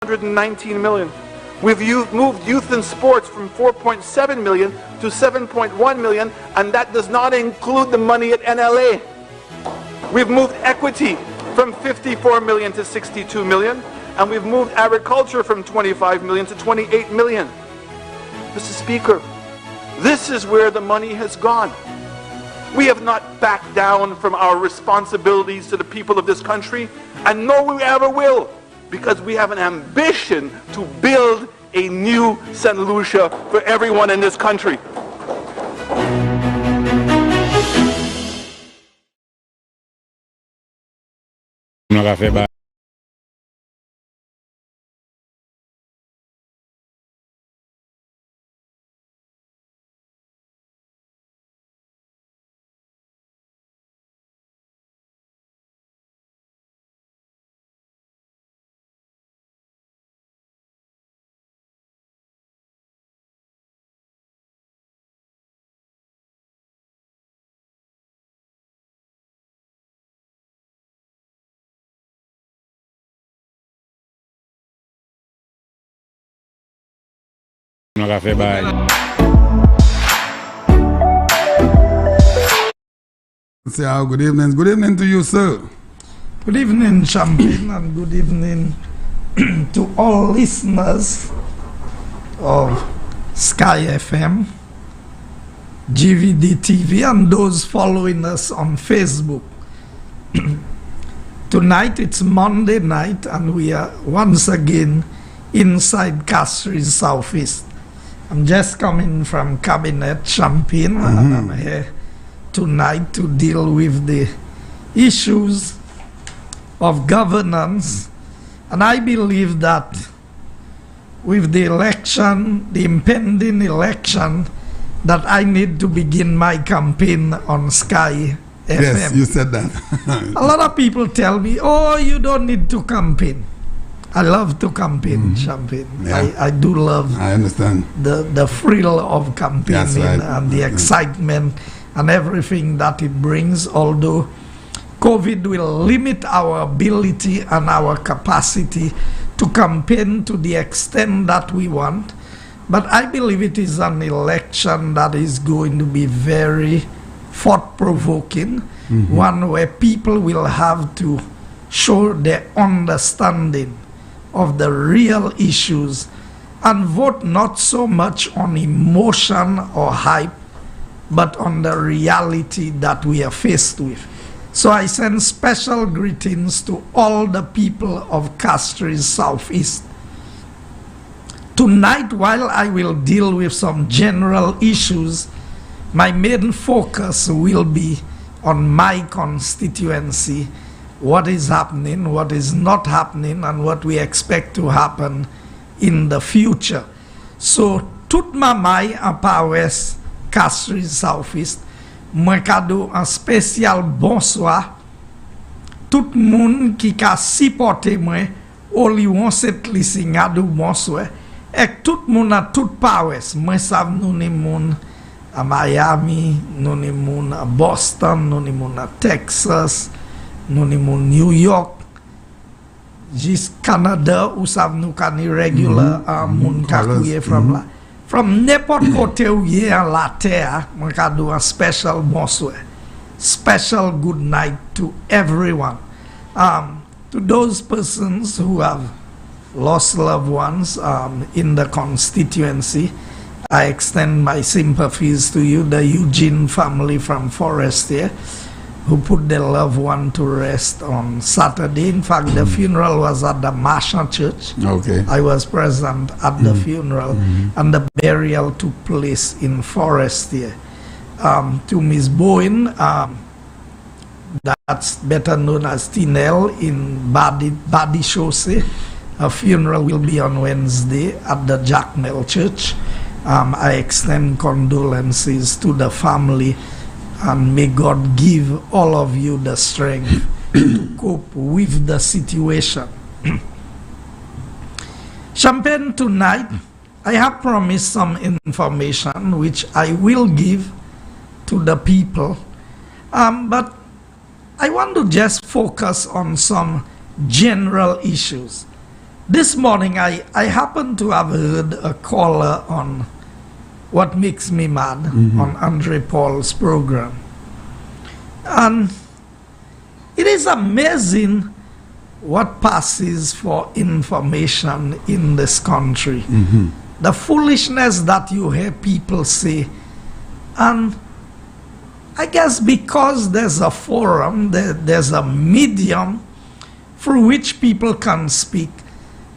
119 million. We've moved youth and sports from 4.7 million to 7.1 million, and that does not include the money at NLA. We've moved equity from 54 million to 62 million, and we've moved agriculture from 25 million to 28 million. Mr. Speaker, this is where the money has gone. We have not backed down from our responsibilities to the people of this country, and nor we ever will, because we have an ambition to build a new St. Lucia for everyone in this country. Good evening. Good evening to you, sir. Good evening, Champagne, and good evening to all listeners of Sky FM, GVD TV, and those following us on Facebook. Tonight it's Monday night, and we are once again inside Castries Southeast. I'm just coming from Cabinet Champagne, and I'm here tonight to deal with the issues of governance. And I believe that with the election, the impending election, that I need to begin my campaign on Sky FM. Yes, you said that. A lot of people tell me, oh, you don't need to campaign. I love to campaign, Champagne. Yeah. I do love I understand. the thrill of campaigning and the excitement and everything that it brings, although COVID will limit our ability and our capacity to campaign to the extent that we want. But I believe it is an election that is going to be very thought-provoking, one where people will have to show their understanding of the real issues and vote not so much on emotion or hype, but on the reality that we are faced with. So I send special greetings to all the people of Castries Southeast. Tonight, while I will deal with some general issues, my main focus will be on my constituency, what is happening, what is not happening, and what we expect to happen in the future. So, tout mamay apawes Castries Southeast, mwen kado un spécial bonsoir tout moun ki ka sipote mwen oli won set lisi ngado bonsoir ek tout moun a tout pawes mwen sav nou ni moun a Miami, nou ni moun a Boston, nou ni moun a Texas, nou ni moun New York, jis Canada ou sav nou ka ni regular moun kakouye from la. From n'importe côté où y est en la terre, mwen ka do a special bonsoir, special good night to everyone. To those persons who have lost loved ones in the constituency, I extend my sympathies to you, the Eugene family from Forestier, who put their loved one to rest on Saturday. In fact, the funeral was at the Marshall Church. Okay. I was present at the funeral, and the burial took place in Forestier. To Miss Bowen, that's better known as Tinel in Badi Chaussee. Her funeral will be on Wednesday at the Jacknell Church. I extend condolences to the family, and may God give all of you the strength to cope with the situation. Champagne, tonight, I have promised some information which I will give to the people, but I want to just focus on some general issues. This morning, I happened to have heard a caller on What Makes Me Mad on Andre Paul's program. And it is amazing what passes for information in this country. The foolishness that you hear people say. And I guess because there's a forum, there's a medium through which people can speak,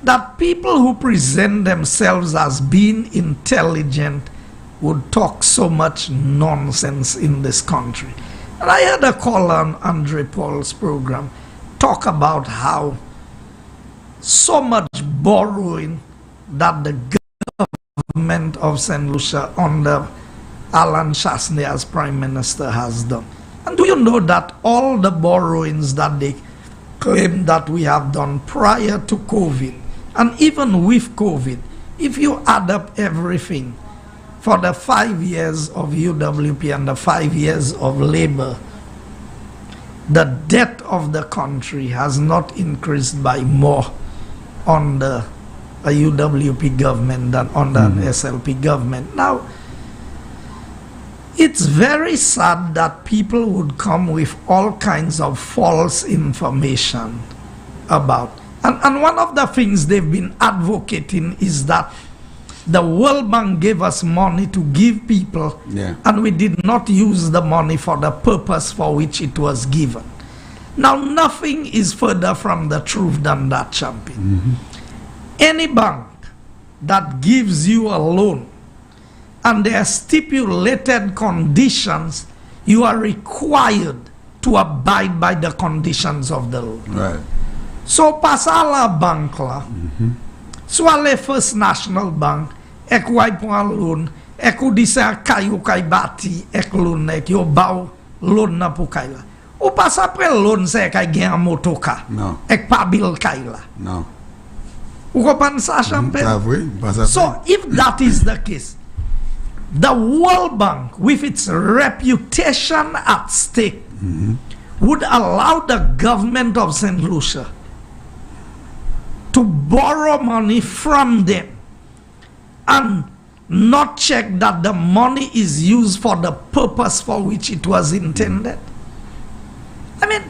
that people who present themselves as being intelligent would talk so much nonsense in this country. And I heard a call on Andre Paul's program talk about how so much borrowing that the government of St. Lucia under Alan Chasney as Prime Minister has done. And do you know that all the borrowings that they claim that we have done prior to COVID, and even with COVID, if you add up everything for the 5 years of UWP and the 5 years of Labour, the debt of the country has not increased by more under a UWP government than under an SLP government. Now, it's very sad that people would come with all kinds of false information about. And one of the things they've been advocating is that the World Bank gave us money to give people, and we did not use the money for the purpose for which it was given. Now, nothing is further from the truth than that, champion. Any bank that gives you a loan and there are stipulated conditions, you are required to abide by the conditions of the loan. Right. So, pasala bank la, so ale First National Bank, ek wai pou an loan, ek ou di se kayo kay bati, ek loan ek yo baw loan na pou kay la. Ou pas apre loan se kay gen an motoka, ek pa bil kay la. No. Ou kopan sa, champion? So, So, if that is the case, the World Bank, with its reputation at stake, would allow the government of St. Lucia to borrow money from them and not check that the money is used for the purpose for which it was intended. I mean,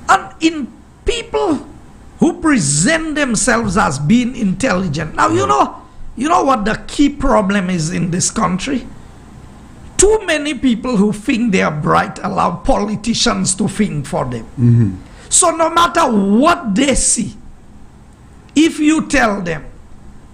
and in people who present themselves as being intelligent. Now, you know what the key problem is in this country? Too many people who think they are bright allow politicians to think for them. So no matter what they see, if you tell them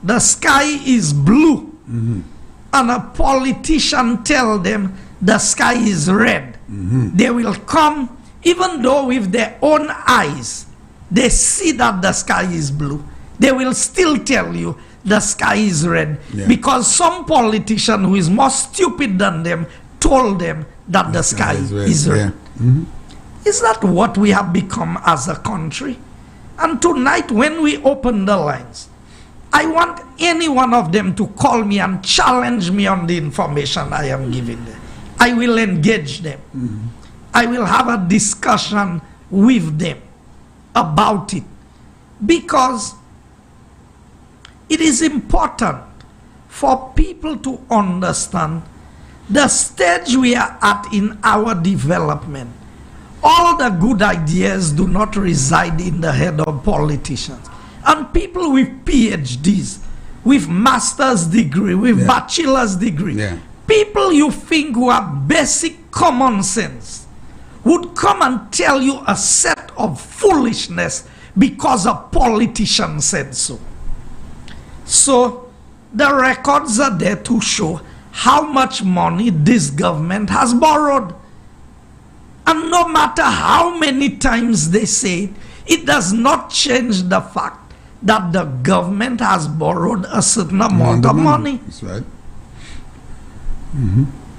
the sky is blue, and a politician tell them the sky is red, they will come, even though with their own eyes they see that the sky is blue, they will still tell you the sky is red, because some politician who is more stupid than them told them that the sky is red. Is that what we have become as a country? And tonight, when we open the lines, I want any one of them to call me and challenge me on the information I am giving them. I will engage them. I will have a discussion with them about it, because it is important for people to understand the stage we are at in our development. All the good ideas do not reside in the head of politicians. And people with PhDs, with master's degree, with bachelor's degree, people you think who have basic common sense would come and tell you a set of foolishness because a politician said so. So the records are there to show how much money this government has borrowed. And no matter how many times they say it, it does not change the fact that the government has borrowed a certain amount of money. That's right.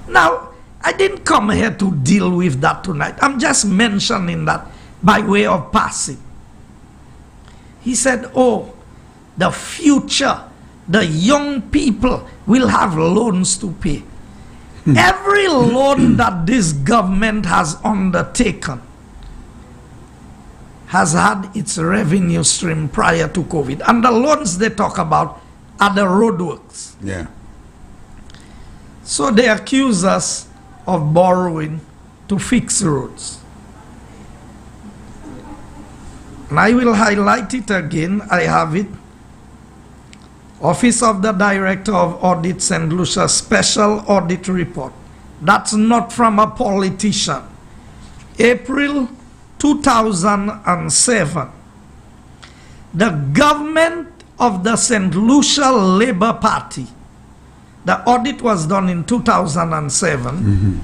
Now, I didn't come here to deal with that tonight. I'm just mentioning that by way of passing. He said, oh, the future, the young people will have loans to pay. Every loan that this government has undertaken has had its revenue stream prior to COVID. And the loans they talk about are the roadworks. Yeah. So they accuse us of borrowing to fix roads. And I will highlight it again. I have it. Office of the Director of Audit, St. Lucia, Special Audit Report. That's not from a politician. April 2007. The government of the St. Lucia Labour Party. The audit was done in 2007.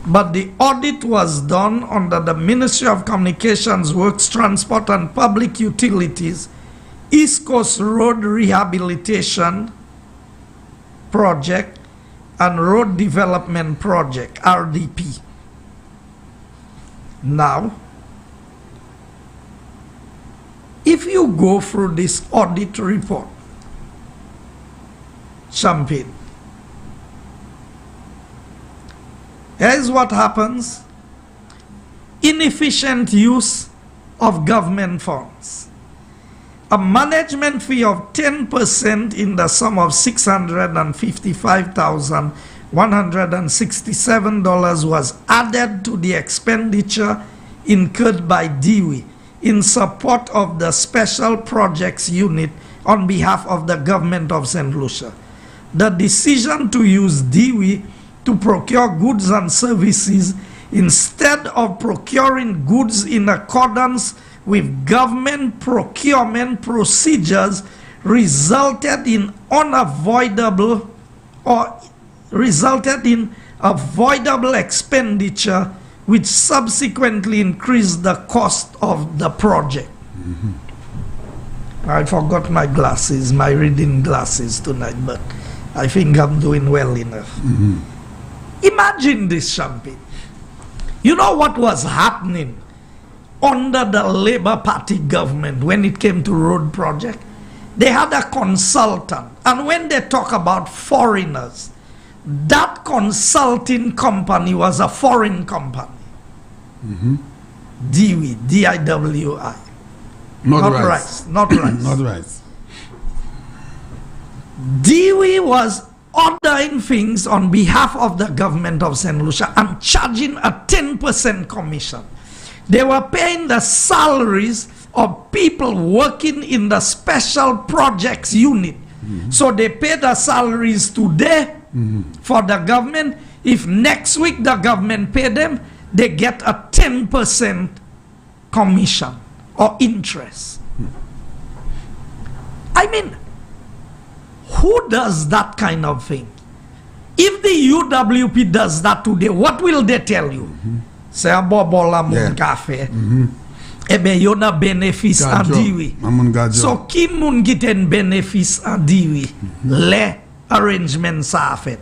But the audit was done under the Ministry of Communications, Works, Transport and Public Utilities, East Coast Road Rehabilitation Project and Road Development Project, RDP. Now, if you go through this audit report, Champagne, here's what happens. Inefficient use of government funds. A management fee of 10% in the sum of $655,167 was added to the expenditure incurred by DWI in support of the Special Projects Unit on behalf of the government of St. Lucia. The decision to use DWI to procure goods and services instead of procuring goods in accordance with government procurement procedures resulted in avoidable expenditure, which subsequently increased the cost of the project. I forgot my glasses, my reading glasses tonight, but I think I'm doing well enough. Imagine this, Champagne. You know what was happening under the Labour Party government when it came to road project? They had a consultant, and when they talk about foreigners, that consulting company was a foreign company. DWI, D-I-W-I. Not rice. Not rice. Not rice. DWI was ordering things on behalf of the government of St. Lucia and charging a 10% commission. They were paying the salaries of people working in the Special Projects Unit. So they pay the salaries today for the government. If next week the government pay them, they get a 10% commission or interest. I mean, who does that kind of thing? If the UWP does that today, what will they tell you? Say, bobola mun cafe. Ebe yona benefis an diwi. So ki mun giten benefis an diwi? Le arrangement sa afet.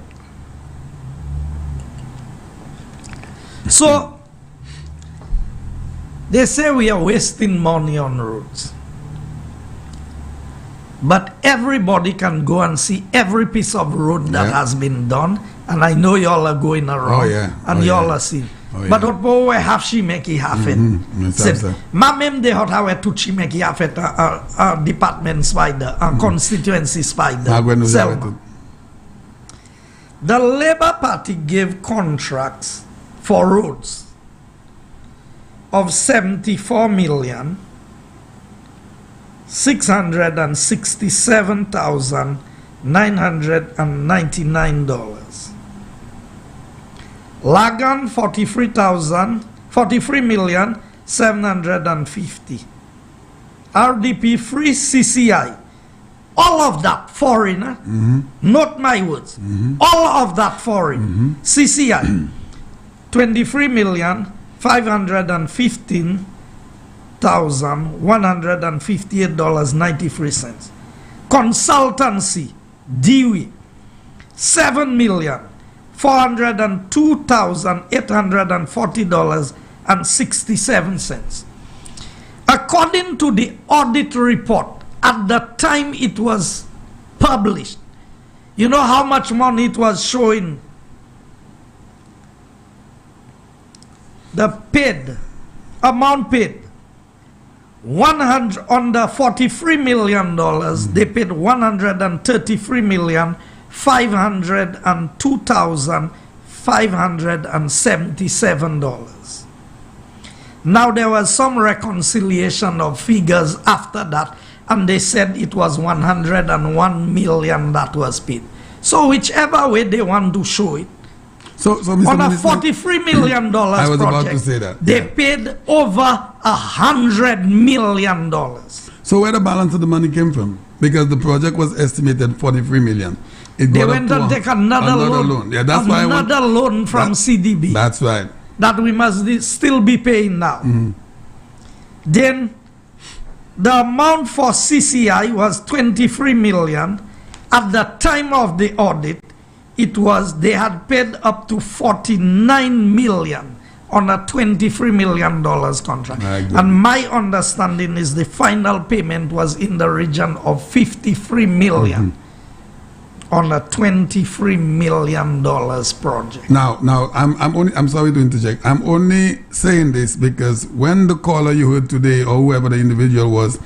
So, they say we are wasting money on roads. But everybody can go and see every piece of road that has been done. And I know y'all are going around. And y'all are seeing. But what we have she make it happen. Mamem de hot how to she make it happen a department spider, a constituency spider. The Labour Party gave contracts for roads of $74,667,999. Lagan $43,750,000. RDP free CCI. All of that foreign, not my words. All of that foreign. CCI $23,515,158.93. Consultancy DWI $7,402,840.67. According to the audit report, at the time it was published, you know how much money it was showing? The paid, amount paid, on the $43 million, they paid $133,502,577. Now there was some reconciliation of figures after that, and they said it was $101 million that was paid. So whichever way they want to show it, So Mr. on a Minister, $43 million I was project, about to say that. they Yeah. paid over $100 million. So where the balance of the money came from? Because the project was estimated 43 million. It They got up went to and take another loan. Yeah, that's why another loan from CDB. That's right. That we must still be paying now. Then the amount for CCI was 23 million. At the time of the audit, they had paid up to 49 million on a $23 million contract. And my understanding is the final payment was in the region of 53 million on a $23 million project. Now, I'm sorry to interject. I'm only saying this because when the caller you heard today, or whoever the individual was,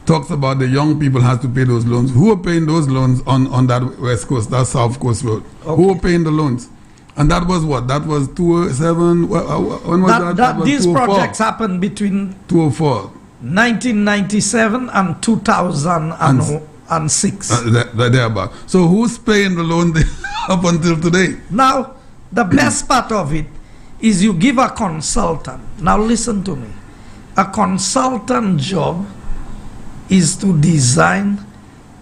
talks about the young people has to pay those loans. Who are paying those loans on that West Coast, that South Coast road? Okay. Who are paying the loans? And that was what? That was 2007? When was that? Was these 204? projects happened between 204. 1997 and 2006. Thereabout. So who's paying the loan up until today? Now, the best part of it is you give a consultant. Now listen to me. A consultant job is to design,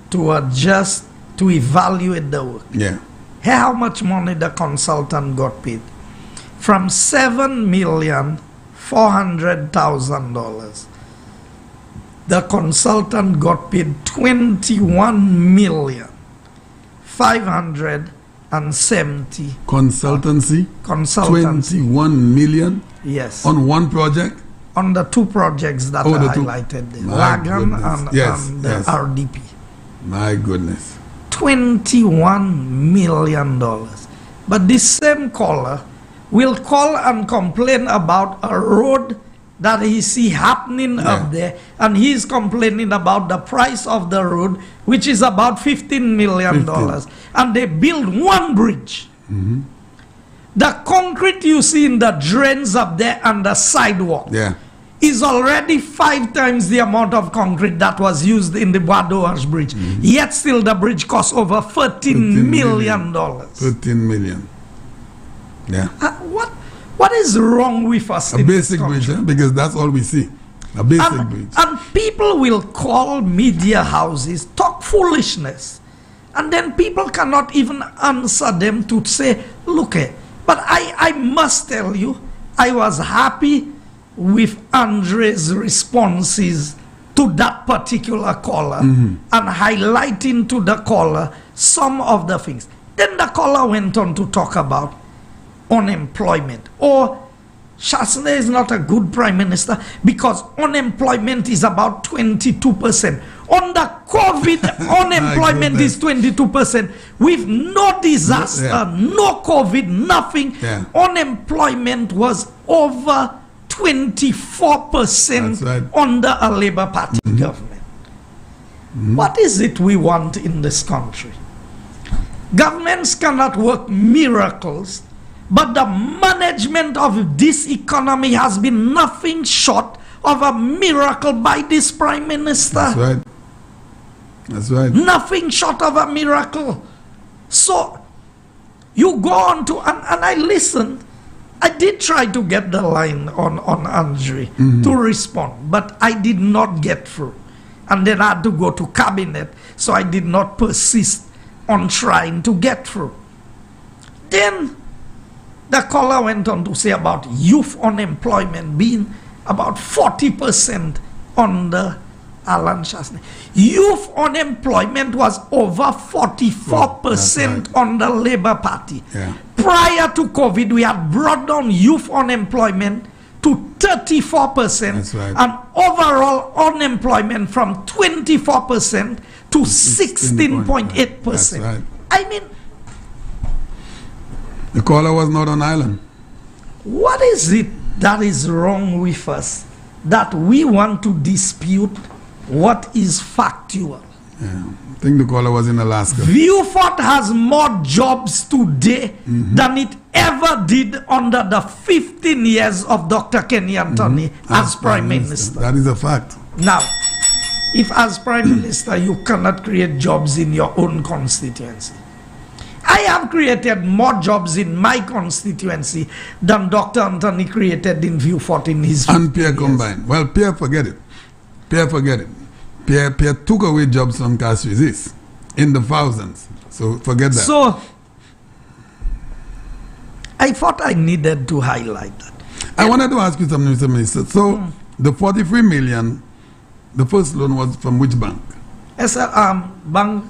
to adjust, to evaluate the work. Yeah. How much money the consultant got paid? From $7,400,000. The consultant got paid $21,570,000. Consultancy? Consultancy. 21 million? Yes. On one project? On the two projects that are highlighted there. Wagon and the RDP. My goodness. $21 million. But this same caller will call and complain about a road that he see happening up there, and he's complaining about the price of the road, which is about $15 million. And they build one bridge. The concrete you see in the drains up there and the sidewalk is already 5 times the amount of concrete that was used in the Badoage Bridge. Yet still the bridge costs over $13 million. 13 million. Yeah. What is wrong with us? A basic bridge, because that's all we see. A basic bridge. And people will call media houses, talk foolishness. And then people cannot even answer them to say, look, but I must tell you, I was happy with Andre's responses to that particular caller and highlighting to the caller some of the things. Then the caller went on to talk about unemployment. Chasney is not a good prime minister because unemployment is about 22%. On the COVID, unemployment is 22%. With no disaster, no COVID, nothing. Unemployment was over 24% under a Labour Party government. What is it we want in this country? Governments cannot work miracles, but the management of this economy has been nothing short of a miracle by this Prime Minister. That's right. That's right. Nothing short of a miracle. So, you go on to, and I listened. I did try to get the line on Andre to respond, but I did not get through. And then I had to go to cabinet, so I did not persist on trying to get through. Then, the caller went on to say about youth unemployment being about 40% under Alan Chasney. Youth unemployment was over 44% on the Labour Party. Prior to COVID, we had brought down youth unemployment to 34% and overall unemployment from 24% to 16.8%. I mean, the caller was not on island. What is it that is wrong with us that we want to dispute what is factual. Yeah. I think the caller was in Alaska. Viewfort has more jobs today than it ever did under the 15 years of Dr. Kenny Anthony as Prime Minister. That is a fact. Now, if as Prime Minister you cannot create jobs in your own constituency, I have created more jobs in my constituency than Dr. Anthony created in Viewfort in his 15 And Pierre years. combined. Well, Pierre, forget it. Pierre, forget it. Pierre took away jobs from Castries in the thousands. So forget that. So, I thought I needed to highlight that. I wanted to ask you something, Mr. Minister. So the 43 million, the first loan was from which bank? As a bank,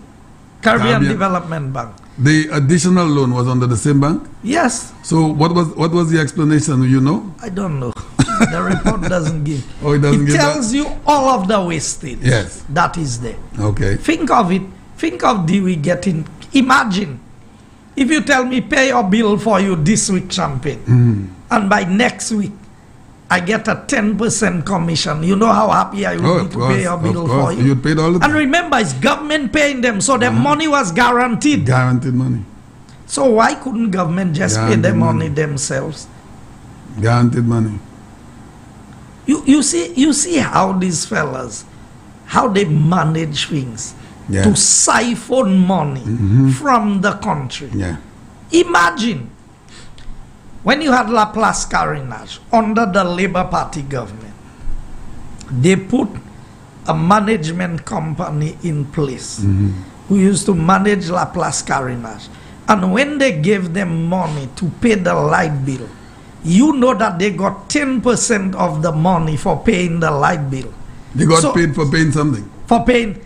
Caribbean Development Bank. The additional loan was under the same bank? Yes. So what was the explanation? Do you know? I don't know. The report doesn't give. Oh, it doesn't give tells that? you all of the wastage. Yes. That is there. Okay. Think of it. Think of the we getting. Imagine if you tell me pay your bill for you this week, Champagne, and by next week I get a 10% commission. You know how happy I would be to pay your bill for you. You'd paid all the And time. remember, it's government paying them, so their money was guaranteed. Guaranteed money. So why couldn't government just pay the money themselves? Guaranteed money. You see how these fellas, how they manage things Yeah. to siphon money from the country. Yeah. Imagine when you had Laplace Carinage under the Labour Party government, they put a management company in place who used to manage Laplace Carinage. And when they gave them money to pay the light bill, you know that they got 10% of the money for paying the light bill. They got paid for paying something. For paying.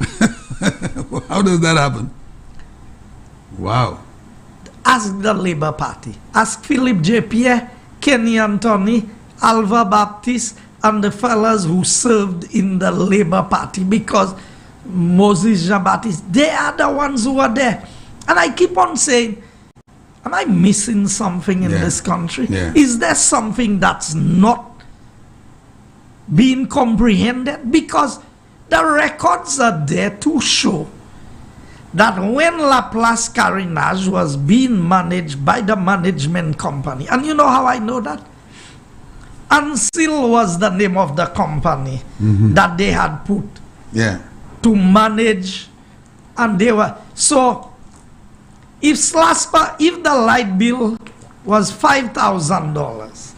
How does that happen? Wow. Ask the Labour Party. Ask Philip J. Pierre, Kenny Anthony, Alva Baptiste, and the fellas who served in the Labour Party, because Moses Jean-Baptiste, they are the ones who are there. And I keep on saying, am I missing something in this country? Yeah. Is there something that's not being comprehended? Because the records are there to show that when Laplace Carinage was being managed by the management company, and you know how I know that? Ansil was the name of the company that they had put to manage, and they were, so if SLASPA, if the light bill was $5,000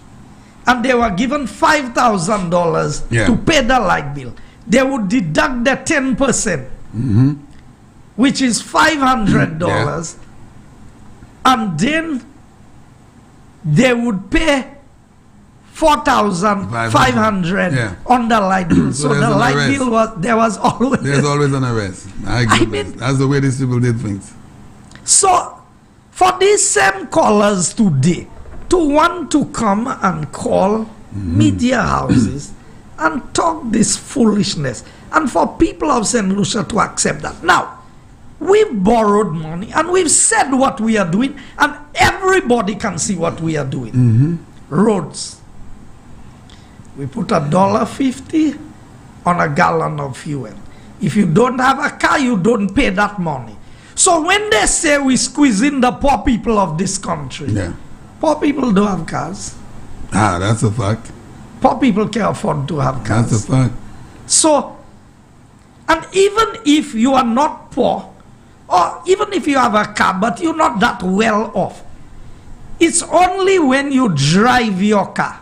and they were given $5,000 to pay the light bill, they would deduct the 10%, which is $500, and then they would pay $4,500 on the light bill. So the light bill was, there's always an arrest. I mean, that's the way these people did things. So for these same callers today to want to come and call media houses and talk this foolishness, and for people of St. Lucia to accept that. Now, we've borrowed money and we've said what we are doing, and everybody can see what we are doing. Roads. We put $1.50 on a gallon of fuel. If you don't have a car, you don't pay that money. So when they say we squeeze in the poor people of this country, poor people don't have cars. That's a fact. Poor people can afford to have cars. That's a fact. So, and even if you are not poor, or even if you have a car, but you're not that well off, it's only when you drive your car.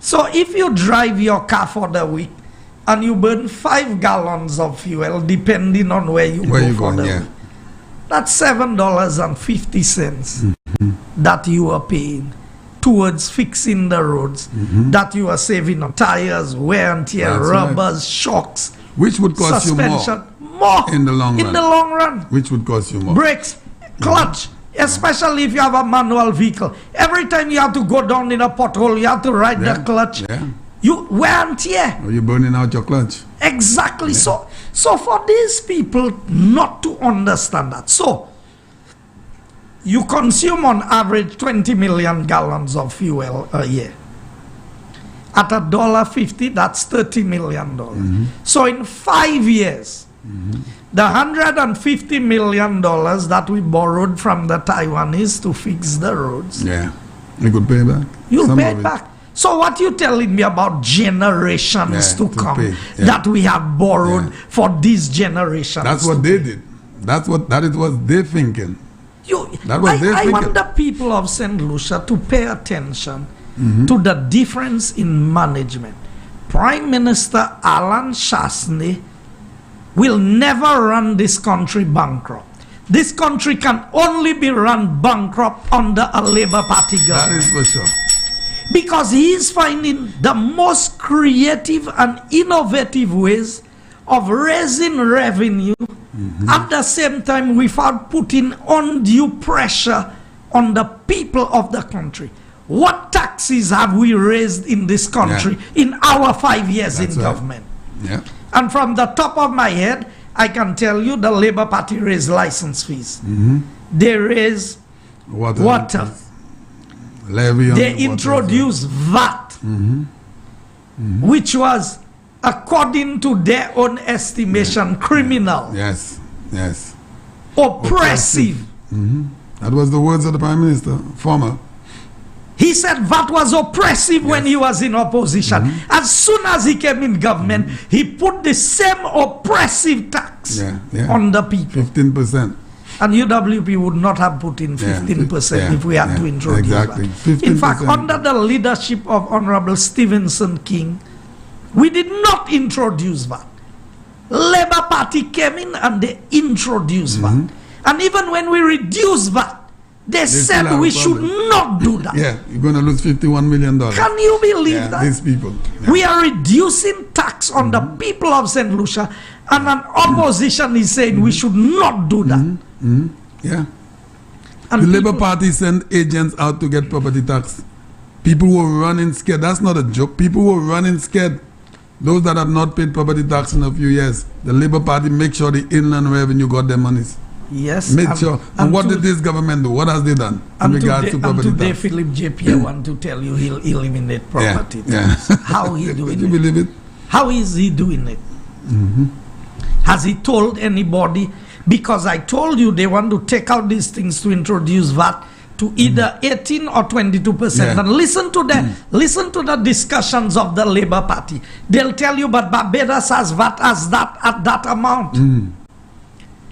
So if you drive your car for the week and you burn 5 gallons of fuel, depending on where you go for the week, that's $7.50 that you are paying towards fixing the roads, that you are saving on tires, wear and tear, rubbers, shocks, which would cost suspension, you more in the long run. In the long run. Which would cost you more. Brakes, clutch, especially if you have a manual vehicle. Every time you have to go down in a pothole, you have to ride the clutch. You wear and tear. Or you're burning out your clutch. Exactly. So for these people not to understand that. So you consume on average 20 million gallons of fuel a year. At $1.50, that's $30 million. So in 5 years, the $150 million that we borrowed from the Taiwanese to fix the roads, Yeah. You could pay back. you'll Some pay of it it. back. So what you telling me about generations Yeah, to to come pay, yeah. that we have borrowed Yeah. for these generations? That's to what they pay? did. That is what they thinking. That was their I thinking. want the people of St. Lucia to pay attention to the difference in management. Prime Minister Alan Shasney will never run this country bankrupt. This country can only be run bankrupt under a Labour Party That government. is for sure. Because he is finding the most creative and innovative ways of raising revenue at the same time without putting undue pressure on the people of the country. What taxes have we raised in this country in our 5 years That's in right. government? Yeah. And from the top of my head, I can tell you the Labour Party raised license fees. They raised water. Levy on They the water. introduced VAT, which was, according to their own estimation, criminal, Yes. Yes. oppressive. That was the words of the Prime Minister, former. He said VAT was oppressive when he was in opposition. As soon as he came in government, he put the same oppressive tax on the people. 15%. And UWP would not have put in 15% if we had to introduce exactly. that. In fact, 15%. under the leadership of Honorable Stevenson King, we did not introduce that. Labour Party came in and they introduced that. And even when we reduced that, they still said have we a should problem. not do that. Yeah, you're going to lose $51 million. Can you believe that? These people. We are reducing tax on the people of St. Lucia, and an opposition is saying we should not do that. Yeah. And The Labour people- Party sent agents out to get property tax. People were running scared. That's not a joke. People were running scared. Those that have not paid property tax in a few years, the Labour Party make sure the inland revenue got their monies. Yes. Make sure. And what did this government do? What has they done in And regards to today, property and today tax? Philip JP, I want to tell you he'll eliminate property Yeah. tax. How he Could doing you it? believe it? How is he doing it? Has he told anybody? Because I told you they want to take out these things to introduce VAT to either 18 or 22%. Yeah. And listen to the discussions of the Labour Party. They'll tell you, but Barbados has VAT as that at that amount.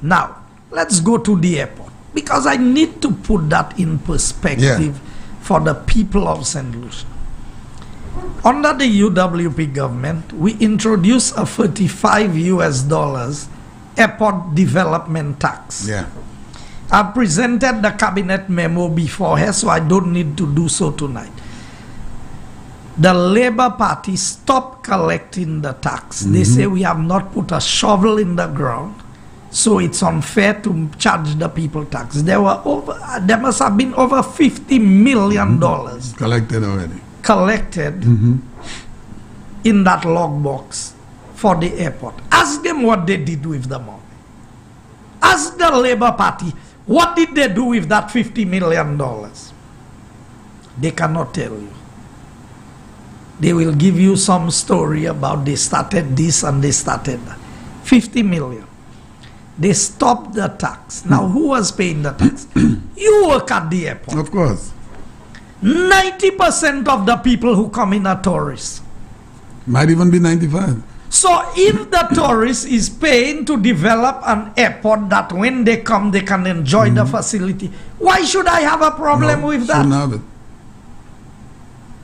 Now, let's go to the airport, because I need to put that in perspective for the people of St. Lucia. Under the UWP government, we introduced a $35 airport development tax. Yeah. I presented the cabinet memo before here, so I don't need to do so tonight. The Labour Party stopped collecting the tax. They say we have not put a shovel in the ground, so it's unfair to charge the people tax. There must have been over $50 million Collected already. collected in that logbox for the airport. Ask them what they did with the money. Ask the Labour Party, what did they do with that $50 million? They cannot tell you. They will give you some story about they started this and they started that. 50 million. They stopped the tax. Now, who was paying the tax? You work at the airport. Of course. 90% of the people who come in are tourists. Might even be 95. So if the tourist is paying to develop an airport that when they come they can enjoy the facility, why should I have a problem with that? Shouldn't have it.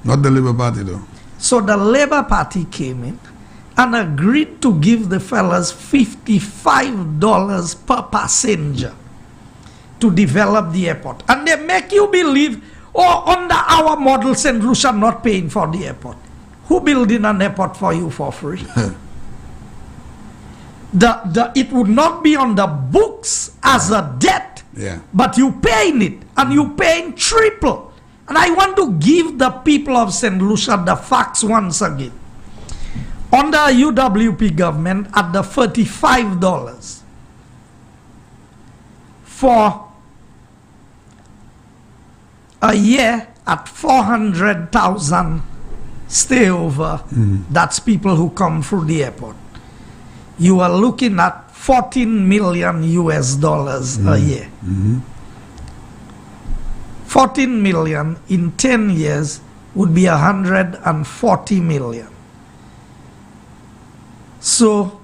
Not the Labour Party though. So the Labour Party came in and agreed to give the fellas $55 per passenger to develop the airport. And they make you believe, oh, under our model, St. Lucia not paying for the airport. Who building an airport for you for free? It would not be on the books as a debt, but you paying it, and you paying triple. And I want to give the people of St. Lucia the facts once again. Under UWP government, at the $35 for a year at 400,000 stay over, that's people who come through the airport, you are looking at 14 million US dollars a year. 14 million in 10 years would be 140 million. So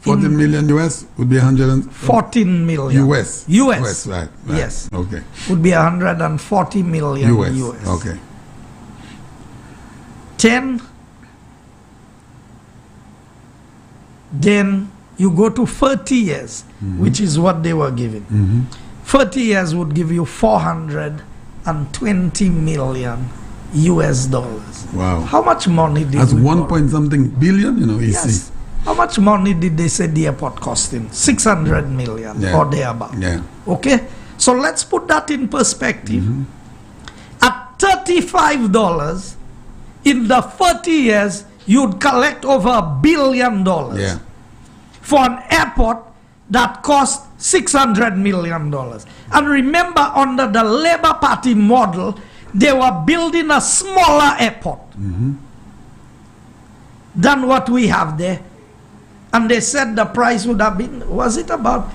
14 million US would be 14 million US. US, right. Yes. Okay. Would be 140 million US. Okay. 10. Then you go to 30 years, which is what they were giving. 30 years would give you 420 million US dollars. Wow. How much money did That's we 1 borrow? point something billion, you know, easy. Yes. How much money did they say the airport costing? 600 million or thereabout. Yeah. Okay? So let's put that in perspective. At $35, in the 30 years, you'd collect over $1 billion for an airport that cost $600 million. And remember, under the Labour Party model, they were building a smaller airport than what we have there. And they said the price would have been, was it about,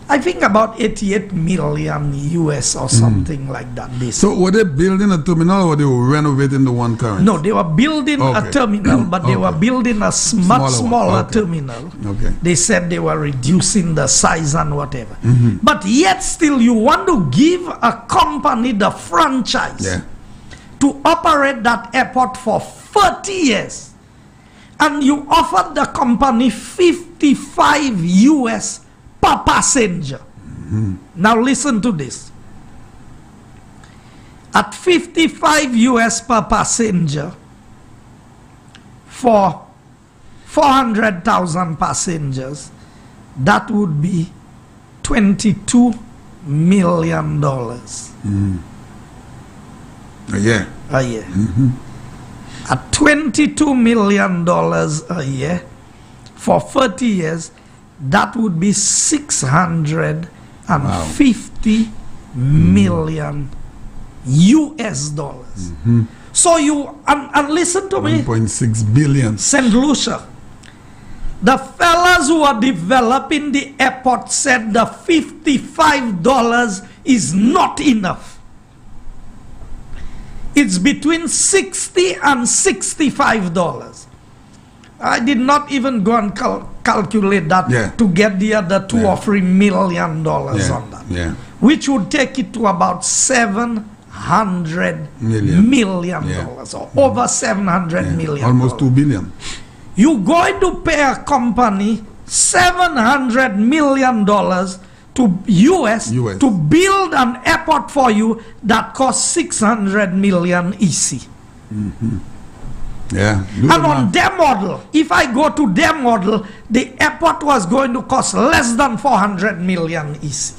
I think about 88 million US or something like that. So were they building a terminal or they were renovating the one current? No, they were building a terminal, but they were building a much smaller terminal. Okay. They said they were reducing the size and whatever. But yet still you want to give a company the franchise to operate that airport for 30 years. And you offered the company 55 US per passenger. Now listen to this. At 55 US per passenger for 400,000 passengers, that would be $22 million A year. a year. At $22 million a year for 30 years, that would be 650 million US dollars. So you, and listen to me, 1.6 billion. St. Lucia, the fellas who are developing the airport said the $55 is not enough. It's between $60 and $65. I did not even go and calculate that to get the other $2 or $3 million on that, which would take it to about $700 million dollars, or over $700 million. Almost $2 billion. You're going to pay a company $700 million to US to build an airport for you that costs 600 million EC. And on their model, if I go to their model, the airport was going to cost less than 400 million EC.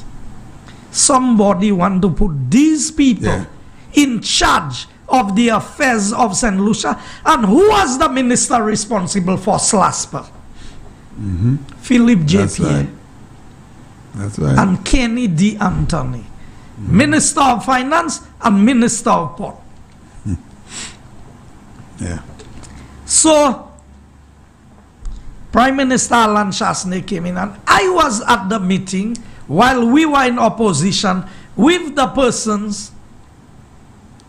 Somebody want to put these people in charge of the affairs of St. Lucia. And who was the minister responsible for SLASPA? Philip J. Pierre. That's right. And Kenny D. Anthony, Minister of Finance and Minister of Port. So, Prime Minister Alan Chasney came in, and I was at the meeting while we were in opposition with the persons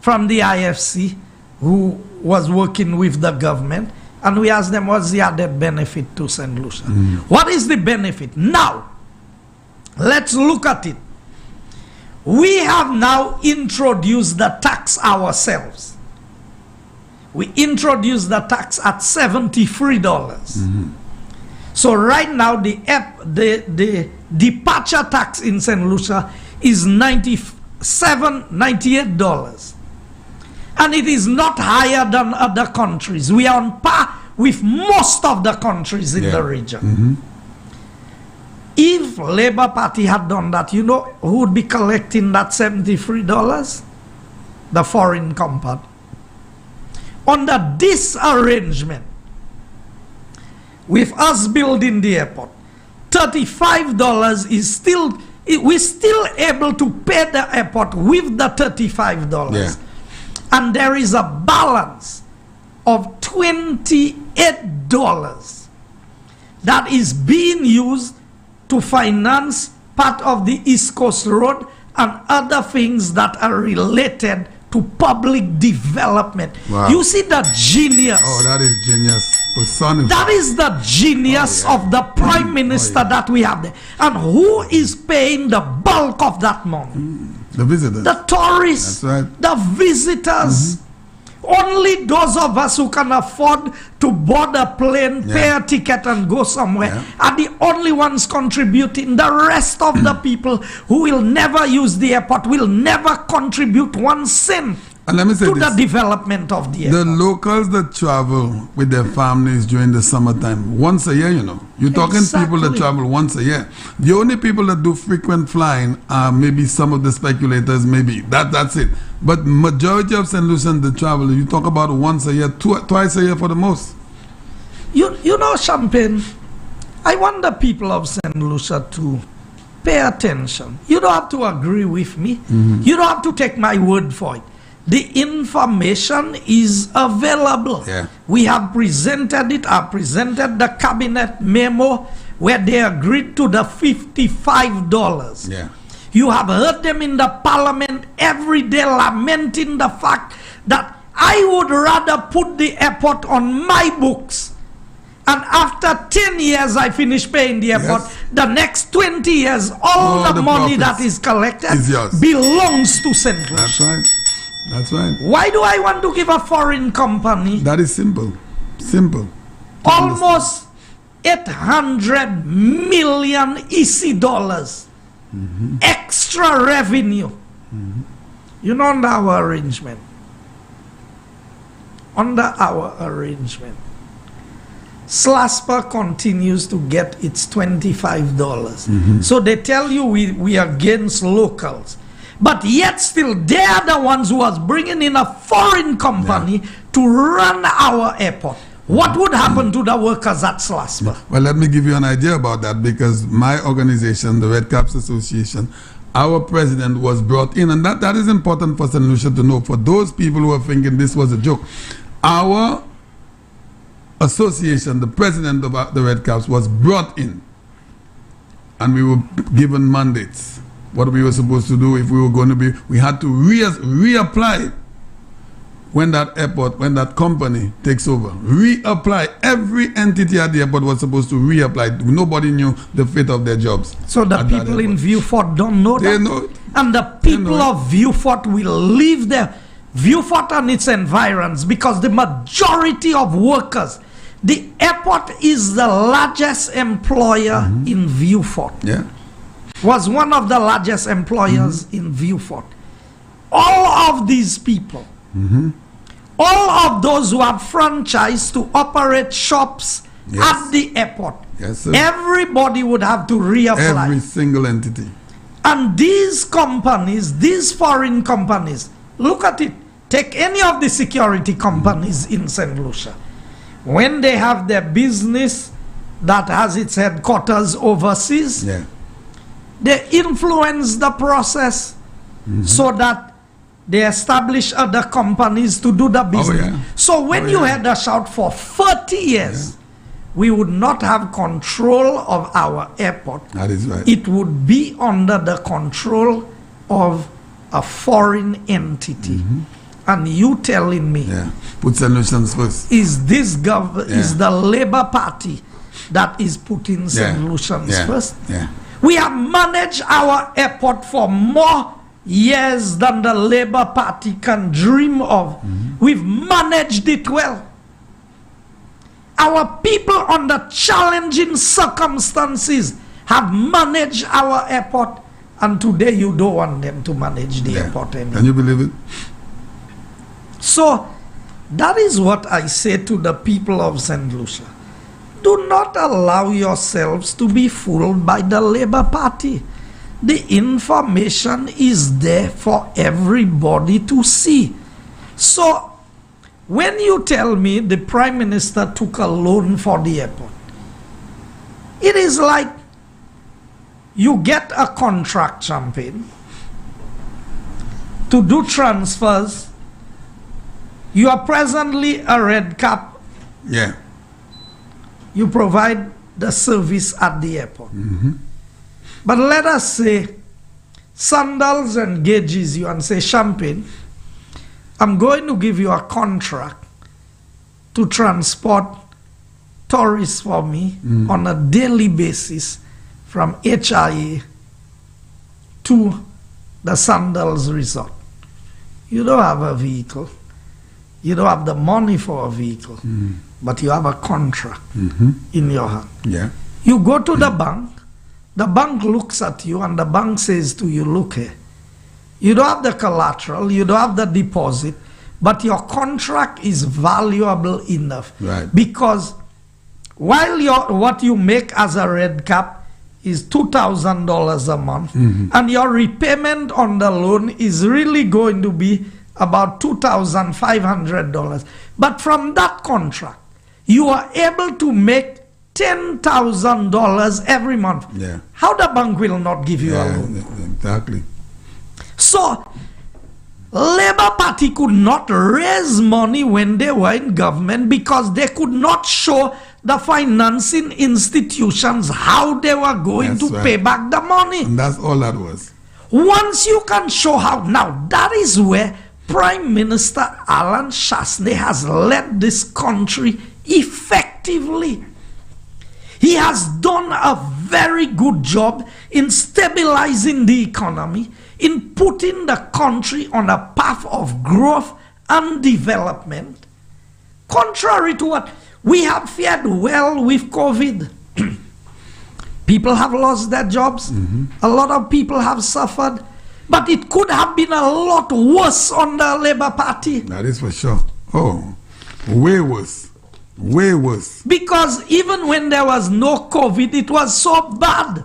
from the IFC who was working with the government, and we asked them, what's the added benefit to St. Lucia? What is the benefit? Now, let's look at it. We have now introduced the tax ourselves. We introduced the tax at $73. So right now the departure tax in St. Lucia is $98. And it is not higher than other countries. We are on par with most of the countries in the region. If Labour Party had done that, you know who would be collecting that $73? The foreign company. Under this arrangement, with us building the airport, $35 is still, we're still able to pay the airport with the $35. and there is a balance of $28 that is being used to finance part of the East Coast Road and other things that are related to public development. Wow. You see the genius. Oh, that is genius. That is the genius of the Prime Minister that we have there. And who is paying the bulk of that money? The visitors. The tourists. That's right. The visitors. Only those of us who can afford to board a plane, pay a ticket and go somewhere are the only ones contributing. The rest of the people who will never use the airport will never contribute 1 cent And let me say to this. the development of the airport. The locals that travel with their families during the summertime, once a year, you know. You're talking people that Exactly. travel once a year. The only people that do frequent flying are maybe some of the speculators, maybe. That's it. But majority of St. Lucians that travel, you talk about once a year, twice a year for the most. You know, Champagne, I want the people of St. Lucia to pay attention. You don't have to agree with me. You don't have to take my word for it. The information is available. Yeah. We have presented it. I presented the cabinet memo where they agreed to the $55. Yeah. You have heard them in the parliament every day lamenting the fact that I would rather put the airport on my books. And after 10 years, I finish paying the airport. Yes. The next 20 years, all the money that profits is collected is yours. belongs to St. Lucia. That's right. That's right. Why do I want to give a foreign company That is simple. Simple. almost 800 million EC dollars extra revenue? You know, under our arrangement, SLASPA continues to get its $25. So they tell you we are against locals. But yet still, they are the ones who are bringing in a foreign company to run our airport. What would happen to the workers at SLASPA? Well, let me give you an idea about that, because my organization, the Red Caps Association, our president was brought in, and that is important for St. Lucia to know, for those people who are thinking this was a joke. Our association, the president of the Red Caps, was brought in, and we were given mandates. What we were supposed to do, if we were going to be, we had to reapply when that airport, when that company takes over. Reapply. Every entity at the airport was supposed to reapply. Nobody knew the fate of their jobs. So the people in Viewfort don't know They that? know it. And the people of Viewfort will leave their Viewfort and its environs because the majority of workers, the airport is the largest employer in Viewfort. Yeah. Was one of the largest employers in Viewfort. All of these people, all of those who are franchised to operate shops at the airport, Yes, sir. everybody would have to reapply. Every single entity. And these companies, these foreign companies, look at it. Take any of the security companies in St. Lucia. When they have their business that has its headquarters overseas, Yeah. they influence the process so that they establish other companies to do the business. yeah. So when you had a shout for 30 years, we would not have control of our airport. That is right. It would be under the control of a foreign entity. And you telling me, Yeah. Put solutions first. is this is the Labour Party that is putting St. Yeah. Lucians Yeah. first? Yeah. We have managed our airport for more years than the Labour Party can dream of. We've managed it well. Our people under challenging circumstances have managed our airport, and today you don't want them to manage the airport anymore. Can you believe it? So that is what I say to the people of St. Lucia. Do not allow yourselves to be fooled by the Labour Party. The information is there for everybody to see. So when you tell me the Prime Minister took a loan for the airport, it is like you get a contract, Champagne, to do transfers You are presently a red cap. Yeah. You provide the service at the airport. But let us say Sandals engages you and say, Champagne, I'm going to give you a contract to transport tourists for me on a daily basis from HIA to the Sandals Resort. You don't have a vehicle. You don't have the money for a vehicle, but you have a contract in your hand. Yeah. You go to the bank looks at you, and the bank says to you, look here, you don't have the collateral, you don't have the deposit, but your contract is valuable enough. Right. Because while what you make as a red cap is $2,000 a month, and your repayment on the loan is really going to be about $2,500. But from that contract, you are able to make $10,000 every month. Yeah. How the bank will not give you a loan? Exactly. So, Labour Party could not raise money when they were in government because they could not show the financing institutions how they were going to pay back the money. And that's all that was. Once you can show how, now that is where Prime Minister Alan Shasney has led this country effectively. He has done a very good job in stabilizing the economy, in putting the country on a path of growth and development. Contrary to what we have fared well with COVID. People have lost their jobs. A lot of people have suffered. But it could have been a lot worse on the Labour Party. That is for sure. Oh, way worse. Way worse. Because even when there was no COVID, it was so bad.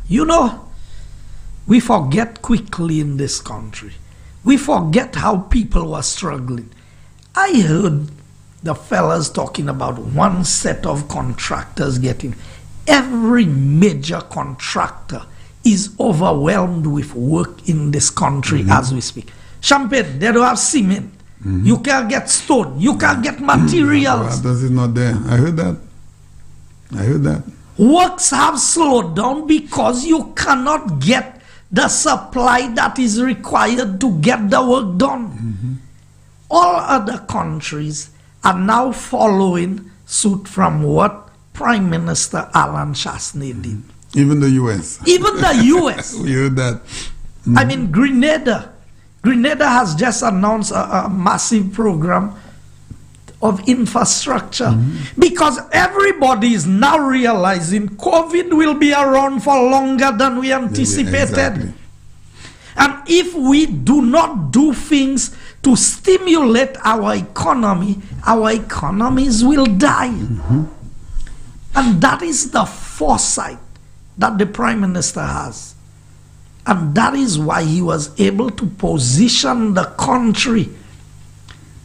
You know, we forget quickly in this country. We forget how people were struggling. I heard the fellas talking about one set of contractors getting. Every major contractor is overwhelmed with work in this country as we speak. Champagne, they don't have cement. You can't get stone. You can't get materials. Does it not there? I heard that. I heard that. Works have slowed down because you cannot get the supply that is required to get the work done. All other countries are now following suit from what Prime Minister Alan Shasney did. Even the US. Even the US. We heard that. I mean, Grenada has just announced a massive program of infrastructure because everybody is now realizing COVID will be around for longer than we anticipated. Exactly. And if we do not do things to stimulate our economies will die. And that is the foresight that the Prime Minister has. And that is why he was able to position the country.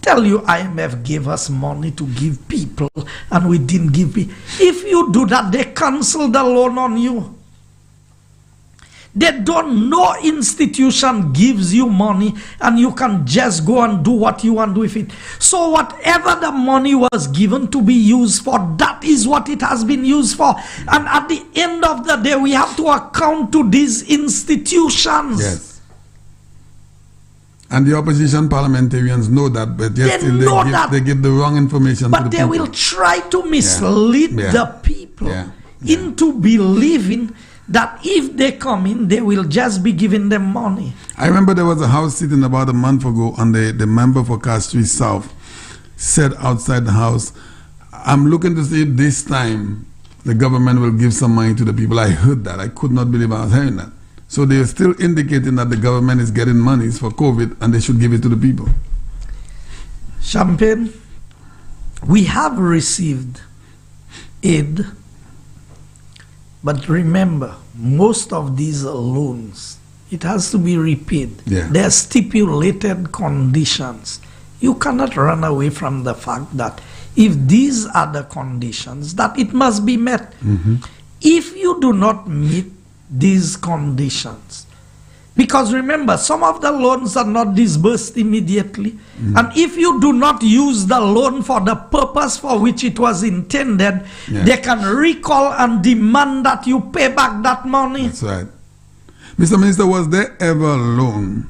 Tell you IMF gave us money to give people and we didn't give people. If you do that, they cancel the loan on you. They don't know institution gives you money and you can just go and do what you want with it. So whatever the money was given to be used for, that is what it has been used for. And at the end of the day, we have to account to these institutions. Yes. And the opposition parliamentarians know that, but yet they give the wrong information to the people. But they will try to mislead the people into believing that if they come in, they will just be giving them money. I remember there was a house sitting about a month ago, and the member for Castries South said outside the house, I'm looking to see if this time the government will give some money to the people. I heard that. I could not believe I was hearing that. So they are still indicating that the government is getting monies for COVID and they should give it to the people. Champagne, we have received aid. But remember, most of these loans, it has to be repaid. Yeah. There are stipulated conditions. You cannot run away from the fact that if these are the conditions, that it must be met. If you do not meet these conditions, Because remember, some of the loans are not disbursed immediately. And if you do not use the loan for the purpose for which it was intended, they can recall and demand that you pay back that money. That's right. Mr. Minister, was there ever a loan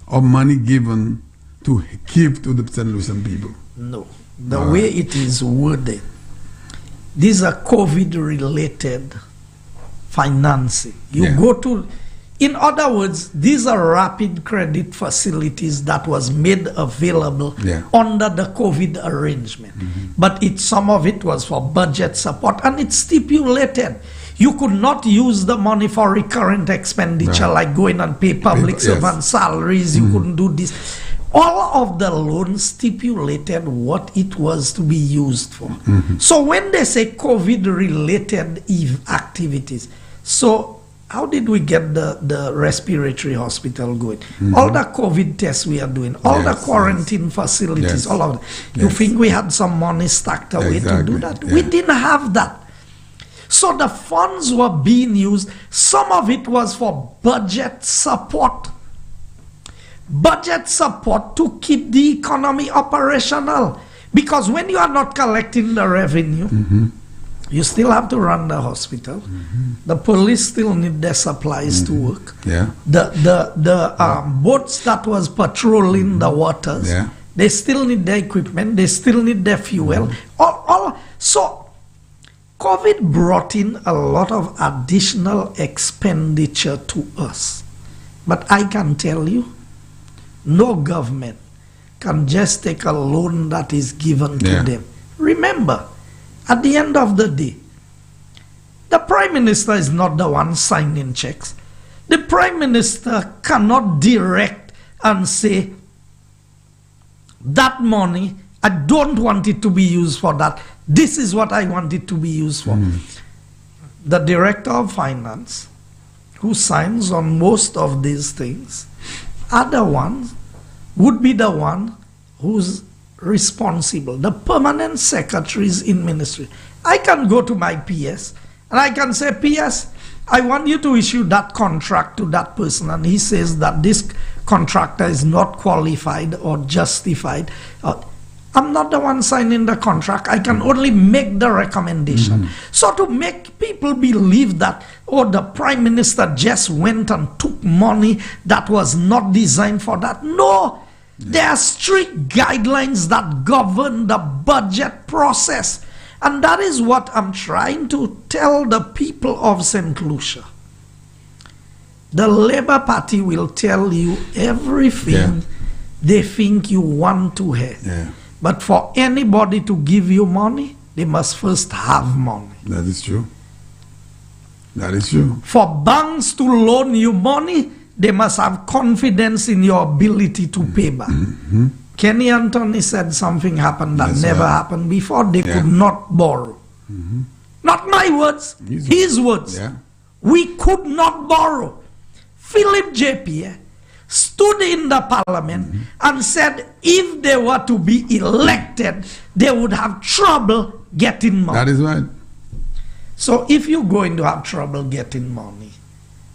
or money given to give to the St. Lucian people? No. The way it is worded, these are COVID-related financing. You go to... In other words, these are rapid credit facilities that was made available under the COVID arrangement. But some of it was for budget support, and it's stipulated. You could not use the money for recurrent expenditure, like going and pay public servant salaries. You couldn't do this. All of the loans stipulated what it was to be used for. So when they say COVID-related activities, so how did we get the respiratory hospital going? All the COVID tests we are doing, all the quarantine facilities, all of that. You think we had some money stacked away to do that? We didn't have that. So the funds were being used. Some of it was for budget support. Budget support to keep the economy operational. Because when you are not collecting the revenue, you still have to run the hospital. The police still need their supplies to work. The boats that was patrolling the waters, they still need their equipment. They still need their fuel. So COVID brought in a lot of additional expenditure to us. But I can tell you, no government can just take a loan that is given to them. Remember, at the end of the day, the Prime Minister is not the one signing checks. The Prime Minister cannot direct and say, that money, I don't want it to be used for that. This is what I want it to be used for. The Director of Finance, who signs on most of these things, are the ones, would be the one who's responsible. The permanent secretaries in ministry. I can go to my PS and I can say, PS, I want you to issue that contract to that person, and he says that this contractor is not qualified or justified. I'm not the one signing the contract. I can only make the recommendation. So to make people believe that, oh, the Prime Minister just went and took money that was not designed for that. No. There are strict guidelines that govern the budget process. And that is what I'm trying to tell the people of St. Lucia. The Labour Party will tell you everything they think you want to hear. But for anybody to give you money, they must first have money. That is true. That is true. For banks to loan you money, they must have confidence in your ability to pay back. Kenny Anthony said something happened that never happened before. They could not borrow. Not my words, his words. We could not borrow. Philip J.P. stood in the parliament and said if they were to be elected, they would have trouble getting money. That is right. So if you're going to have trouble getting money,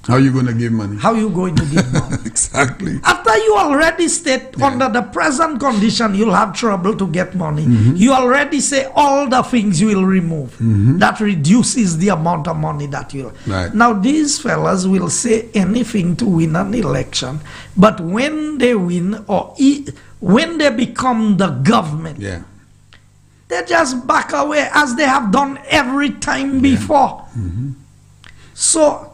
how are you going to give money? How are you going to give money? Exactly. After you already state under the present condition you'll have trouble to get money, you already say all the things you will remove. That reduces the amount of money that you'll... Now these fellas will say anything to win an election, but when they win or when they become the government, they just back away as they have done every time before. So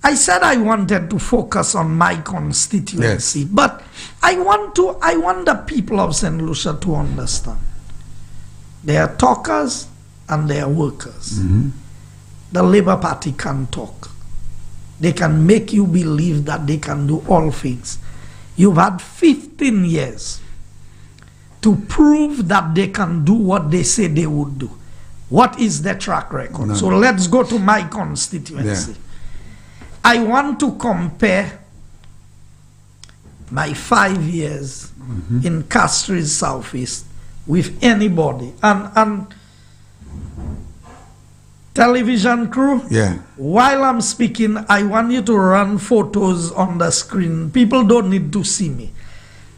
I said I wanted to focus on my constituency, but I want the people of St. Lucia to understand. They are talkers and they are workers. The Labour Party can talk. They can make you believe that they can do all things. You've had 15 years to prove that they can do what they say they would do. What is their track record? So let's go to my constituency. I want to compare my 5 years in Castries Southeast with anybody and Television crew, Yeah. while I'm speaking, I want you to run photos on the screen. People don't need to see me.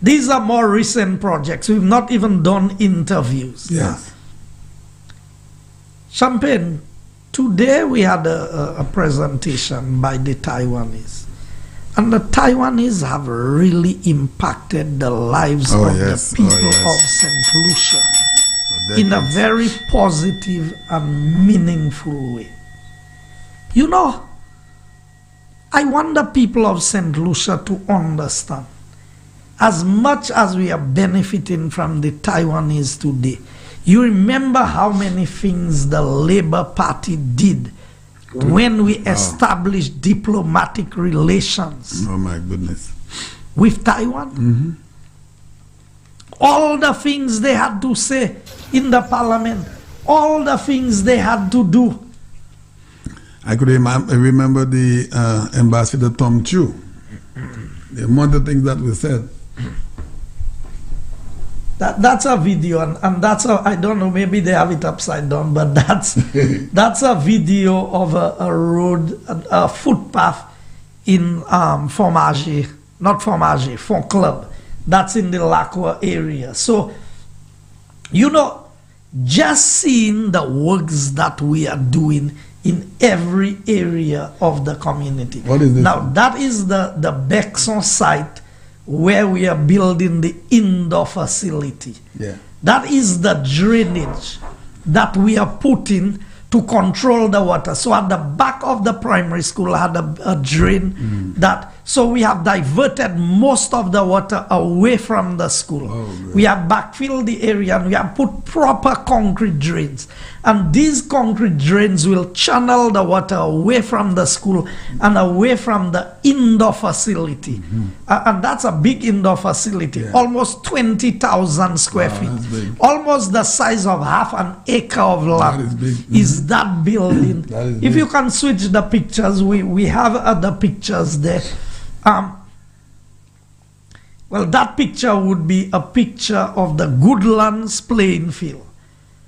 These are more recent projects. We've not even done interviews. Yes. Champagne, today we had a presentation by the Taiwanese. And the Taiwanese have really impacted the lives of the people of St. Lucia in a very positive and meaningful way. You know, I want the people of St. Lucia to understand, as much as we are benefiting from the Taiwanese today, you remember how many things the Labour Party did when we established diplomatic relations. Oh my goodness. With Taiwan. All the things they had to say in the parliament, all the things they had to do. I could remember the Ambassador Tom Chu. The amount of things that we said. That's a video, and that's a, I don't know, maybe they have it upside down, but that's a video of a road, a footpath in Formage, not Formage, Font Club. That's in the Lacroix area. So, you know, just seeing the works that we are doing in every area of the community. What is this? Now, that is the Bexon site where we are building the indoor facility. Yeah. That is the drainage that we are putting to control the water. So at the back of the primary school had a drain that, so we have diverted most of the water away from the school. We have backfilled the area and we have put proper concrete drains. And these concrete drains will channel the water away from the school and away from the indoor facility. And that's a big indoor facility, almost 20,000 square feet. Almost the size of half an acre of land is that building. If you can switch the pictures, we have other pictures there. Well, that picture would be a picture of the Goodlands playing field.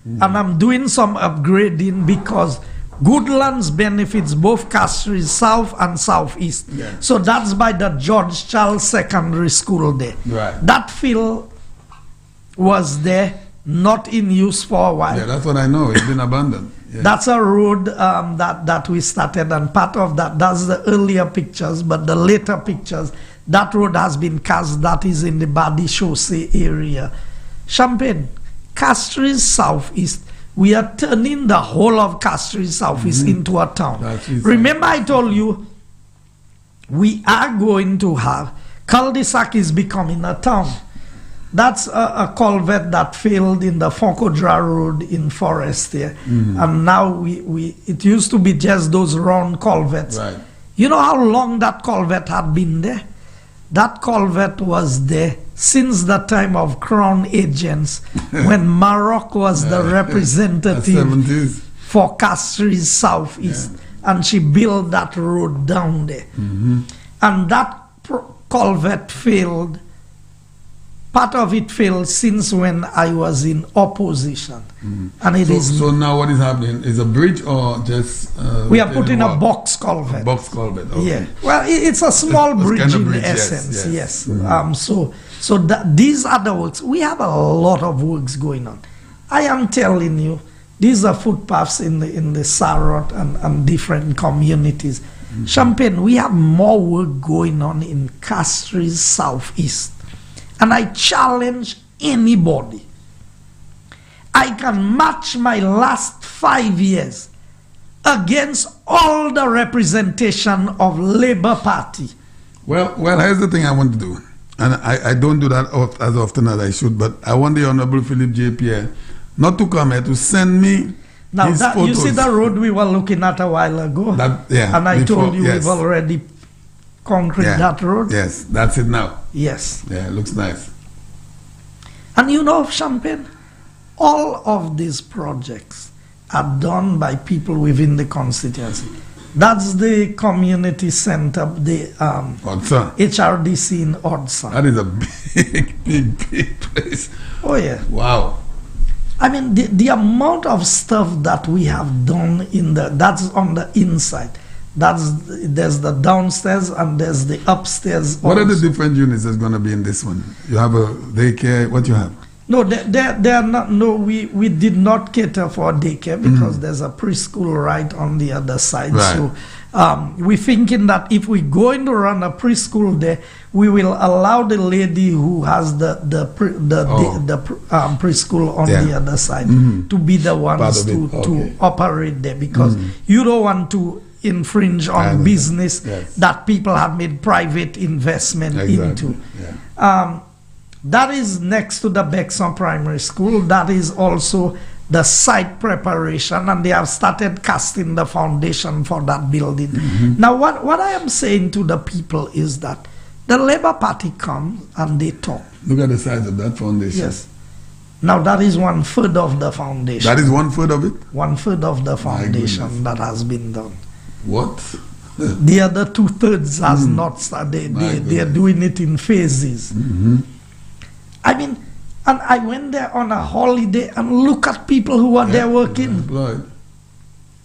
And I'm doing some upgrading because Goodlands benefits both Castries South and Southeast. So that's by the George Charles Secondary School there. That field was there, not in use for a while. Yeah, that's what I know. It's been abandoned. That's a road that we started, and part of that's the earlier pictures, but the later pictures, that road has been cast. That is in the Badi Chaussee area. Champagne, Castries Southeast, we are turning the whole of Castries Southeast into a town. Remember I told you, we are going to have, cul-de-sac is becoming a town. That's a culvert that failed in the Foncodra Road in Forest here. And now it used to be just those round culverts. You know how long that culvert had been there? That culvert was there since the time of Crown agents when Maroc was the representative for Castries Southeast. And she built that road down there. And that culvert failed. Part of it failed since when I was in opposition. And it is. So now what is happening? Is a bridge or just... we are putting a box culvert. Box culvert, okay. Yeah. Well, it's a small bridge kind of in bridge, essence, yes. So these are the works. We have a lot of works going on. I am telling you, these are footpaths in the Sarot and different communities. Champagne, we have more work going on in Castries Southeast. And I challenge anybody. I can match my last 5 years against all the representation of Labour Party. Well, here's the thing I want to do. And I don't do that as often as I should, but I want the Honorable Philip J. Pierre not to come here, to send me now his photos. You see the road we were looking at a while ago? And I told you we've already concrete that road? Yes, that's it now. Yes. Yeah, it looks nice. And you know, Champagne, all of these projects are done by people within the constituency. That's the community center, the HRDC in Odsa. That is a big place. Oh yeah. Wow. I mean, the amount of stuff that we have done that's on the inside. There's the downstairs and there's the upstairs. What also. are the different units that's going to be in this one? You have a daycare. What you have? No, they're not. No, we did not cater for daycare because there's a preschool right on the other side. Right. So we're thinking that if we're going to run a preschool there, we will allow the lady who has the preschool on the other side to be the ones to operate there, because you don't want to infringe on business that people have made private investment into. Yeah. That is next to the Bexon Primary School. That is also the site preparation, and they have started casting the foundation for that building. Now, what I am saying to the people is that the Labour Party comes and they talk. Look at the size of that foundation. Yes. Now, that is 1/3 of the foundation. That is 1/3 of it? 1/3 of the foundation that has been done. What? The other 2/3 has not started. They are doing it in phases. I mean, and I went there on a holiday and look at people who are there working.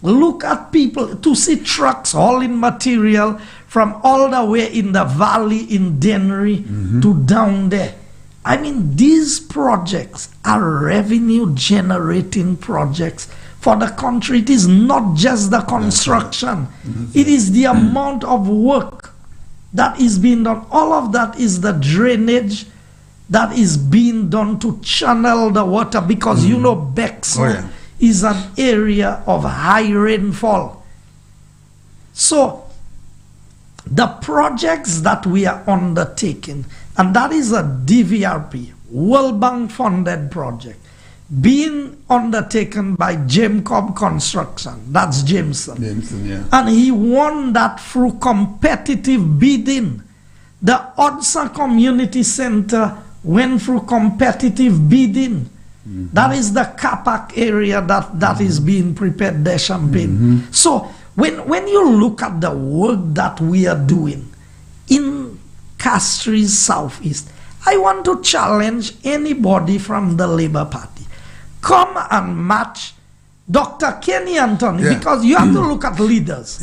Look at people, to see trucks hauling material from all the way in the valley in Dennery to down there. I mean, these projects are revenue generating projects for the country. It is not just the construction. It is the amount of work that is being done. All of that is the drainage that is being done to channel the water, because you know Bexon is an area of high rainfall. So the projects that we are undertaking, and that is a DVRP, World Bank funded project, being undertaken by Jacob Construction, that's Jameson. And he won that through competitive bidding. The Odsa Community Center went through competitive bidding. That is the Capac area that is being prepared there, Champagne. So when you look at the work that we are doing in Castries Southeast, I want to challenge anybody from the Labour Party. Come and match Dr. Kenny Anthony, because you have to look at leaders.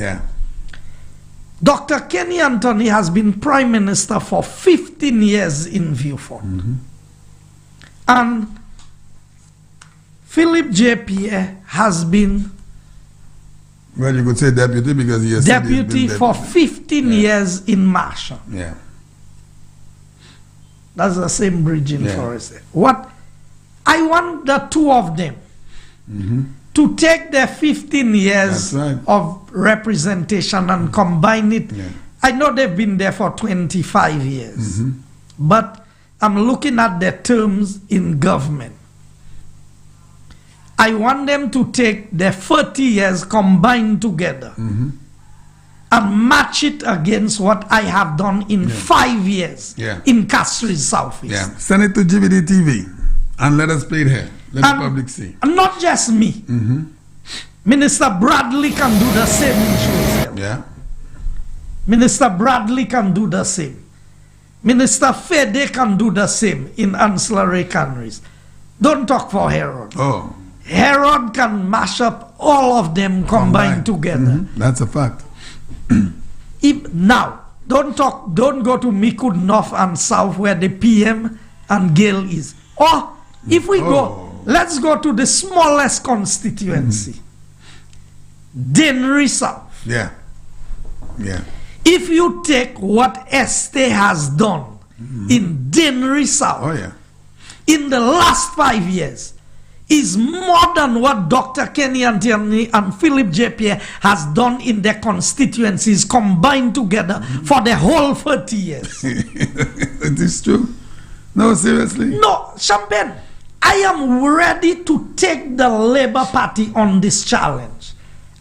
Dr. Kenny Anthony has been Prime Minister for 15 years in Viewfort. And Philip J. Pierre has been well, you could say deputy, because he has deputy for 15 years in Marshall. That's the same bridge in Forest. What I want the two of them to take their 15 years of representation and combine it. I know they've been there for 25 years, but I'm looking at their terms in government. I want them to take their 30 years combined together and match it against what I have done in 5 years in Castries Southeast. Send it to GBD TV and let us play it here. Let the public see. And not just me. Minister Bradley can do the same in Shrewsbury. Minister Bradley can do the same. Minister Fede can do the same in ancillary canneries. Don't talk for Herod. Herod can mash up all of them combined together. That's a fact. Now, don't go to Mikud North and South where the PM and Gale is. Or if we go, let's go to the smallest constituency, Dennery South. If you take what Este has done in Dennery South in the last 5 years, is more than what Dr. Kenny Anthony and Philip J. Pierre has done in their constituencies combined together for the whole 30 years. It is true. No, seriously. No, Champagne, I am ready to take the Labour Party on this challenge.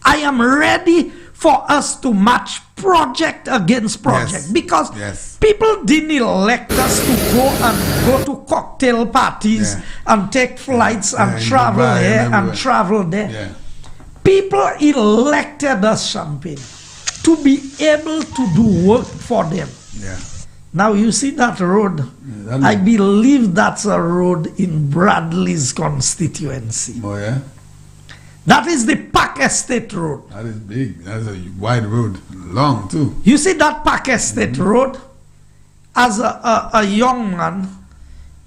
I am ready for us to match project against project, because people didn't elect us to go to cocktail parties and take flights and travel here and travel there. People elected us, Champagne, to be able to do work for them. Now you see that road. that I is- believe that's a road in Bradley's constituency. Oh, yeah? That is the Park Estate Road. That is big. That's a wide road. Long, too. You see that Park Estate Road? As a young man,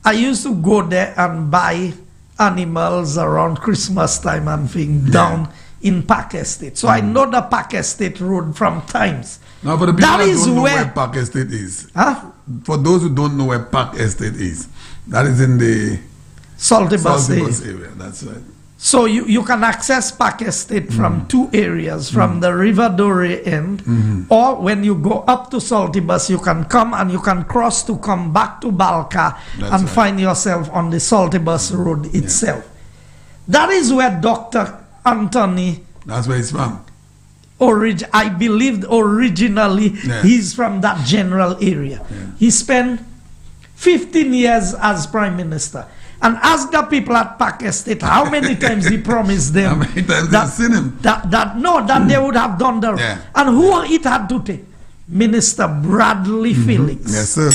I used to go there and buy animals around Christmas time and things down in Park Estate. So I know the Park Estate Road from times. Now, for the people That that is don't know where- where Park Estate is, Huh? for those who don't know where Park Estate is, that is in the Salty Bus Saltibus area. area. That's right. So you can access Park Estate from two areas, from the River Dore end, or when you go up to Saltibus, you can come and you can cross to come back to Balka That's and right. find yourself on the Saltibus Road itself. That is where Dr. Anthony, That's where he's from. I believed originally, Yeah. he's from that general area. He spent 15 years as Prime Minister. And ask the people at Park Estate how many times he promised them How many times that, they've seen him? that they would have done the Yeah. And who it had to take? Minister Bradley Felix. Yes, sir.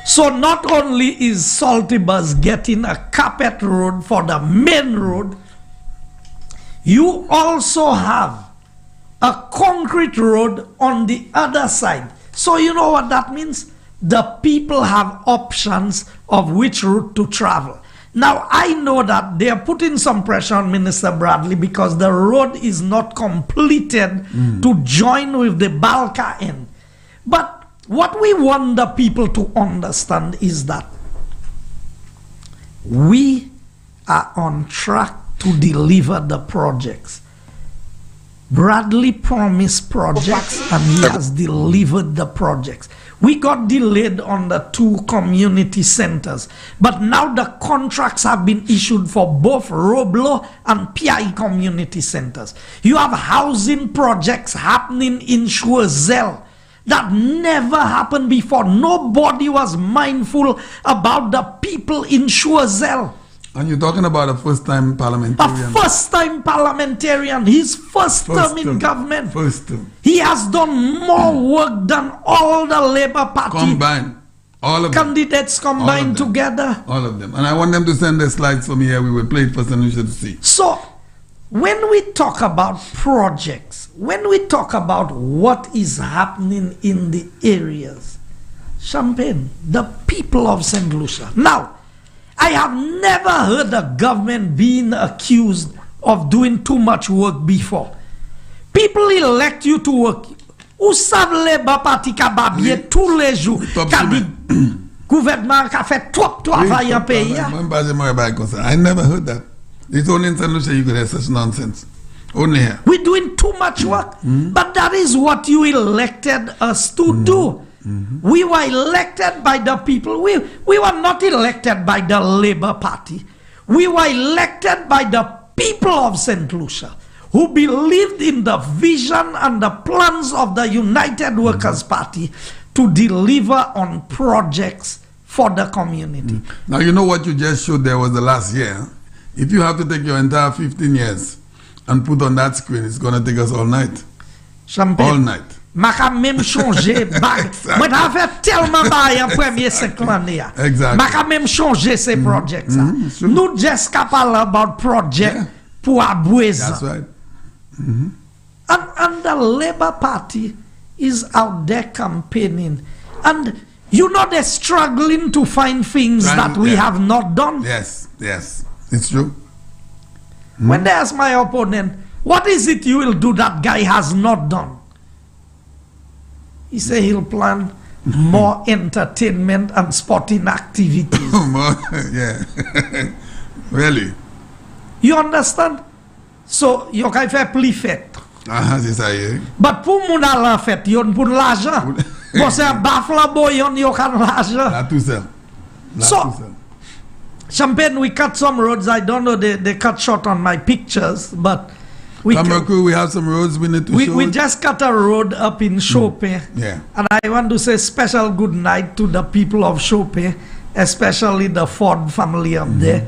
So not only is Saltibus getting a carpet road for the main road, you also have a concrete road on the other side. So you know what that means? The people have options of which route to travel. Now I know that they are putting some pressure on Minister Bradley because the road is not completed to join with the Balka end. But what we want the people to understand is that we are on track to deliver the projects. Bradley promised projects and he has delivered the projects. We got delayed on the 2 community centers, but now the contracts have been issued for both Roblo and PI community centers. You have housing projects happening in Choiseul that never happened before. Nobody was mindful about the people in Choiseul. And you're talking about a first-time A parliamentarian. first-time parliamentarian, his first term in government. First term. He has done more work than all the Labour Party Combined. All of them. candidates All combined of them. together. All of them. And I want them to send their slides for me here. We will play it for St. Lucia to see. So, when we talk about projects, when we talk about what is happening in the areas, Champagne, the people of St. Lucia. Now, I have never heard the government being accused of doing too much work before. People elect you to work. Ou savent Labour Party ka babye tous les jours. Top Ka di semaine. gouvernement ka fait trop travail en pays. I never heard that. It's only in St. Lucia you could have such nonsense. Only here. We're doing too much work. But that is what you elected us to do. We were elected by the people. We were not elected by the Labour Party. We were elected by the people of St. Lucia who believed in the vision and the plans of the United Workers' Party to deliver on projects for the community. Now, you know what you just showed there was the last year. If you have to take your entire 15 years and put on that screen, it's going to take us all night. Champagne. All night. Ma ka même changer bag. Moi ta fait tellement bail en premier 5 l'année. Exactly. Ma ka même changer ces projects. sure. Nous just parler about project Yeah. pour Aboueza. That's right. And the Labour Party is out there campaigning. And you know they're struggling to find things that we have not done. Yes, yes. It's true. When they ask my opponent, what is it you will do that guy has not done? He say he'll plan more entertainment and sporting activities. Yeah. Really? You understand? So, you can faire plus fête. Ah, c'est ça, yeah. But pour moun al en fête, yon pour l'argent. Bon, c'est un baflambo, yon kan l'argent. La tout seul. La So- tout seul. Champagne, we cut some roads. I don't know, they cut short on my pictures, but we Kamerku, we have some roads we need to show. we just cut a road up in Chope. Yeah. And I want to say special good night to the people of Chope, especially the Ford family up there.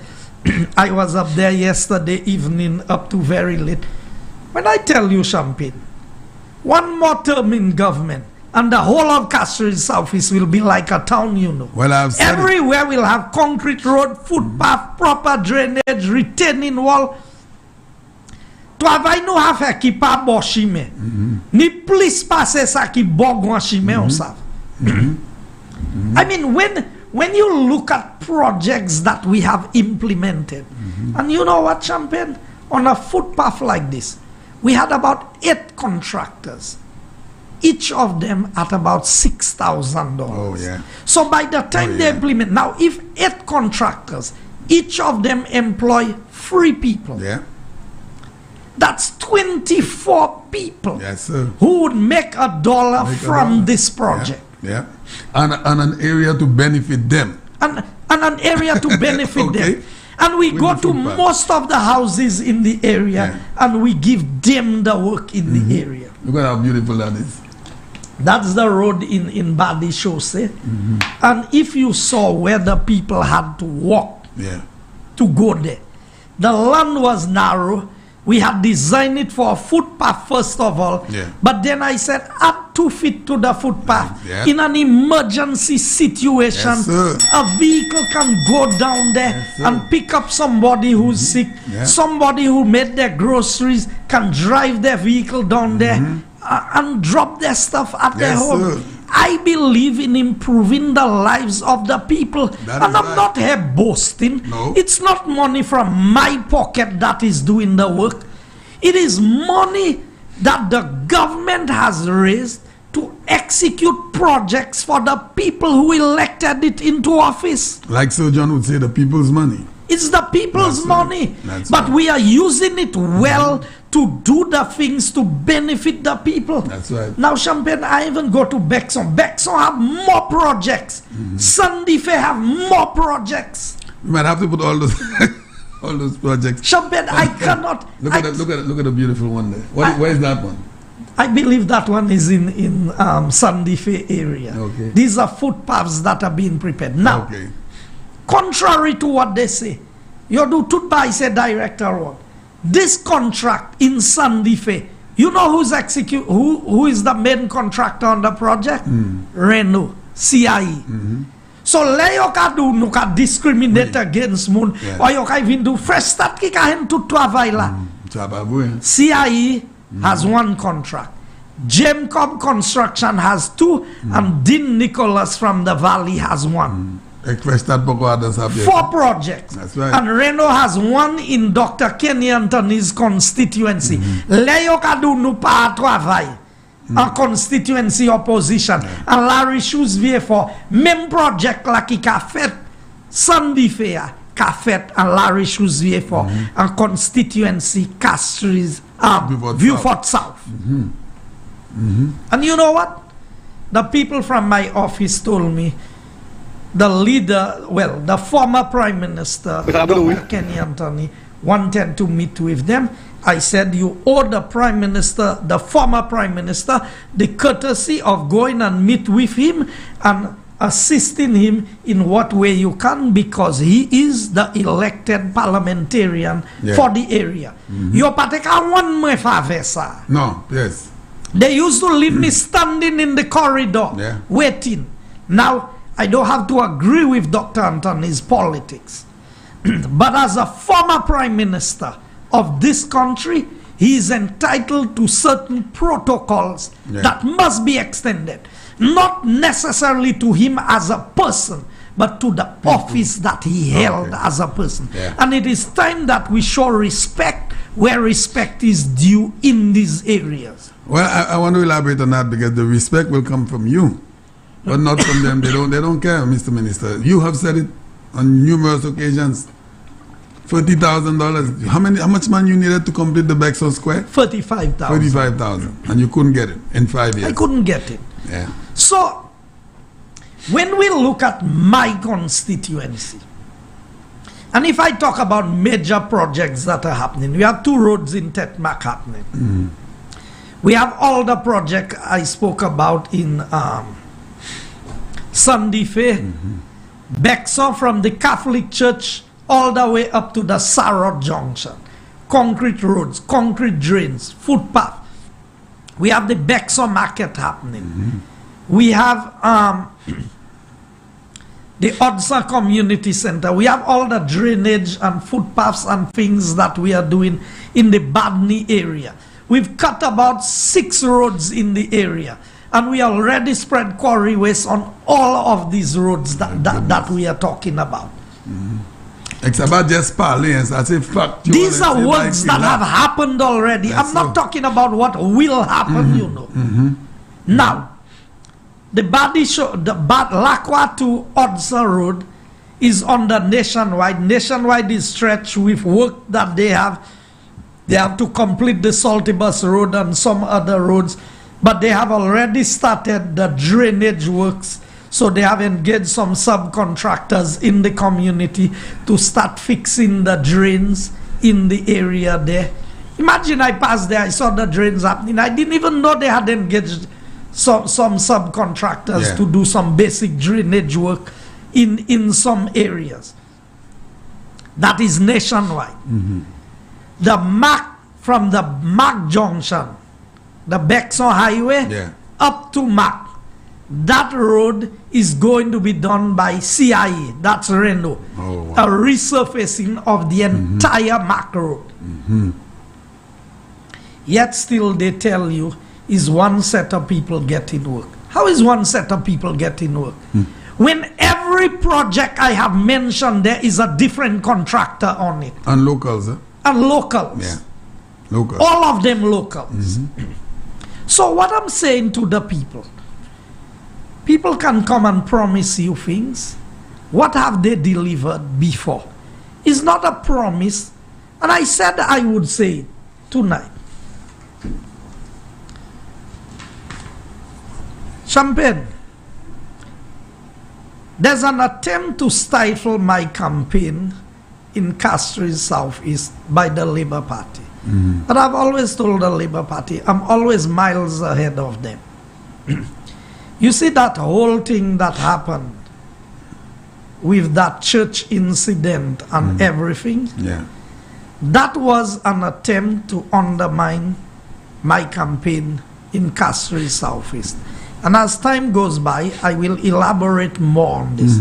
I was up there yesterday evening up to very late. When I tell you, Champagne, One more term in government, and the whole of Castries Southeast will be like a town, you know. Well, I've said Everywhere we'll have concrete road, footpath, proper drainage, retaining wall. To avay nou a fe ki pa bo chime. Ni plis pase sa ki bo gwan chime, on sav. I mean, when you look at projects that we have implemented, and you know what, Champagne? On a footpath like this, we had about 8 contractors. Each of them at about $6,000. Oh, yeah. So by the time they implement, now if 8 contractors, each of them employ 3 people. Yeah. That's 24 people, Yes, sir. who would make $1 from this project. Yeah. And an area to benefit them. And an area to benefit Okay. them. And we With go the to footpath. most of the houses in the area, and we give them the work in the area. Look at how beautiful that is. That's the road in Badi Chaussee. And if you saw where the people had to walk Yeah. to go there, the land was narrow. We had designed it for a footpath first of all. Yeah. But then I said, add 2 feet to the footpath. Yeah. In an emergency situation, Yes, sir. a vehicle can go down there Yes, sir. and pick up somebody who's sick. Yeah. Somebody who made their groceries can drive their vehicle down there and drop their stuff at their Yes, home. sir. I believe in improving the lives of the people. That And is I'm right. not here boasting. No. It's not money from my pocket that is doing the work. It is money that the government has raised to execute projects for the people who elected it into office. Like Sir John would say, the people's money. It's the people's That's right. money. That's But right. we are using it well to do the things to benefit the people. That's right. Now, Champagne, I even go to Bexon. Bexon have more projects. Sunday Fair have more projects. You might have to put all those all those projects. Champagne, I cannot. Look at the beautiful one there. Where is that one? I believe that one is in Sunday Fair area. Okay. These are footpaths that are being prepared. Now, Okay. contrary to what they say, you do tutba is a director one. This contract in Sunday Fair, you know who is the main contractor on the project? Renault, CIE. So le yo ka do nou ka discriminate against moun, or yo ka even do fresh start ki ka hen tout travail la. CIE has 1 contract. James Cobb Construction has 2, and Dean Nicholas from the Valley has 1. 4 projects. That's right. And Renault has 1 in Dr. Kenny Anthony's constituency. Le yo ka do nou pa travail en constituency opposition. And Larry Shoes vie for même project la ki ka fet Sunday Fair ka fet and Larry Shoes vie for en constituency Castries Viewfort South. And you know what? The people from my office told me the leader, well, the former Prime Minister, Dr. Kenny Anthony, wanted to meet with them. I said, you owe the Prime Minister, the former Prime Minister, the courtesy of going and meet with him and assisting him in what way you can, because he is the elected parliamentarian for the area. You pateka one me fave sa. No, yes. They used to leave me standing in the corridor, waiting. Now, I don't have to agree with Dr. Anthony's politics. But as a former Prime Minister of this country, he is entitled to certain protocols that must be extended. Not necessarily to him as a person, but to the office that he held as a person. And it is time that we show respect where respect is due in these areas. Well, I want to elaborate on that, because the respect will come from you, but not from them. They don't care, Mr. Minister. You have said it on numerous occasions. $30,000. How much money you needed to complete the Bexon Square? 35,000. 35,000, and you couldn't get it in 5 years. I couldn't get it. Yeah. So, when we look at my constituency, and if I talk about major projects that are happening, we have 2 roads in Tetmac happening. We have all the projects I spoke about in Sunday Fair, Bexon from the Catholic Church all the way up to the Sarot Junction. Concrete roads, concrete drains, footpath. We have the Bexar Market happening. We have the Odsa Community Center. We have all the drainage and footpaths and things that we are doing in the Badney area. We've cut about 6 roads in the area. And we already spread quarry waste on all of these roads that we are talking about. It's about just parlance, as if factual. These are words that have happened already. I'm not talking about what will happen, you know. Now, the Lacwa to Odsa Road is on the Nationwide. Nationwide is stretched with work that they have. They have to complete the Saltibus Road and some other roads. But they have already started the drainage works. So they have engaged some subcontractors in the community to start fixing the drains in the area there. Imagine I passed there, I saw the drains happening. I didn't even know they had engaged some subcontractors to do some basic drainage work in some areas. That is nationwide. The from the Mac Junction, the Bexar Highway up to Mac, that road is going to be done by CIE, that's Reno. A resurfacing of the entire Mac Road. Yet still they tell you is one set of people getting work. How is one set of people getting work? When every project I have mentioned, there is a different contractor on it. And locals, And locals. Yeah, locals. All of them locals. So what I'm saying to the people can come and promise you things. What have they delivered before? It's not a promise. And I said I would say it tonight. Champagne, there's an attempt to stifle my campaign in Castries Southeast by the Labour Party. But I've always told the Labour Party, I'm always miles ahead of them. You see that whole thing that happened with that church incident and everything? That was an attempt to undermine my campaign in Castries Southeast. And as time goes by, I will elaborate more on this.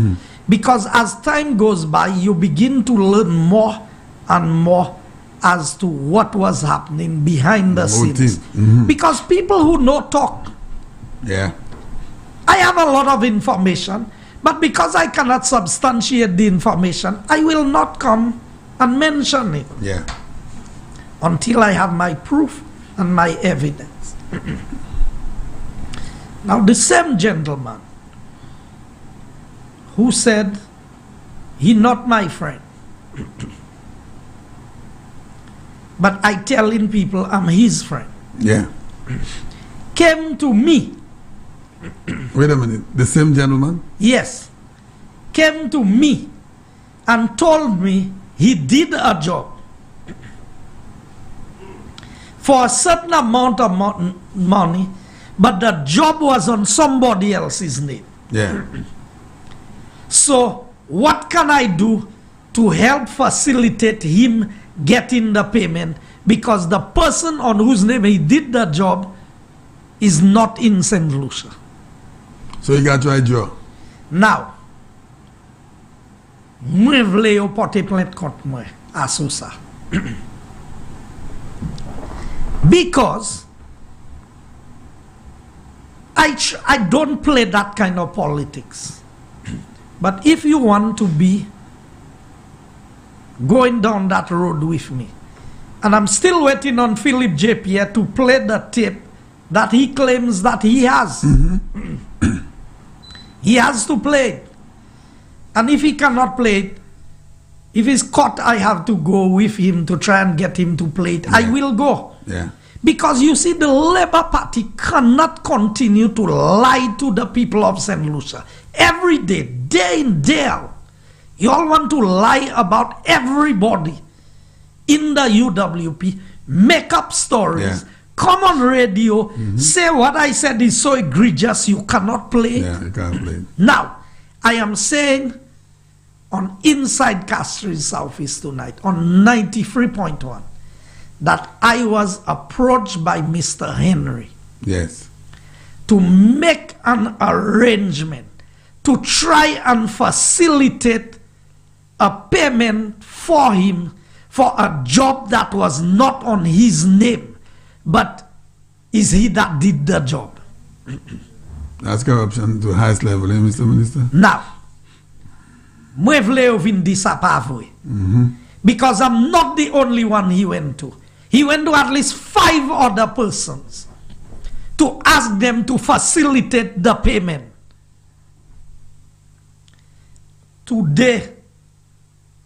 Because as time goes by, you begin to learn more and more as to what was happening behind the scenes. Because people who know talk. I have a lot of information, but because I cannot substantiate the information, I will not come and mention it until I have my proof and my evidence. Now, the same gentleman who said he not my friend, but I telling people I'm his friend, came to me. Wait a minute, the same gentleman? Yes, came to me and told me he did a job for a certain amount of money, but the job was on somebody else's name. So what can I do to help facilitate him getting the payment? Because the person on whose name he did the job is not in St. Lucia. So you got to draw. Now, moi vle yo porte plainte contre moi à ça. Because I don't play that kind of politics. But if you want to be going down that road with me, and I'm still waiting on Philip J. Pierre to play the tape that he claims that he has. He has to play it. And if he cannot play it, if he's caught, I have to go with him to try and get him to play it. I will go. Because you see, the Labour Party cannot continue to lie to the people of St. Lucia. Every day, day in, day out. You all want to lie about everybody in the UWP, make up stories, come on radio, say what I said is so egregious you cannot play it. You can't play it. Now, I am saying on Inside Castries Southeast tonight, on 93.1, that I was approached by Mr. Henry Yes. to make an arrangement to try and facilitate a payment for him for a job that was not on his name, but is he that did the job. That's corruption to the highest level, eh, Mr. Minister? Now, mwen vle yo vin di sa pa vwe. Because I'm not the only one he went to. He went to at least 5 other persons to ask them to facilitate the payment. Today,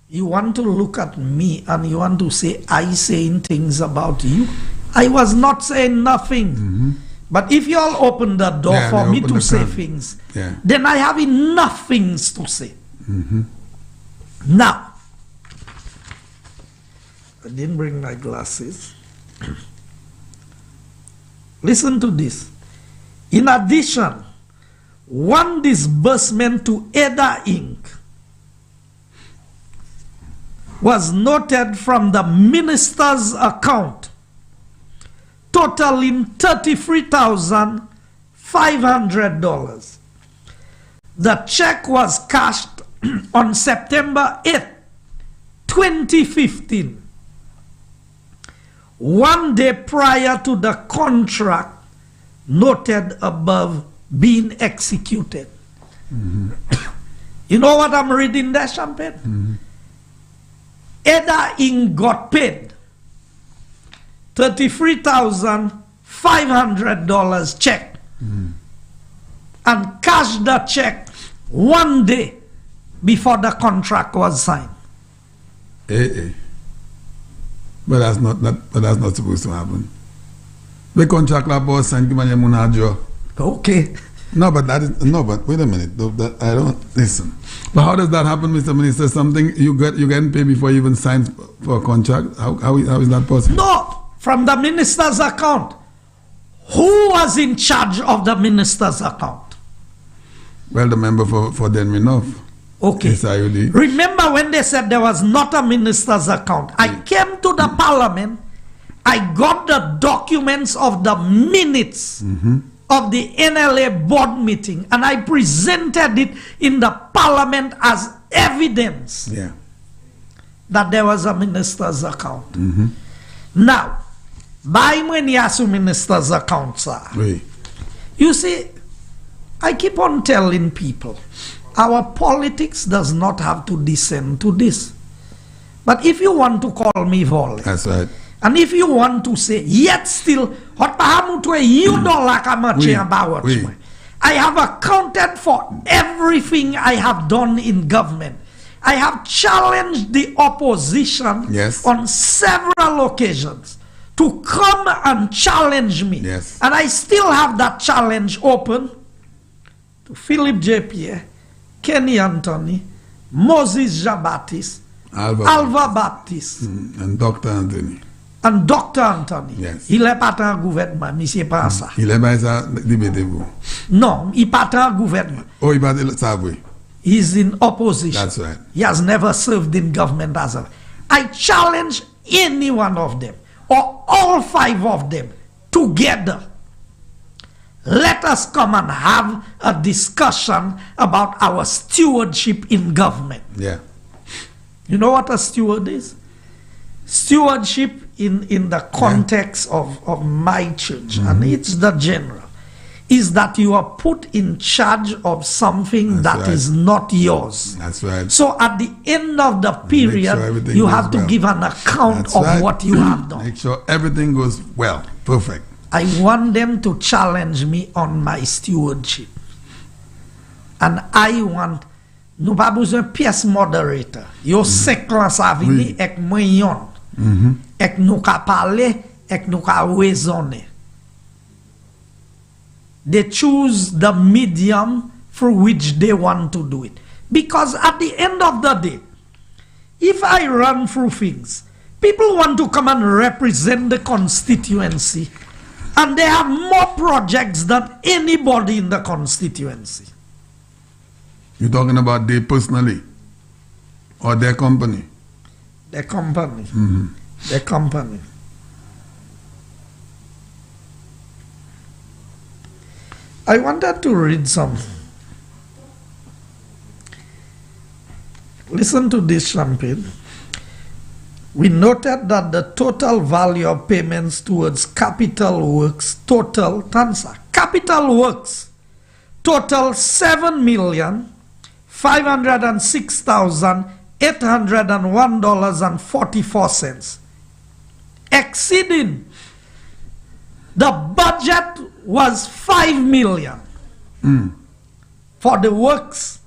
you want to look at me and you want to say I saying things about you. I was not saying nothing. But if you all open the door for me to say things, then I have enough things to say. Now, I didn't bring my glasses. Listen to this. In addition, one disbursement to Ada Inc. was noted from the minister's account, totaling $33,500. The check was cashed on September 8, 2015. One day prior to the contract noted above being executed. You know what I'm reading there, Champagne? Ada Inc. got paid $33,500 check and cashed the check one day before the contract was signed. But that's not supposed to happen. The contract was signed. Okay. No, but wait a minute. I don't listen. But how does that happen, Mr. Minister? Something you getting paid before you even sign for a contract? How is that possible? No, from the minister's account. Who was in charge of the minister's account? Well, the member for Denminov. Okay. Remember when they said there was not a minister's account? I came to the parliament. I got the documents of the minutes of the NLA board meeting, and I presented it in the parliament as evidence that there was a minister's account. Now, by when you ask minister's account, sir, you see, I keep on telling people, our politics does not have to descend to this. But if you want to call me violent, that's right. And if you want to say, yet still, you don't like about I have accounted for everything I have done in government. I have challenged the opposition on several occasions to come and challenge me. And I still have that challenge open to Philip J. Pierre, Kenny Anthony, Moses Jean-Baptiste, Alva Baptiste, and Dr. Anthony. And Dr. Anthony. Il est pas en gouvernement, monsieur pas ça. Il est pas ça débattez-vous. Non, il pas en gouvernement. Oh, il pas ça oui. He's in opposition. That's right. He has never served in government as a. I challenge any one of them, or all 5 of them, together. Let us come and have a discussion about our stewardship in government. You know what a steward is? Stewardship in the context of my church, and it's the general, is that you are put in charge of something that is not yours. That's right. So at the end of the period, you have to give an account of what you have done. Make sure everything goes well. Perfect. I want them to challenge me on my stewardship. And I want, nous pas besoin pièce moderator. Yo 5 ans ça vini ek moyen. Ek nou ka parler, ek nou ka raisonner. They choose the medium through which they want to do it. Because at the end of the day, if I run through things, people want to come and represent the constituency, and they have more projects than anybody in the constituency. You're talking about they personally or their company? Their company. Their company. I wanted to read some. Listen to this, Champagne. We noted that the total value of payments towards capital works total $7,506,801.44, exceeding the budget was $5 million for the works.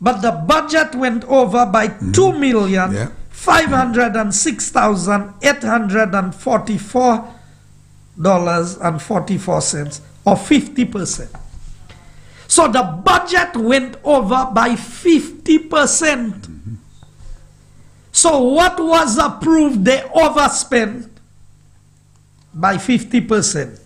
But the budget went over by $2,506,844.44, or 50%. So the budget went over by 50%. So what was approved, they overspent by 50%.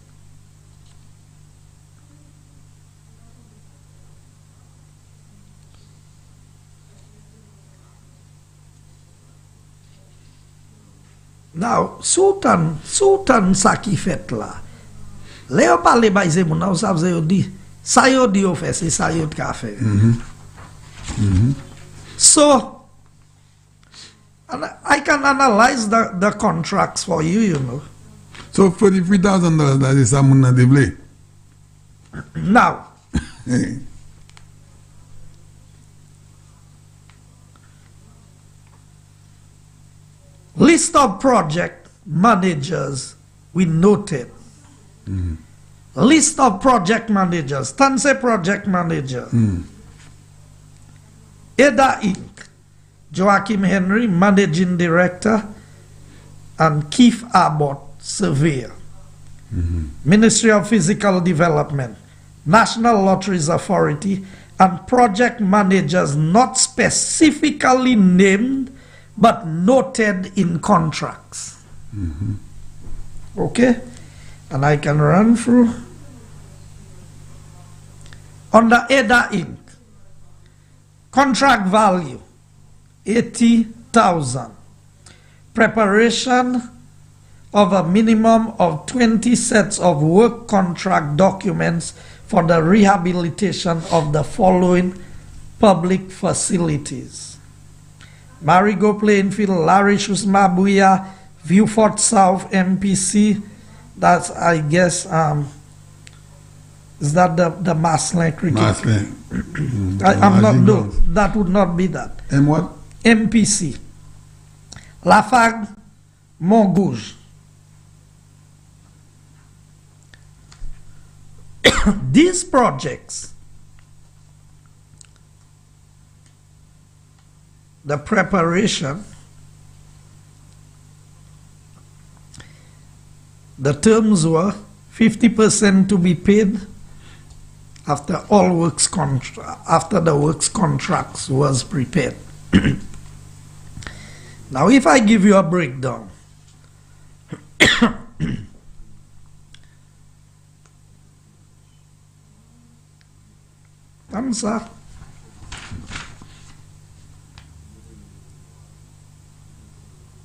Now, Sultan Saki fet la. Le yo pale bay ze moun, ou sa vze yo di, sa yo di yo fe, se sa yo ka fe. So, I can analyze the contracts for you, you know. So $43,000 that is a moun na deble. Now, list of project managers we noted. List of project managers. Tanse project manager. Ada Inc. Joachim Henry, managing director, and Keith Abbott, surveyor. Ministry of Physical Development, National Lotteries Authority, and project managers not specifically named but noted in contracts. Okay? And I can run through. Under Ada Inc., contract value, $80,000. Preparation of a minimum of 20 sets of work contract documents for the rehabilitation of the following public facilities: Marigo Plainfield, Larishus Mabuya, Viewfort South, MPC. That's, I guess, is that the Maslin cricket? Maslin. I'm not, no, that would not be that. And what? MPC. Lafargue, Montgouge. These projects, the preparation, the terms were 50% to be paid after all works after the works contracts was prepared. Now, if I give you a breakdown, answer.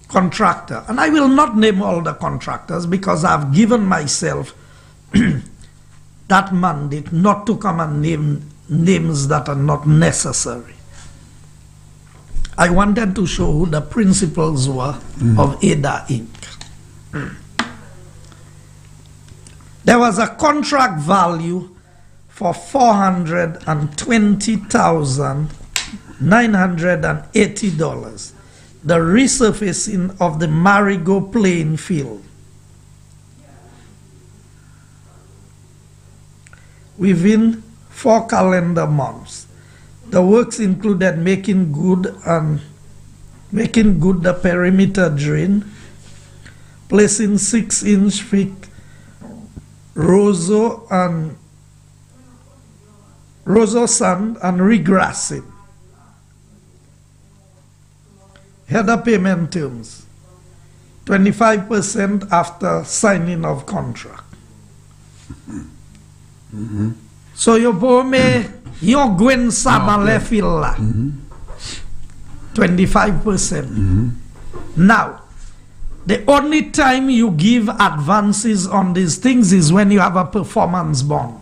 Contractor, and I will not name all the contractors because I've given myself that mandate not to come and name names that are not necessary. I wanted to show who the principals were of Ada Inc. There was a contract value for $420,980. The resurfacing of the Marigo playing field. Within 4 calendar months, the works included making good the perimeter drain, placing 6-inch thick roseau sand and regrassing. Header payment terms, 25% after signing of contract. So you pome yon gwen saban le fil la, 25%. Now, The only time you give advances on these things is when you have a performance bond.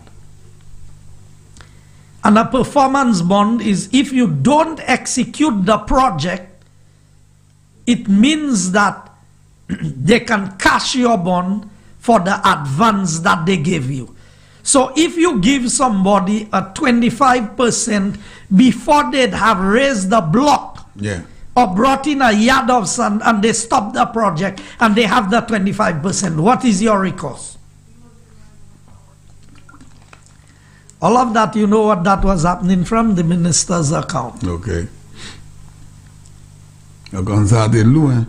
And a performance bond is if you don't execute the project, it means that they can cash your bond for the advance that they gave you. So if you give somebody a 25% before they'd have raised the block, or brought in a yard of sand and they stop the project and they have the 25%, what is your recourse? All of that, you know what that was happening from the minister's account. Okay. You're going to say Lou,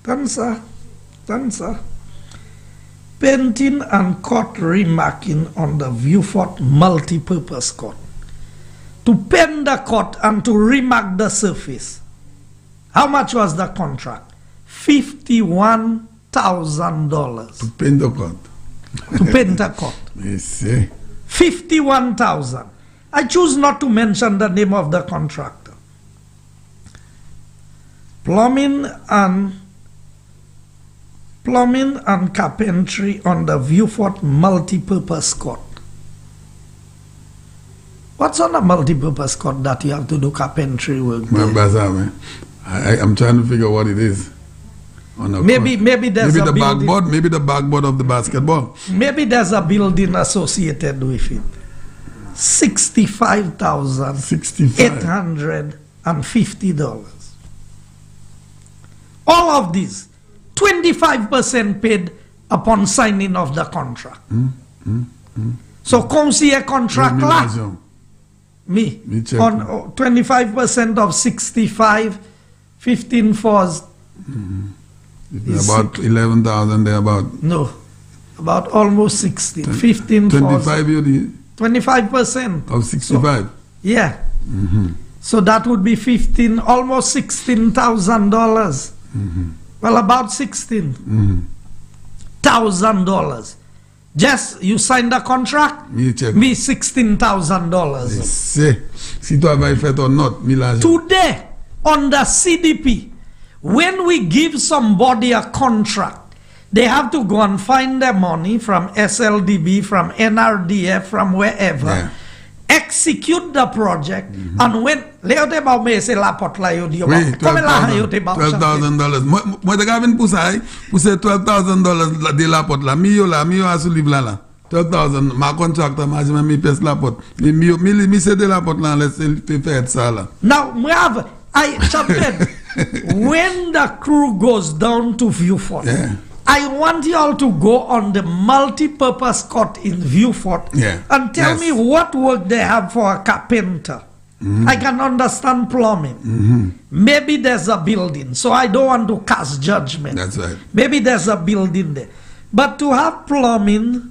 Done, sir. Painting and court remarking on the Viewfort multi-purpose court. To paint the court and to remark the surface. How much was the contract? $51,000. To paint the court. To paint the court. Yes, 51,000. I choose not to mention the name of the contractor. Plumbing and carpentry on the Viewfort multi-purpose court. What's on a multi-purpose court that you have to do carpentry work? I'm trying to figure what it is. Maybe there's a backboard, maybe the backboard of the basketball. Maybe there's a building associated with it. $65,850. All of these. 25% paid upon signing of the contract. So come see a contract like me on 25% of 65, 15 fours. About 11,000 there about. No, about almost 16. 15 fours. 25% of 65. So, yeah. So that would be almost $16,000. Well, about $16,000. Just you signed the contract, me $16,000. See to have effect or not, Today, on the CDP, when we give somebody a contract, they have to go and find their money from SLDB, from NRDF, from wherever. Execute the project, and when $12,000 moi te gavin pour ça pour ces $12,000 de la porte là mio a sous livre là 12,000 ma contractor m'a dit me pèse la porte mi c'est de la porte là laisse te faire ça là. Now when the crew goes down to Viewfort, I want you all to go on the multi-purpose court in Viewfort and tell me what work they have for a carpenter. I can understand plumbing. Maybe there's a building, so I don't want to cast judgment. That's right. Maybe there's a building there. But to have plumbing,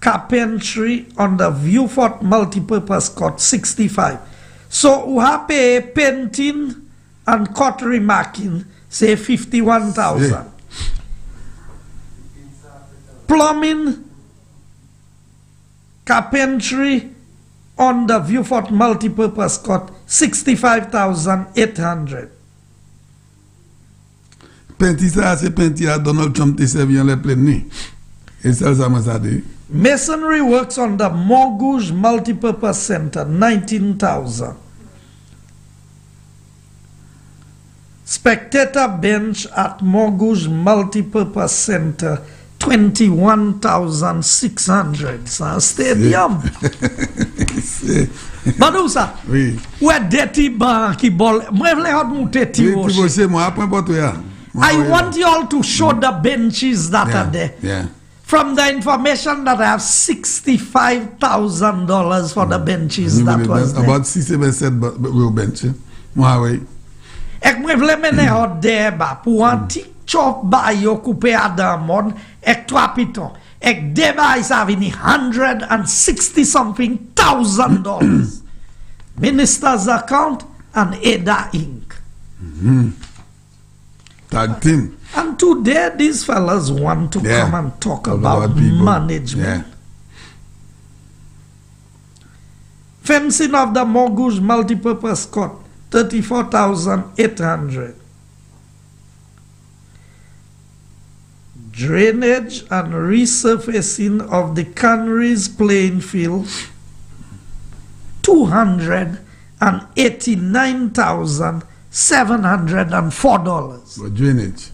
carpentry on the Viewfort multi-purpose court, 65. So we have painting and court remarking, say 51,000. Plumbing, carpentry on the Viewfort multi-purpose court, 65,800. Penti ça c'est penti à Donald Trump te servi en les plein et ça m'a ça dit. Masonry works on the Morgouge multi-purpose center, 19,000. Spectator bench at Morgouge multi-purpose center, 21,600. It's a stadium. Badousa, oui. Where dirty bar qui ball. I want you all to show the benches that are there. Yeah. From the information that I have, $65,000 for the benches that was there. About 6-7 real bench. Ek mwen vle mene hot there ba pou an tik chop ba yo coupe adamon ek 3 piton. Ek deba is having $160,000. Minister's account and Ada Inc. Tag team. And today these fellas want to come and talk about management. Fencing of the Mortgage Multipurpose Court, 34,800. Drainage and resurfacing of the Castries playing field, $289,704. For drainage.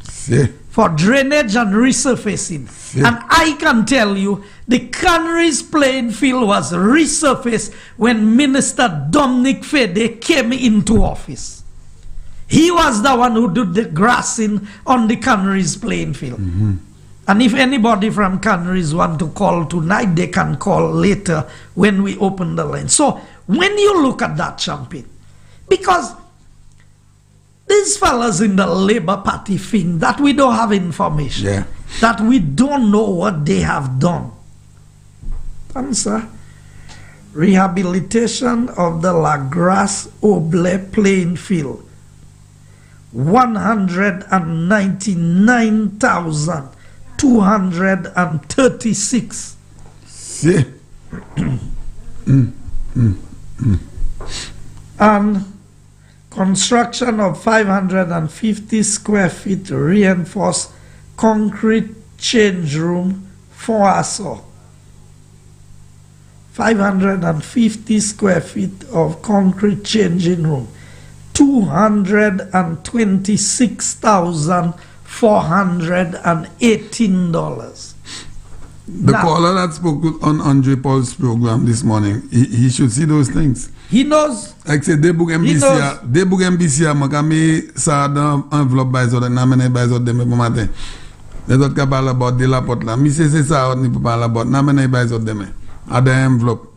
See? For drainage and resurfacing. See? And I can tell you, the Castries playing field was resurfaced when Minister Dominic Fede came into office. He was the one who did the grassing on the Castries playing field. And if anybody from Castries want to call tonight, they can call later when we open the line. So when you look at that, Champagne, because these fellas in the Labour Party think that we don't have information, that we don't know what they have done. Answer. Rehabilitation of the La Grasse Oble playing field, $199,236. See? And construction of 550 square feet reinforced concrete change room for Asso. 550 square feet of concrete changing room, $226,418. The caller that spoke on Andre Paul's program this morning, he should see those things. He knows. Like say, they book MBC, makami sa the envelope by so the namene by so the me pomate. They don't kabal about the la potla. Mi se sa ni pala about namene by so the me. At the envelope.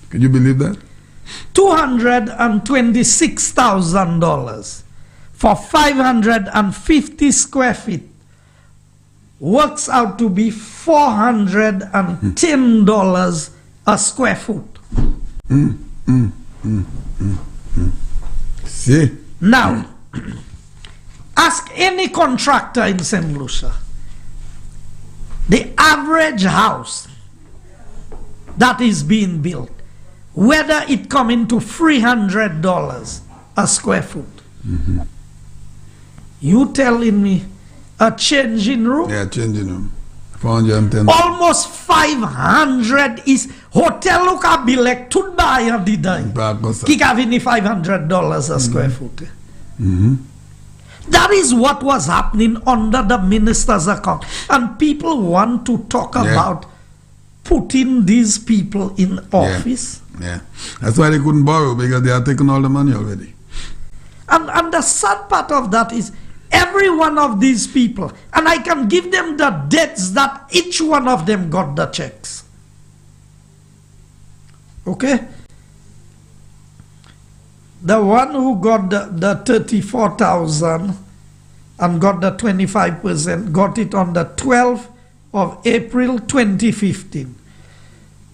Can you believe that? $226,000 for 550 square feet works out to be $410 a square foot. See? Now, ask any contractor in St. Lucia, the average house that is being built, whether it come into $300 a square foot. You telling me a changing room? Yeah, changing room. 410. Almost 500 is hotel luka bilek tut baya diday. Kikavini $500 a square foot. That is what was happening under the minister's account. And people want to talk about putting these people in office. Yeah. That's why they couldn't borrow, because they are taking all the money already. And the sad part of that is every one of these people, and I can give them the dates that each one of them got the checks. Okay? The one who got the 34,000 and got the 25% got it on the 12th of April 2015.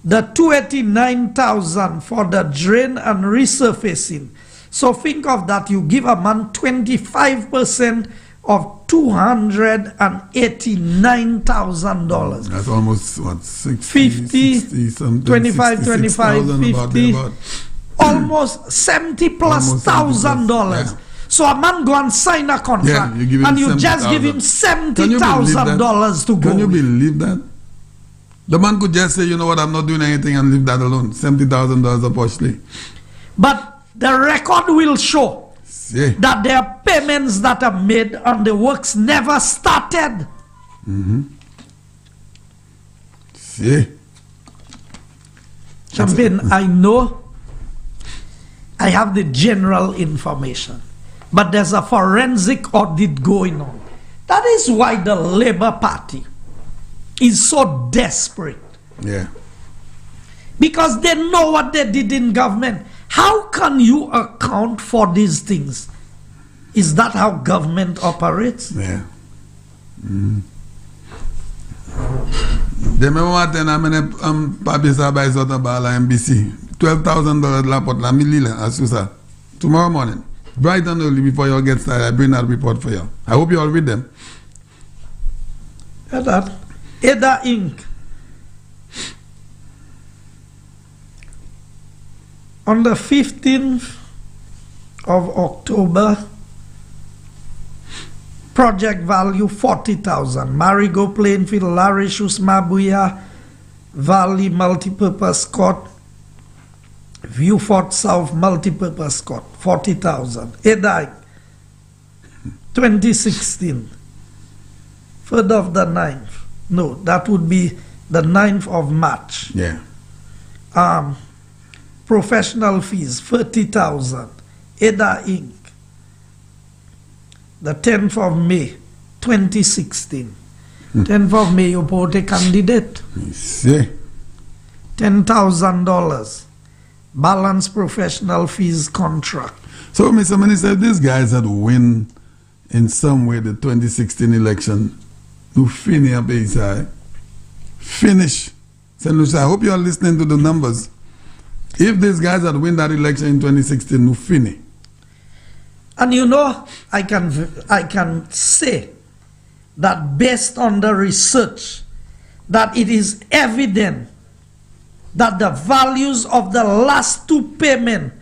The 289,000 for the drain and resurfacing. So think of that, you give a man 25% of $289,000. That's almost what, 50, something, 25, 25, 50, almost $70,000+. So a man go and sign a contract, and you just give him $70,000 to go. Can you believe that? The man could just say, you know what, I'm not doing anything, and leave that alone. $70,000 a Portly. But the record will show that there are payments that are made and the works never started. Champagne, I know I have the general information, but there's a forensic audit going on. That is why the Labour Party is so desperate. Because they know what they did in government. How can you account for these things? Is that how government operates? The memorandum I mean Pabisa by Zota Bala MBC $12,000 lapot la milila asusa tomorrow morning, bright and early before you get started. I bring that report for you. I hope you all read them. Ada Inc. On the 15th of October, project value 40,000. Marigo Plainfield, Larishus Mabuya Valley Multipurpose Court, Viewfort South Multipurpose Court, 40,000. Edai, 2016. 3rd of the 9th. No, that would be the 9th of March. Yeah. Professional fees, 30,000. Eda Inc. The 10th of May, 2016. 10th of May, you put a candidate. See. $10,000. Balance professional fees contract. So, Mr. Minister, if these guys had win in some way the 2016 election, you finish up inside. Finish. St. Lucia, I hope you are listening to the numbers. If these guys had win that election in 2016, you finish. And you know, I can say that based on the research, that it is evident that the values of the last two payments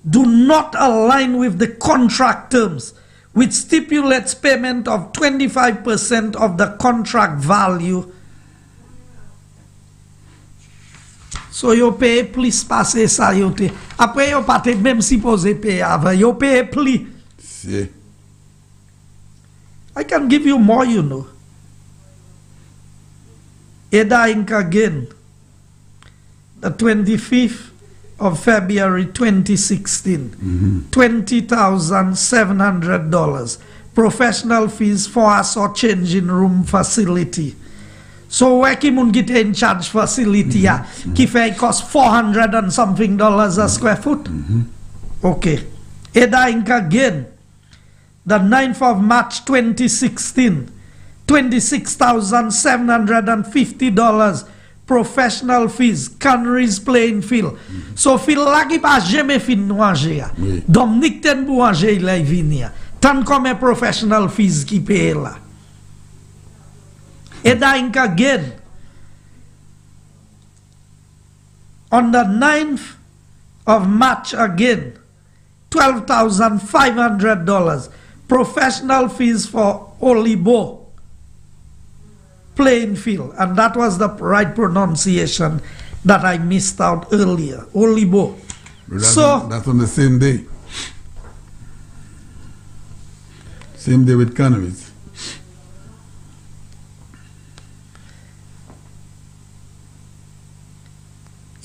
do not align with the contract terms, which stipulates payment of 25% of the contract value. So you pay plus passer ça yo te. Après yo pas te même supposé payer avant, yo pay plus. See. I can give you more, you know. Eda Inc. again, the 25th of February 2016, $20,700. Professional fees for us or changing room facility. So where ki moun get in charge facility ki fait cost $400 and something a square foot? Okay. Eda Inc. again, the 9th of March 2016, $26,750 professional fees, Castries Plainfield. So fil la ki pa jamais fin manger ya. Dominique ten pou manger la vini ya. Tan comme professional fees ki paye la. Eda Inc. again, on the 9th of March again, $12,500 professional fees for Olibo Plainfield, and that was the right pronunciation that I missed out earlier. Olibo. That's on the same day. Same day with Castries.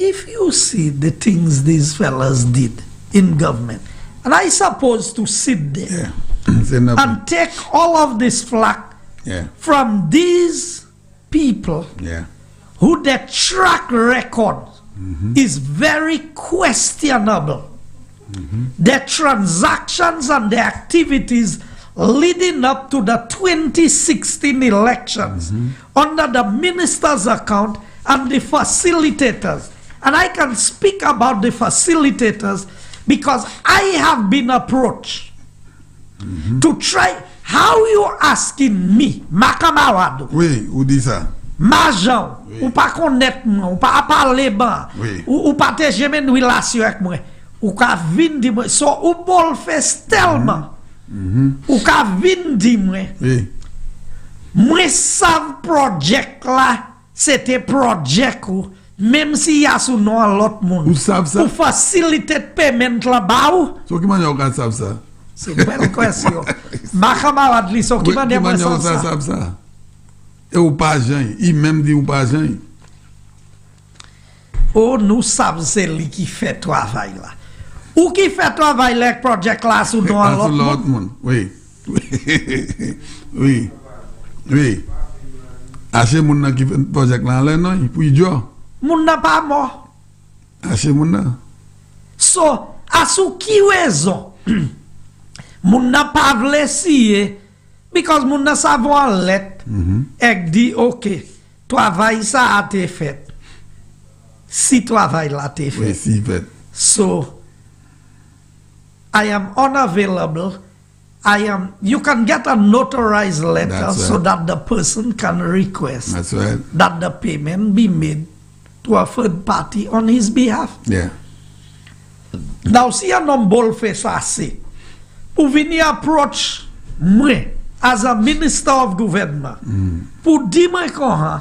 If you see the things these fellas did in government, and I supposed to sit there and take all of this flack from these people who their track record is very questionable. Their transactions and their activities leading up to the 2016 elections under the minister's account and the facilitators. And I can speak about the facilitators because I have been approached to try. How you asking me, Makamawado? Oui, ou dit ça? Majan, ou pas connaître moi, ou pas parler ban, ou pas te jamais une relation avec moi, ou ka vin di moi, so ou bol fait tellement, ou ka vin di moi, moi sav project là, c'était project ou, même si y a sous nom à l'autre monde, ou savent ça? Ou faciliter paiement là-bas ou? So qui m'a dit qu'on savent ça? C'est une belle question. Ma camarade li so qui m'a dit moi ça. Et ou pas Jean, il même dit ou pas Jean. Oh, nous savons c'est lui qui fait travail là. Ou qui fait travail là project là sous nom à l'autre monde. Oui. Oui. Oui. Ache moun nan qui fait project là non, pour idiot. Moun n'a pas mort. Ache moun nan. So, à sous qui raison? Moun n'a pas vle siye because moun n'a savoir let ek dit ok travail ça a été fait si travail là été fait. Oui, si fait. So I am unavailable. You can get a notarized letter so that the person can request that the payment be made to a third party on his behalf. Yeah. Now, si un homme bol fait ça, c'est pour venir approach moi as a minister of government, pour dire moi qu'on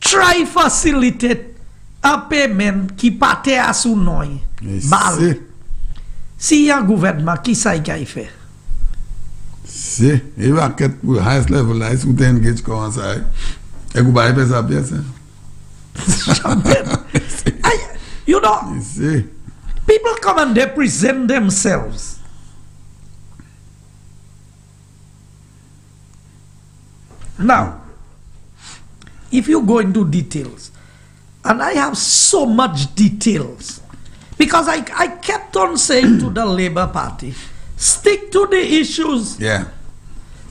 try facilitate un paiement qui parte à son nom. Mal. Si y a un gouvernement, qui ça y a fait? Si, il va quitter pour highest level, là, si vous engage comme ça, et vous allez faire ça bien, ça. You know, Si. people come and they present themselves. Now, if you go into details, and I have so much details, because I kept on saying to the Labour Party, stick to the issues. Yeah.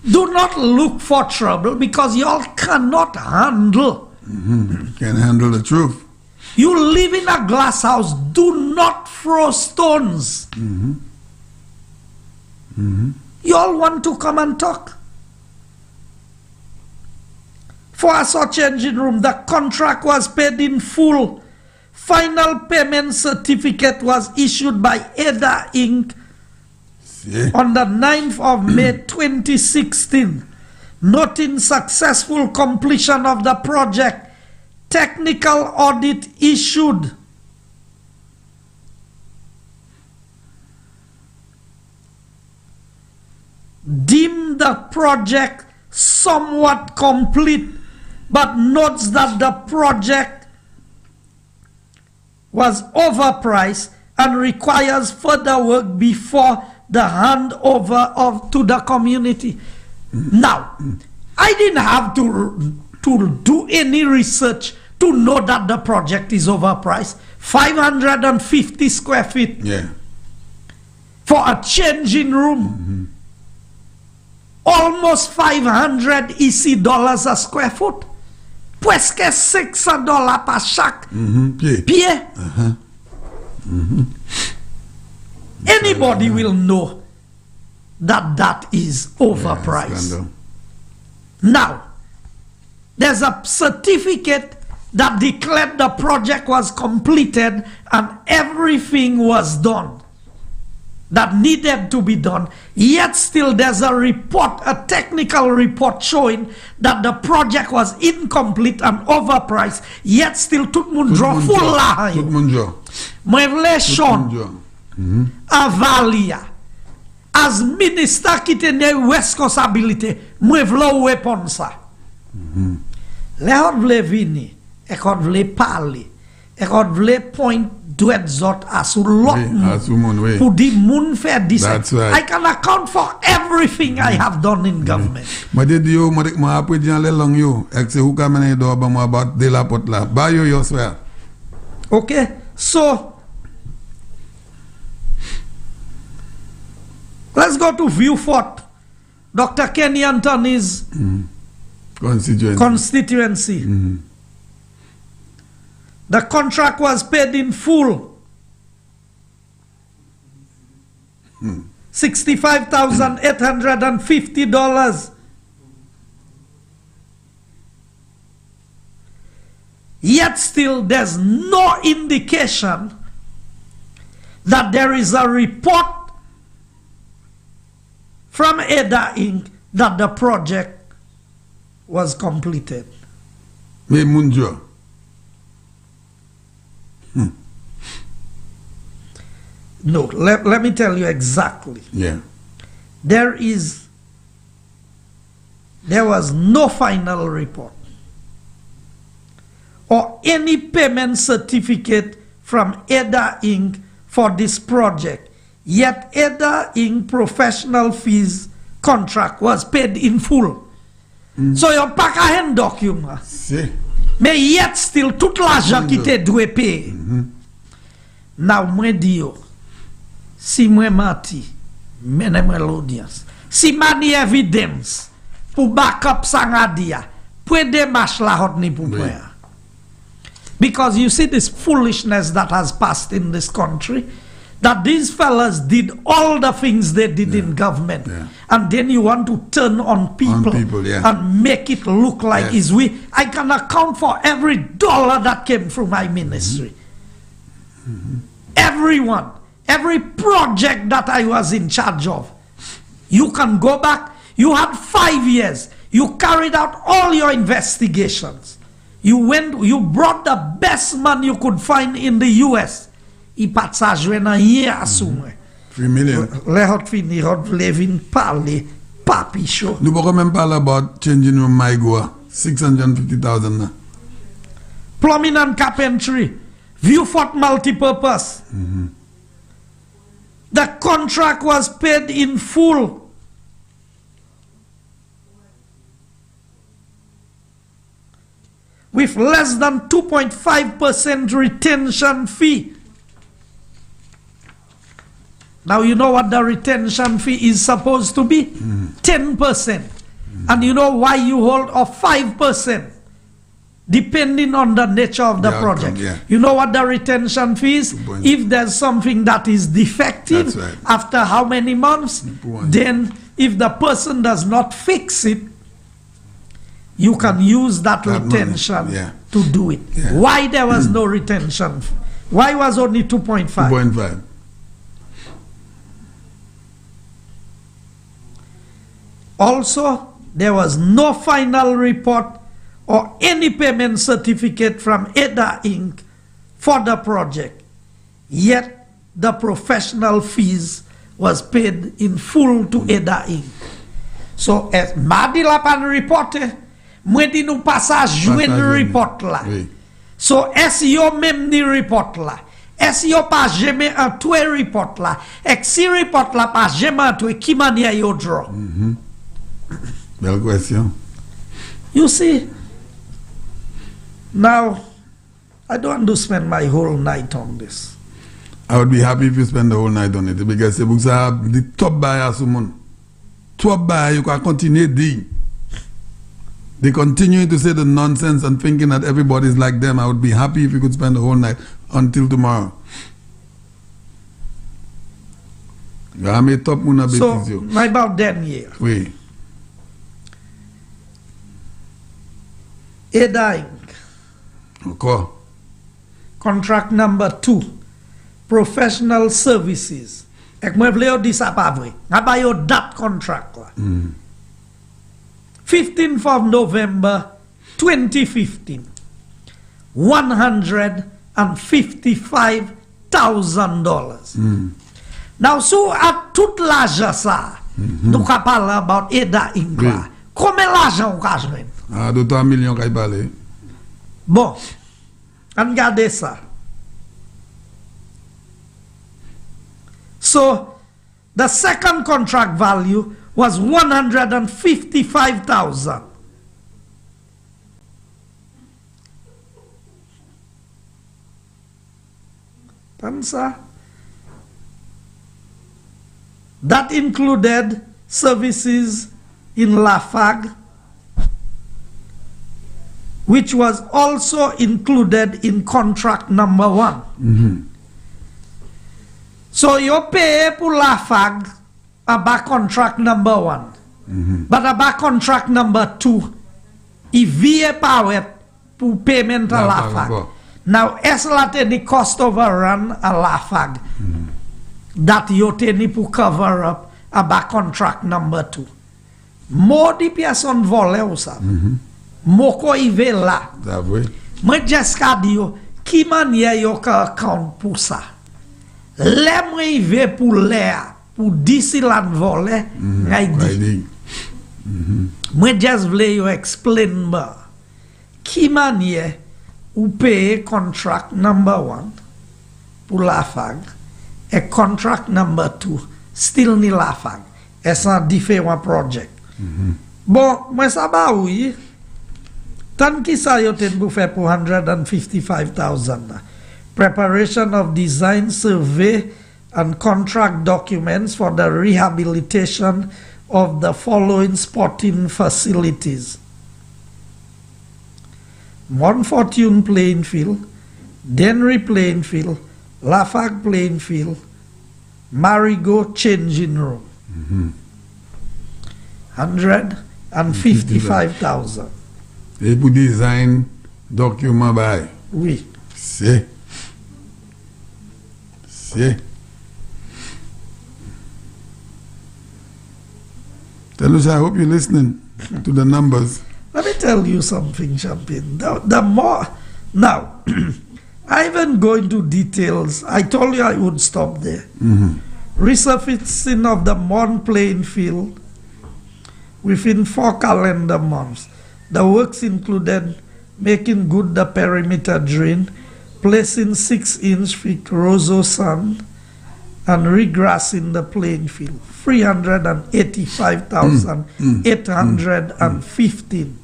Do not look for trouble because y'all cannot handle. Can handle the truth. You live in a glass house. Do not throw stones. You all want to come and talk. For a search engine room, the contract was paid in full. Final payment certificate was issued by Ada Inc. See? on the 9th of May 2016, noting successful completion of the project. Technical audit issued. Deemed the project somewhat complete, but notes that the project was overpriced and requires further work before the handover to the community. Now, I didn't have to do any research to know that the project is overpriced. 550 square feet Yeah. for a changing room. Almost 500 EC dollars a square foot. Presque $600 par chaque Yeah. pied. Anybody will know that that is overpriced. Scandal. Now, there's a certificate that declared the project was completed and everything was done that needed to be done. Yet still there's a report, a technical report showing that the project was incomplete and overpriced. Yet still tout moun draw full Tout line. moun jo. Mwen vle Tout Sean moun jo. Avalia as minister qui tene responsabilité, mwen vle wepon sa. Le hot vle vini, ek hot vle parle, ek hot vle point dwet zot asou lot Oui, asou moun, oui. pou di moun fè dis. That's right. I can account for everything I have done in government. Mwen di yo, mwen apwe diyan le long yo, ek se huka mene do ba mwen about de la pot la. Ba yo yo swear. Okay, so let's go to Viewfort, Dr. Kenny Anthony's constituency. The contract was paid in full. $65,850. Yet still there's no indication that there is a report from Ada Inc. that the project was completed. Me moun jo. No, let me tell you exactly. Yeah. There was no final report or any payment certificate from Ada Inc. for this project. Yet Ada Inc. professional fees contract was paid in full. So yon pa ka hen document. Si. Mais yet still tout l'argent qui te dwe paye. Now mwen di yo, si mwen mati, mene mwen l'audience, si mani evidence pou backup sangadia, pou demache la hot ni pou Oui. Because you see this foolishness that has passed in this country, that these fellas did all the things they did in government, and then you want to turn on people, and make it look like is we. I can account for every dollar that came through my ministry. everyone, every project that I was in charge of. You can go back. You had 5 years. You carried out all your investigations. You brought the best man you could find in the US. I pat sa jwen nan yen asumwe. 3 million. Le hot fini hot levin parle papi show. Nous pouvons même parler about changing room my goa. 650,000. Plumbing and carpentry. View fort multipurpose. The contract was paid in full. With less than 2.5% retention fee. Now you know what the retention fee is supposed to be? 10%. And you know why you hold a 5%? Depending on the nature of the project. You know what the retention fee is? If there's something that is defective, after how many months, then if the person does not fix it, you can use that retention to do it. Why there was no retention? Why was only 2.5? 2.5. Also, there was no final report or any payment certificate from Ada Inc. for the project. Yet, the professional fees was paid in full to Ada Inc. So, as Madi Lapan reporte, mwen di nou passage jwen report la. So, es yo même ni report la. Es yo pa jeme an twe report la. Ek si report la pa jeme an twe, ki manya yo draw? Belle question. You see, now, I don't want to spend my whole night on this. I would be happy if you spend the whole night on it because the books are the top buyer summon. Top buyer, you can continue doing. They continue to say the nonsense and thinking that everybody's like them. I would be happy if you could spend the whole night until tomorrow. So, my about 10 years. Oui. Ada Inc. Okay. Contract number 2. Professional services. Ek mwen vle yo di sa pa vre. Nga ba yo dat contract la. 15th of November 2015. $155,000. Now, so at tout l'argent sa, nou ka pale about Ada Inc. la. Kome l'argent ou ka jwen? Ah, 2 millions kay pale. Bon, an gade sa. So, the second contract value was $155,000. Pansa. That included services in Lafag, which was also included in contract number 1. So you pay pour Lafag about contract number 1. But about contract number 2, if vie power pour payment a Lafag. Now, es la teni cost overrun a Lafag that you teni pour cover up about contract number 2. More di person vole ou sa. Moko ive la. Mwen jeska di yo, ki manye yo ka account pou sa. Le mwen ive pou le a, pou disi lan vole, ngay di. Mwen jes vle yo explain ba. Ki manye ou peye contract number 1 pou Lafag, e contract number 2 still ni Lafag. E san diferent project. Bon, mwen sa ba ouye, tan ki sa yo ten pou fe pou $155,000. Preparation of design, survey, and contract documents for the rehabilitation of the following sporting facilities: Montfortune playing field, Denry playing field, Lafag playing field, Marigot changing room. $155,000. They put design document by. Oui. See. See? Tell Lucia, I hope you're listening to the numbers. Let me tell you something, Champion. The more now, I even go into details. I told you I would stop there. Resurfacing of the Mon playing field within 4 calendar months. The works included making good the perimeter drain, placing 6-inch thick roseau sand, and regrassing the playing field. 385,815.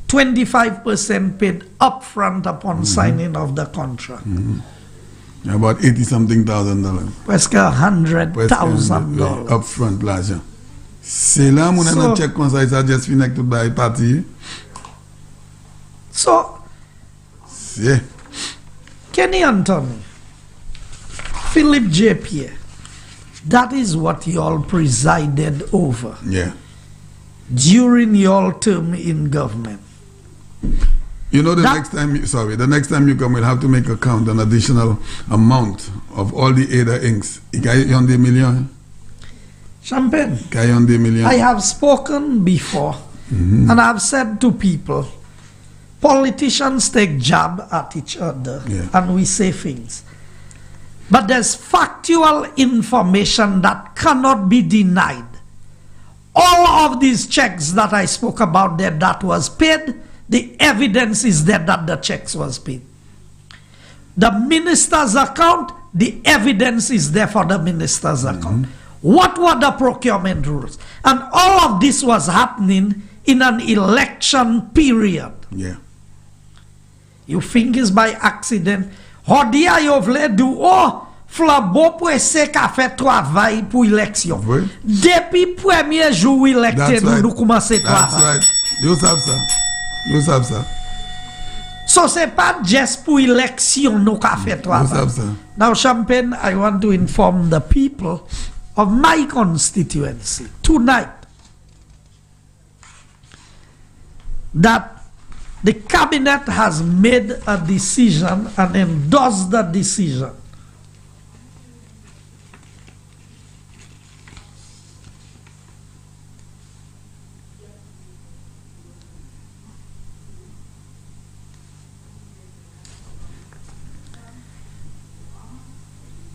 25% paid upfront upon signing of the contract. About 80-something thousand dollars. Presque $100,000 upfront last year. C'est là mon So- check comme ça, ça just connected by party. So, Yeah. Kenny Anthony, Philip J. Pierre, that is what you all presided over Yeah. during your term in government. You know, the That- next time you come, we'll have to make a count, an additional amount of all the Ada inks. Ikayon on the million. Champagne, Ikayon the million. I have spoken before, and I've said to people, politicians take jab at each other, Yeah. and we say things. But there's factual information that cannot be denied. All of these checks that I spoke about there that was paid, the evidence is there that the checks was paid. The minister's account, the evidence is there for the minister's account. What were the procurement rules? And all of this was happening in an election period. Yeah. You think it's by accident? Hodia yo vle do oh flabo presse ka fait travail pour élection. Oui. Depuis premier jour électé That's right. nous commencer That's travail. right. You have ça. You have ça. So c'est pas just pour élection nous ka fait You travail. have ça. Now Champagne, I want to inform the people of my constituency tonight that the cabinet has made a decision and endorsed the decision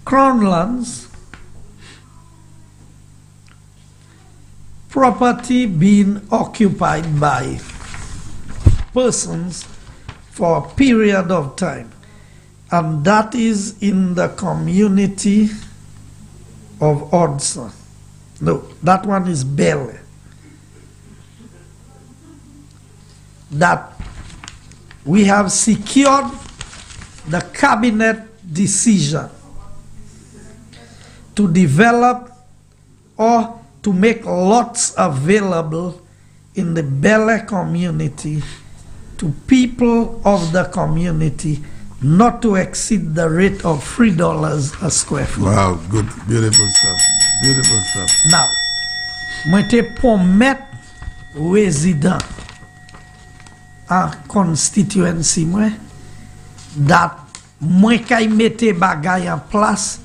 Crown lands, property being occupied by persons for a period of time, and that is in the community of Odsa. No, that one is Bele. That we have secured the cabinet decision to develop or to make lots available in the Bele community to people of the community not to exceed the rate of $3 a square foot. Wow, good, beautiful stuff. Beautiful stuff. Now, moi te promet résident en constituency moi that moi kay mette bagay en place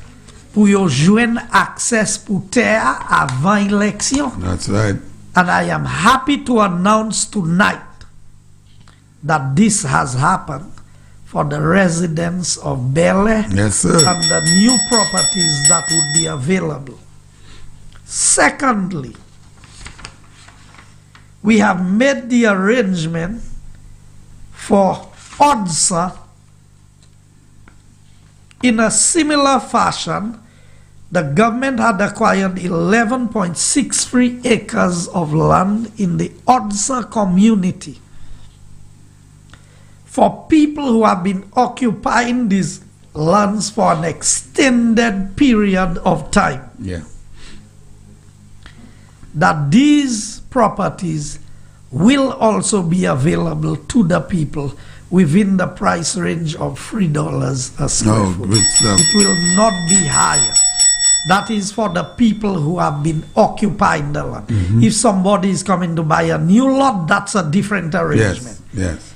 pour yo joindre access pour terre avant élection. That's right. And I am happy to announce tonight that this has happened for the residents of Bele Yes, sir. and the new properties that would be available. Secondly, we have made the arrangement for Odsa in a similar fashion. The government had acquired 11.63 acres of land in the Odsa community for people who have been occupying these lands for an extended period of time. Yeah. That these properties will also be available to the people within the price range of $3 a square Oh, foot. good stuff. It will not be higher. That is for the people who have been occupying the land. If somebody is coming to buy a new lot, that's a different arrangement. Yes. Yes.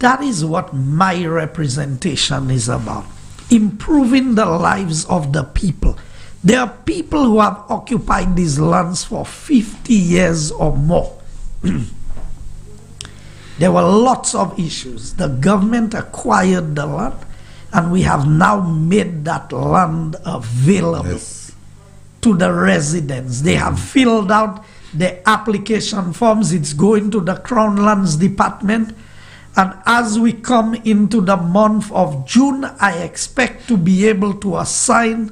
That is what my representation is about. improving the lives of the people. There are people who have occupied these lands for 50 years or more. There were lots of issues. The government acquired the land, and we have now made that land available to the residents. They have filled out the application forms. It's going to the Crown Lands Department. And as we come into the month of June, I expect to be able to assign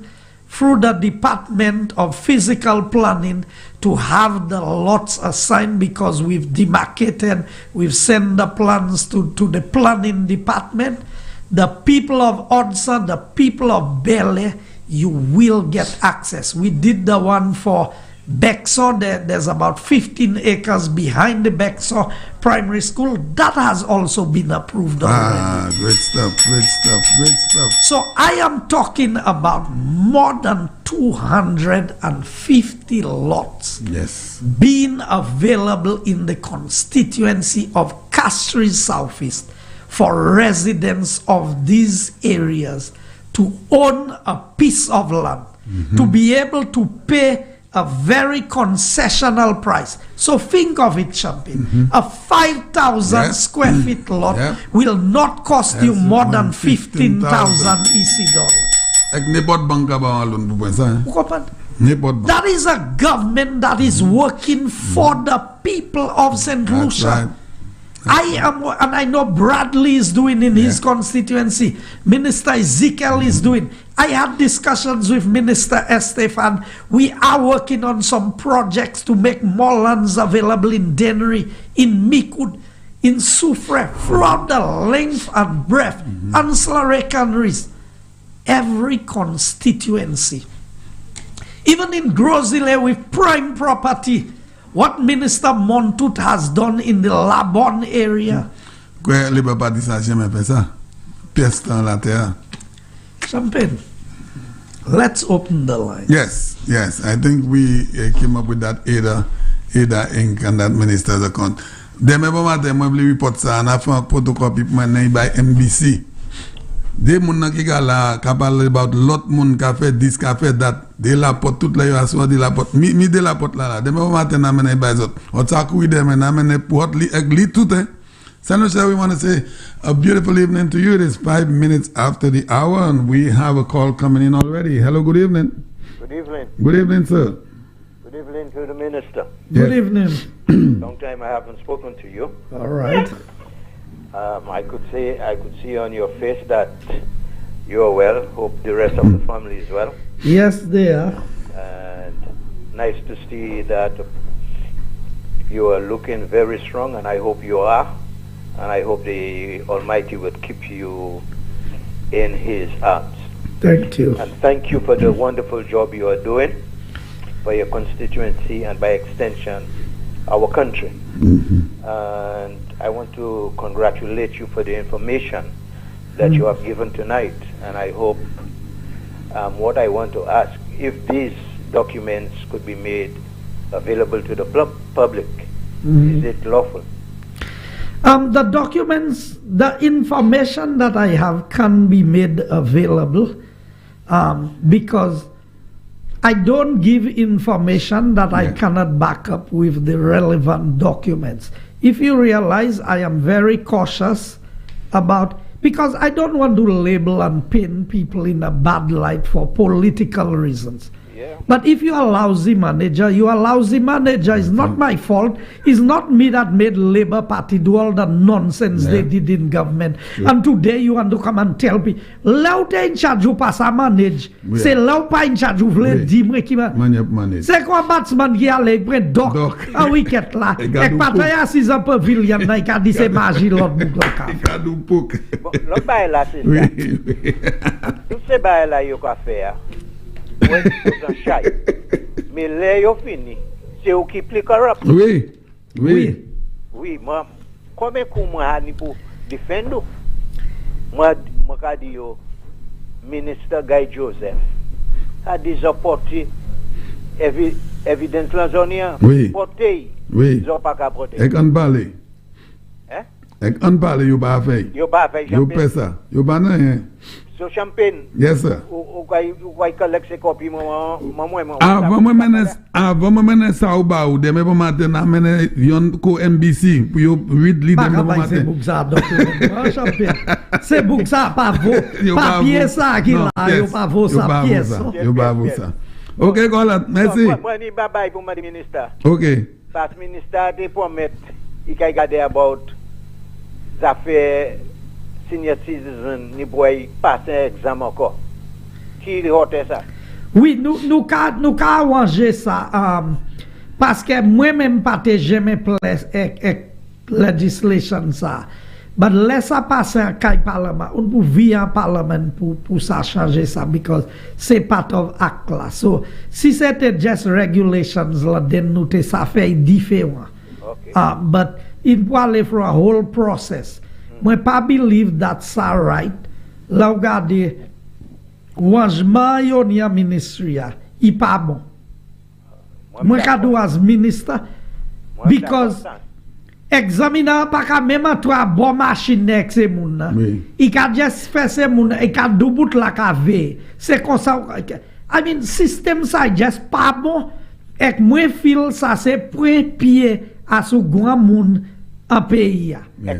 through the Department of Physical Planning to have the lots assigned, because we've demarcated, we've sent the plans to the planning department. The people of Odsa, the people of Bele, you will get access. We did the one for Bexor. There's about 15 acres behind the Bexor Primary School. That has also been approved already. Great stuff, great stuff, great stuff. So I am talking about more than 250 lots being available in the constituency of Castries Southeast for residents of these areas to own a piece of land, to be able to pay a very concessional price. So think of it, Champagne. A 5,000 square feet lot will not cost you more than 15,000 EC dollars. That is a government that is working for the people of St. Lucia. And I know Bradley is doing in his constituency. Minister Ezekiel is doing. I had discussions with Minister Estefan. We are working on some projects to make more lands available in Dennery, in Mikud, in Soufre, throughout the length and breadth, ancillary canneries, every constituency. Even in Grosile with prime property, what Minister Montut has done in the Labon area. Champagne, let's open the line. Yes, I think we came up with that Ada Inc. and that minister's account. They reports and I found photocopy by NBC. They munna ki gala kapal about lot mun cafe this cafe that de la pot toute la yo aswa de la pot mi de la pot la de me matin na mena by zot otaku wi de na mena pot li egli tout. Senator, we want to say a beautiful evening to you. It is 5 minutes after the hour and we have a call coming in already. Hello, good evening. Good evening. Good evening, sir. Good evening to the minister. Good evening. Long time I haven't spoken to you. All right. I could see on your face that you are well. Hope the rest of the family is well. Yes, they are. And nice to see that you are looking very strong, and I hope you are. And I hope the Almighty will keep you in His arms. Thank you. And thank you for the wonderful job you are doing for your constituency and by extension, our country. And I want to congratulate you for the information that you have given tonight. And I hope what I want to ask, if these documents could be made available to the public, is it lawful? The documents, the information that I have can be made available because I don't give information that I cannot back up with the relevant documents. If you realize, I am very cautious about, because I don't want to label and paint people in a bad light for political reasons. But if you're a lousy manager, you're a lousy manager. It's not my fault. It's not me that made Labour Party do all the nonsense they did in government. And today you want to come and tell me, "Lau te in charge you pass a manage." Say "Lau pa in charge you vle di mre ki manage." Say kwa batsman ki ale pre dok a wicket la. Ek pataya si za pavilion na ka di se magi lot bouk la ka. Kadu pouk. Lo bay la c'est ça. Tout ce bay la yo ka faire. Mais là, yo fini. C'est eux qui pliquent rap. Oui. Moi, combien de moi pour défendre? Moi, je dis yo, ministre Guy Joseph a déjà porté évidence la zone. Porté. Ils n'ont pas qu'à porter. Ek an parle. Hein? Ek an parle yo ba fait. Yo pas fait. Yo pesa. Yo ba nan. So Champagne. Yes, sir. Ou collect se copy moi. Vamos mene sauba ou deme po matin na mene yon ko MBC pou yo read li dem po matin. C'est bouksa c'est bouksa pas vo. Papier ça qui là, yo pas vo ça pièce. Yo pas vo ça. OK, Golat, merci. Moi ni bye bye pour madame ministre. OK. Parce ministre de promet il ka garder about ça fait senior citizen ni boy passer examen encore. Qui hote ça? Oui, nous ka arranger ça parce que moi-même pas jamais place legislation ça. Mais laisse ça passer à le parlement. On peut via parlement pour ça changer ça because c'est part of act là. So si c'était just regulations là, then nous ça fait différent. Okay. But it will aller for a whole process. Moi pas believe that's all right. Là regardez changement yon ya ministry il pas bon. Moi ka do as minister because examiner pas ka même toi bon machine nek se moun nan. Il ka just fait se moun il ka doubout la ka ve. C'est comme ça I mean system ça just pas bon et moi feel ça c'est point pied à sou grand moun en pays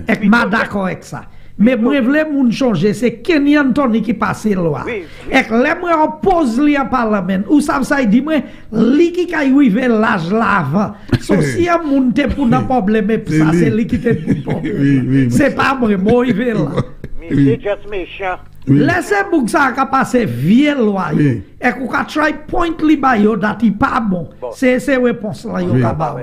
et ma d'accord avec ça. Mais moi vle moun changer c'est Kenyan Tony qui passe loi. Et les moi oppose li en parlement ou ça dit moi li qui kay rive l'âge là. So si un moun te pour un problème ça c'est li qui te pour problème. C'est pas moi rive là. C'est just méchant. Laissez bouk ça ka passer vieux loi. Et qu'on ka try point li ba yo that il pas bon. C'est réponse là yo ka ba.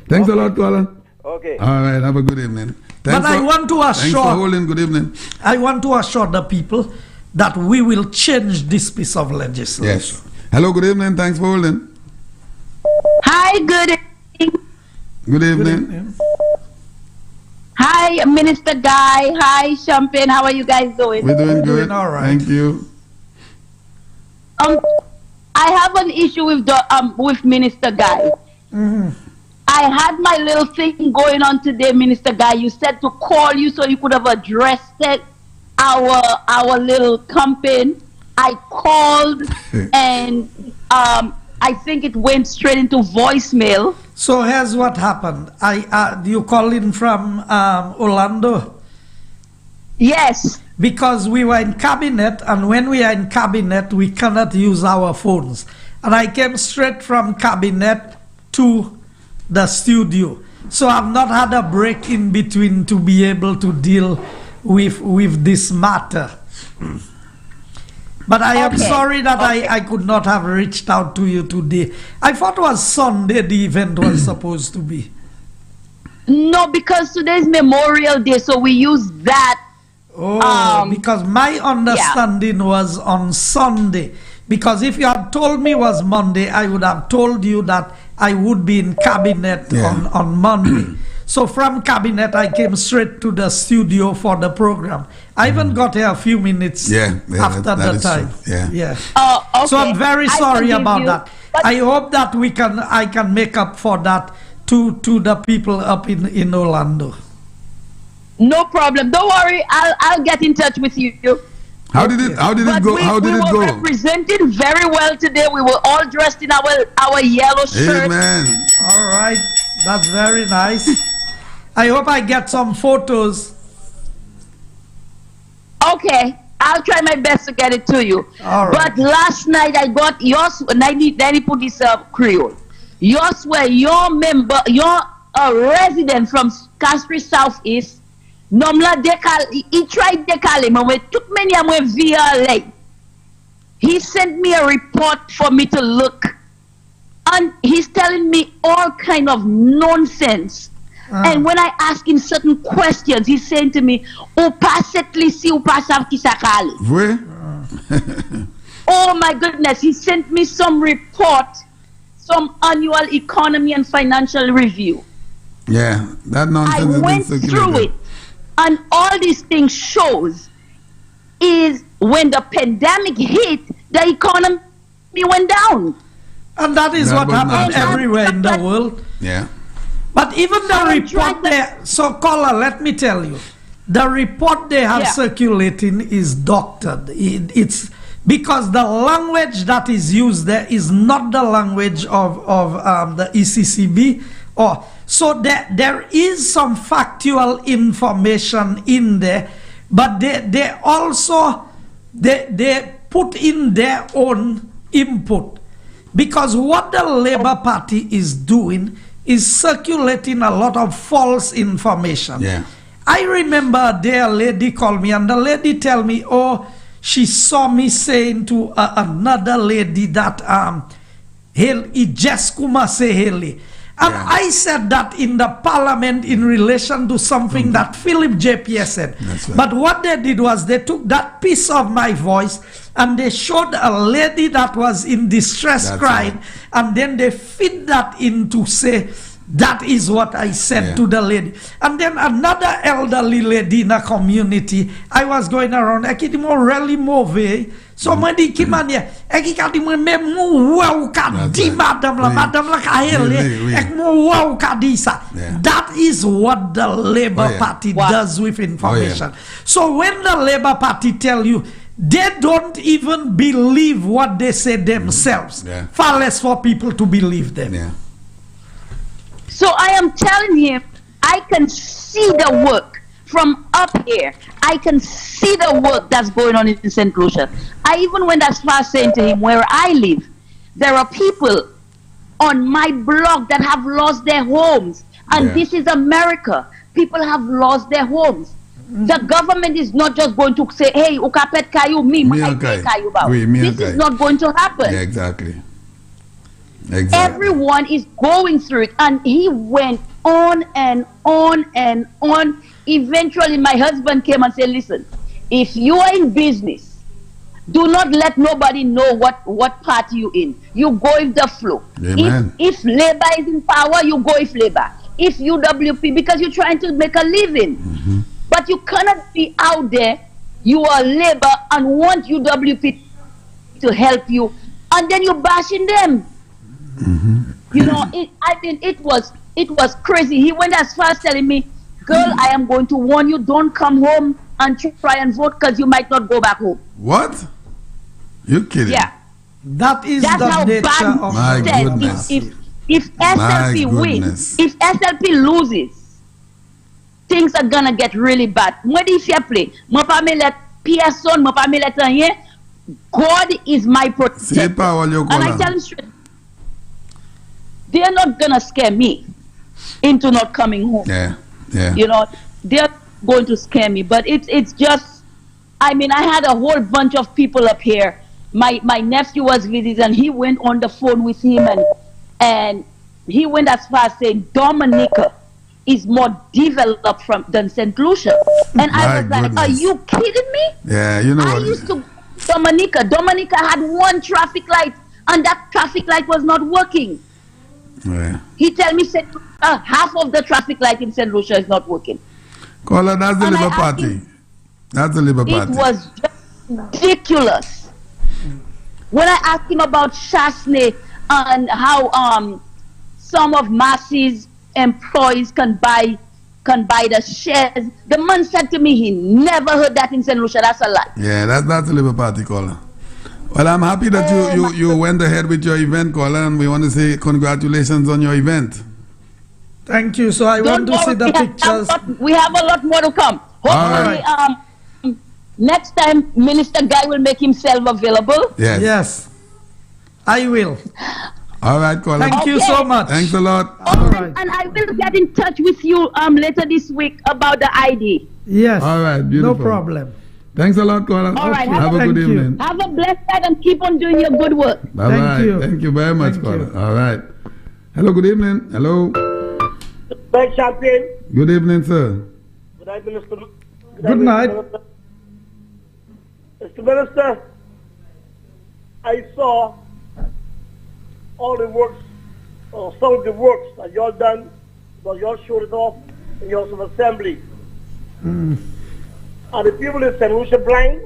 Thanks a lot, Colin. Okay. All right, have a good evening. But I want to assure. Thanks for holding. Good evening. I want to assure the people that we will change this piece of legislation. Yes. Hello, good evening. Thanks for holding. Hi, good evening. Good evening. Hi, Minister Guy. Hi, Champagne. How are you guys doing? We're doing good. Doing all right. Thank you. I have an issue with with Minister Guy. I had my little thing going on today, Minister Guy. You said to call you so you could have addressed it, our little campaign. I called and I think it went straight into voicemail. So here's what happened. You call in from Orlando? Yes. Because we were in cabinet, and when we are in cabinet, we cannot use our phones. And I came straight from cabinet to the studio. So I've not had a break in between to be able to deal with this matter. But I am sorry that I could not have reached out to you today. I thought it was Sunday the event was supposed to be. No, because today's Memorial Day, so we use that. Oh, because my understanding was on Sunday. Because if you had told me it was Monday, I would have told you that I would be in cabinet on Monday. So from cabinet, I came straight to the studio for the program. I even got here a few minutes after the time. Yeah. Oh, okay. So I'm very sorry about that. I hope that I can make up for that to the people up in Orlando. No problem. Don't worry. I'll get in touch with you. How did it go? How did it go? We were represented very well today. We were all dressed in our yellow shirts. Amen. All right. That's very nice. I hope I get some photos. Okay. I'll try my best to get it to you. All right. But last night I got yours. Let me put this Creole. Yours were your member, you're a resident from Castries Southeast. Nomla he tried to call him, and took many of them via late. He sent me a report for me to look, and he's telling me all kind of nonsense. And when I ask him certain questions, he's saying to me, "Oh, oh my goodness!" He sent me some report, some annual economy and financial review. Yeah, that nonsense. I went through it. And all these things shows is when the pandemic hit, the economy went down. And that is what happened everywhere in the world. Yeah. But even the report there, so caller, let me tell you, the report they have Yeah. circulating is doctored. It's because the language that is used there is not the language of the ECCB. Or so there is some factual information in there, but they also they put in their own input, because what the Labour Party is doing is circulating a lot of false information. Yeah. I remember a day a lady called me, and the lady tell me, oh, she saw me saying to another lady that he just kuma say Haley. And Yeah. I said that in the parliament in relation to something that Philip JPS said. That's right. But what they did was they took that piece of my voice and they showed a lady that was in distress That's crying, right. and then they fit that in to say, that is what I said Yeah. to the lady. And then another elderly lady in a community, I was going around, I can't more really move. Somebody came on here, I can't even move. Wow, That's di right. madam la, Oui. madam la kahele, Oui. ek mo wow kadisa. Yeah. That is what the Labour Oh, yeah. Party Wow. does with information. Oh, So when the Labour Party tell you, they don't even believe what they say themselves. Yeah. Far less for people to believe them. Yeah. So I am telling him, I can see the work from up here. I can see the work that's going on in St. Lucia. I even went as far as saying to him, where I live, there are people on my block that have lost their homes. And Yeah. this is America. People have lost their homes. The government is not just going to say, hey, ukapet kayu, Me I and pay Kai. kayu ba. Oui, me This and Kai. is not going to happen. Yeah, exactly. Exactly. Everyone is going through it, and he went on and on and on. Eventually my husband came and said, listen, if you are in business, do not let nobody know what party you in. You go with the flow. Amen. If Labour is in power, you go with Labour. If UWP, because you're trying to make a living. But you cannot be out there, you are Labour and want UWP to help you, and then you're bashing them. You know, it was crazy. He went as far as telling me, girl, I am going to warn you, don't come home and try and vote because you might not go back home. What? You kidding? Yeah. That is That's the how nature bad of My he said. goodness. If SLP My wins, goodness. if SLP loses, things are gonna get really bad. Moi di fair play. Moi pa me let person, moi pa me let rien. God is my Say protector. power, you And I call tell him straight, they're not gonna scare me into not coming home. Yeah. Yeah. You know, they're going to scare me. But it's just, I mean, I had a whole bunch of people up here. My nephew was visiting, and he went on the phone with him, and he went as far as saying Dominica is more developed than St. Lucia. And I My was like, goodness. are you kidding me? Yeah, you know I what? used to Dominica. Dominica had one traffic light, and that traffic light was not working. Yeah. He tell me half of the traffic light in St. Lucia is not working. Caller, that's the And I Labour asked Party. him- That's the Labour It Party. was just ridiculous. When I asked him about Chasney and how some of Massey's employees can buy the shares, the man said to me he never heard that in St. Lucia. That's a lie. Yeah, that's the Labour Party, caller. Well, I'm happy that you went ahead with your event, caller, and we want to say congratulations on your event. Thank you. So I want to see the pictures. We have a lot more to come. Hopefully, next time Minister Guy will make himself available. Yes. Yes, I will. All right, caller. Thank you Okay. so much. Thanks a lot. Oh, right. and I will get in touch with you later this week about the ID. Yes. All right, No beautiful. problem. Thanks a lot, caller. All right, Have a thank good you. evening. Have a blessed night and keep on doing your good work. Bye-bye. you. Thank you very much, Thank caller. you. All right. Hello, good evening. Hello. Thanks, Champagne. Good evening, sir. Good night, Minister. Good night. Mr. Minister, I saw all the works, or some of the works that y'all done, but y'all showed it off in your assembly. Are the people in St. Lucia blind?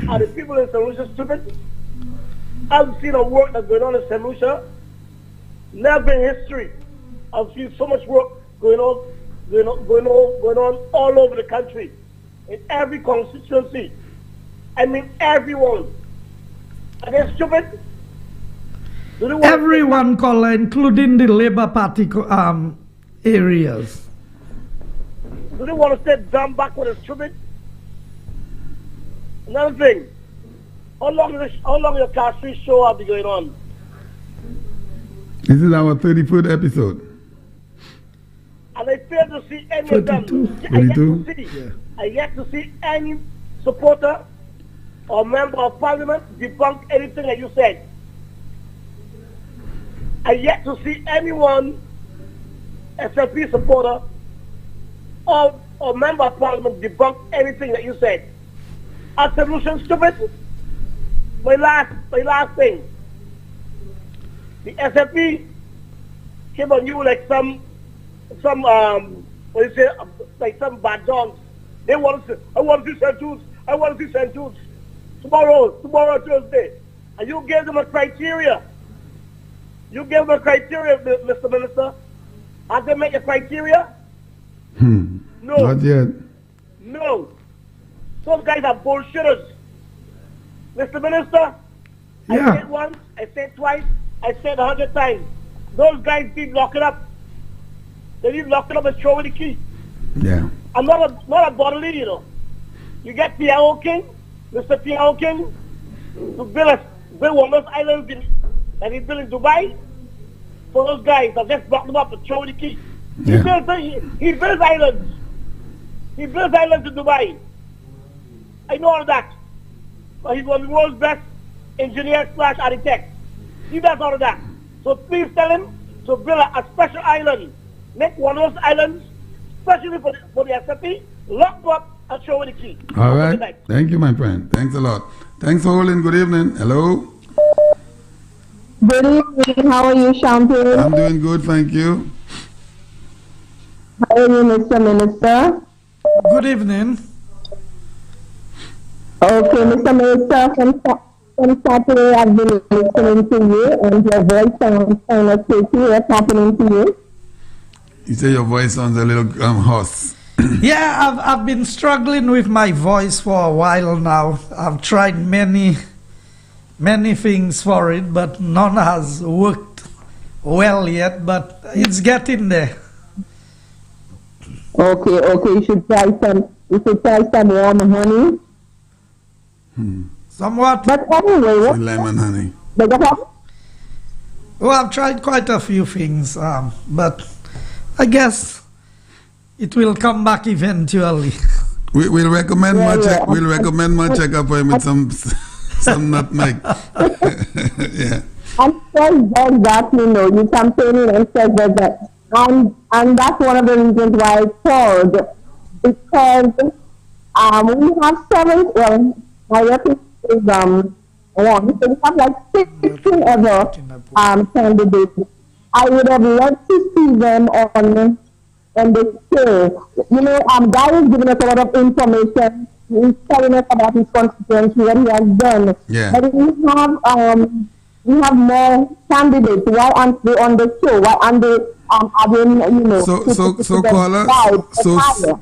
Are the people in St. Lucia stupid? I've seen a work that's going on in St. Lucia. Never in history. I've seen so much work going on going on all over the country, in every constituency. I mean, everyone. Are they stupid? Everyone, caller, including the Labour Party areas. Do they want to stay dumb backward and stupid? Another thing, how long your Castries show have been going on? This is our 34th episode. And I fail to see any of them. 32? I yet to see any supporter or member of parliament debunk anything that you said. I yet to see anyone, SLP supporter or member of parliament debunk anything that you said. Are solutions stupid? My last thing. The SLP came on you like some like some bad dogs. They want to say, I want to see St. Jude's. I want to see St. Jude's. Tomorrow Thursday. And you gave them a criteria. You gave them a criteria, Mr. Minister. Have they met a criteria? No. Not yet. No. Those guys are bullshitters. Mr. Minister, Yeah. I said once, I said twice, I said 100 times. Those guys need locking up. They need locking up and throw the key. Yeah. I'm not a bodily, you know. You get P.O. King, Mr. P.O. King, to build one of those islands that he built in Dubai. For those guys, I just blocked them up and throw the key. Yeah. He builds islands. He builds islands in Dubai. I know all that. But he's one of the world's best engineers / architects. He does all of that. So please tell him to build a special island. Make one of those islands, especially for the SFP, lock up and show the key. All right. Thank you, my friend. Thanks a lot. Thanks for holding. Good evening. Hello. Good evening. How are you, Champagne? I'm doing good, thank you. How are you, Mr. Minister? Good evening. Okay, Mr. Minister, from Saturday I've been listening to you and your voice sounds kind of shaky. What's happening to you? You say your voice sounds a little hoarse. Yeah, I've been struggling with my voice for a while now. I've tried many things for it, but none has worked well yet, but it's getting there. Okay, you should try some warm honey. Somewhat. But anyway, what? Lemon honey. Well, I've tried quite a few things, but I guess it will come back eventually. We'll recommend we'll recommend my checkup for him with some nutmeg. Yeah. And says that, you campaigning and says that. And that's one of the reasons why I called. Because we have my record is one. So we have like 16 other candidates. I would have loved to see them on the show. Guy is giving us a lot of information. He's telling us about his constituency, what he has done. Yeah. But we have more candidates. Why aren't they on the show? Why aren't they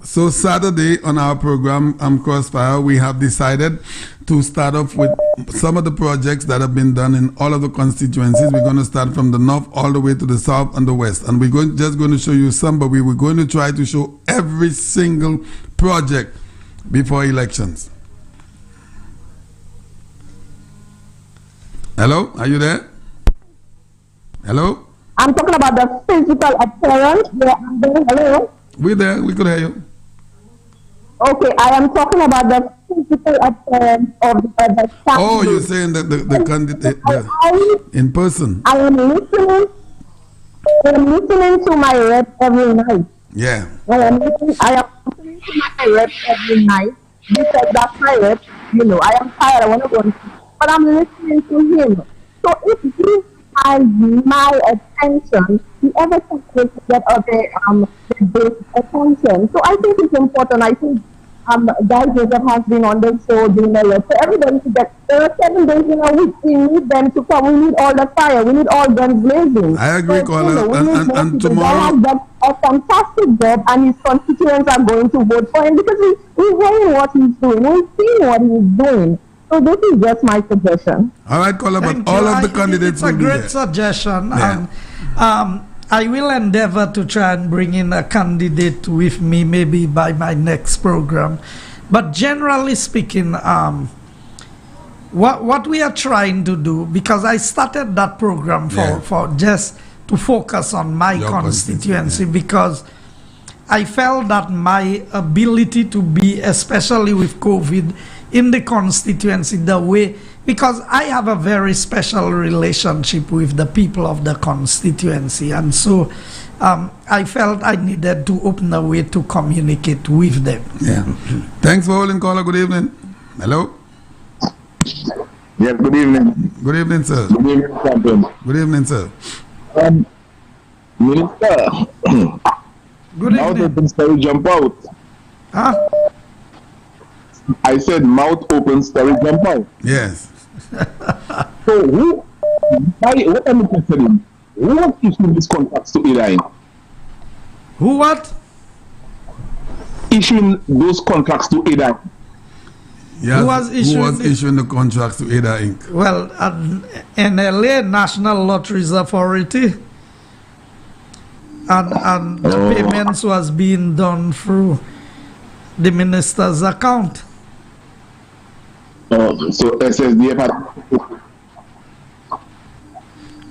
So Saturday on our program, Crossfire, we have decided to start off with some of the projects that have been done in all of the constituencies. We're going to start from the north all the way to the south and the west. And we're just going to show you some, but we were going to try to show every single project before elections. Hello? Are you there? Hello? I'm talking about the physical appearance. Hello? We're there. We could hear you. Okay, I am talking about the physical appearance of the candidate. Oh, you're saying that the candidate in person. I am listening to my rep every night. Yeah. I am listening to my rep every night because that's my rep. I am tired. I want to go and sleep. But I'm listening to him. So if he has my attention, the other people get the attention. So I think it's important. I think Guy Joseph has been on the show doing a lot. So everybody should get, there are 7 days in a week. We need them to come. We need all the fire. We need all guns blazing. I agree, Carla. And tomorrow. Guy has got a fantastic job, and his constituents are going to vote for him because we're hearing what he's doing, we're seeing what he's doing. So this is just my suggestion. All right, caller, but Thank all you. of the candidates It's a will be great there. suggestion. Yeah. I will endeavor to try and bring in a candidate with me, maybe by my next program. But generally speaking, what we are trying to do, because I started that program for just to focus on my Your constituency, yeah. because I felt that my ability to be, especially with COVID, in the constituency, the way, because I have a very special relationship with the people of the constituency, and so I felt I needed to open a way to communicate with them. Yeah. Thanks for holding, caller. Good evening. Hello. Yes, good evening. Good evening, sir. Good evening, Captain. Good evening, sir. Minister, Good mouth evening. open story jump out. Huh? I said mouth open story jump out. Yes. So what am I interested in? Who has issued these contracts to Elaine? Who what? Issuing those contracts to Elaine. Yes. Who was issuing the contracts to Ada Inc.? Well, NLA, National Lotteries Authority, and the payments was being done through the minister's account. So SSDF had...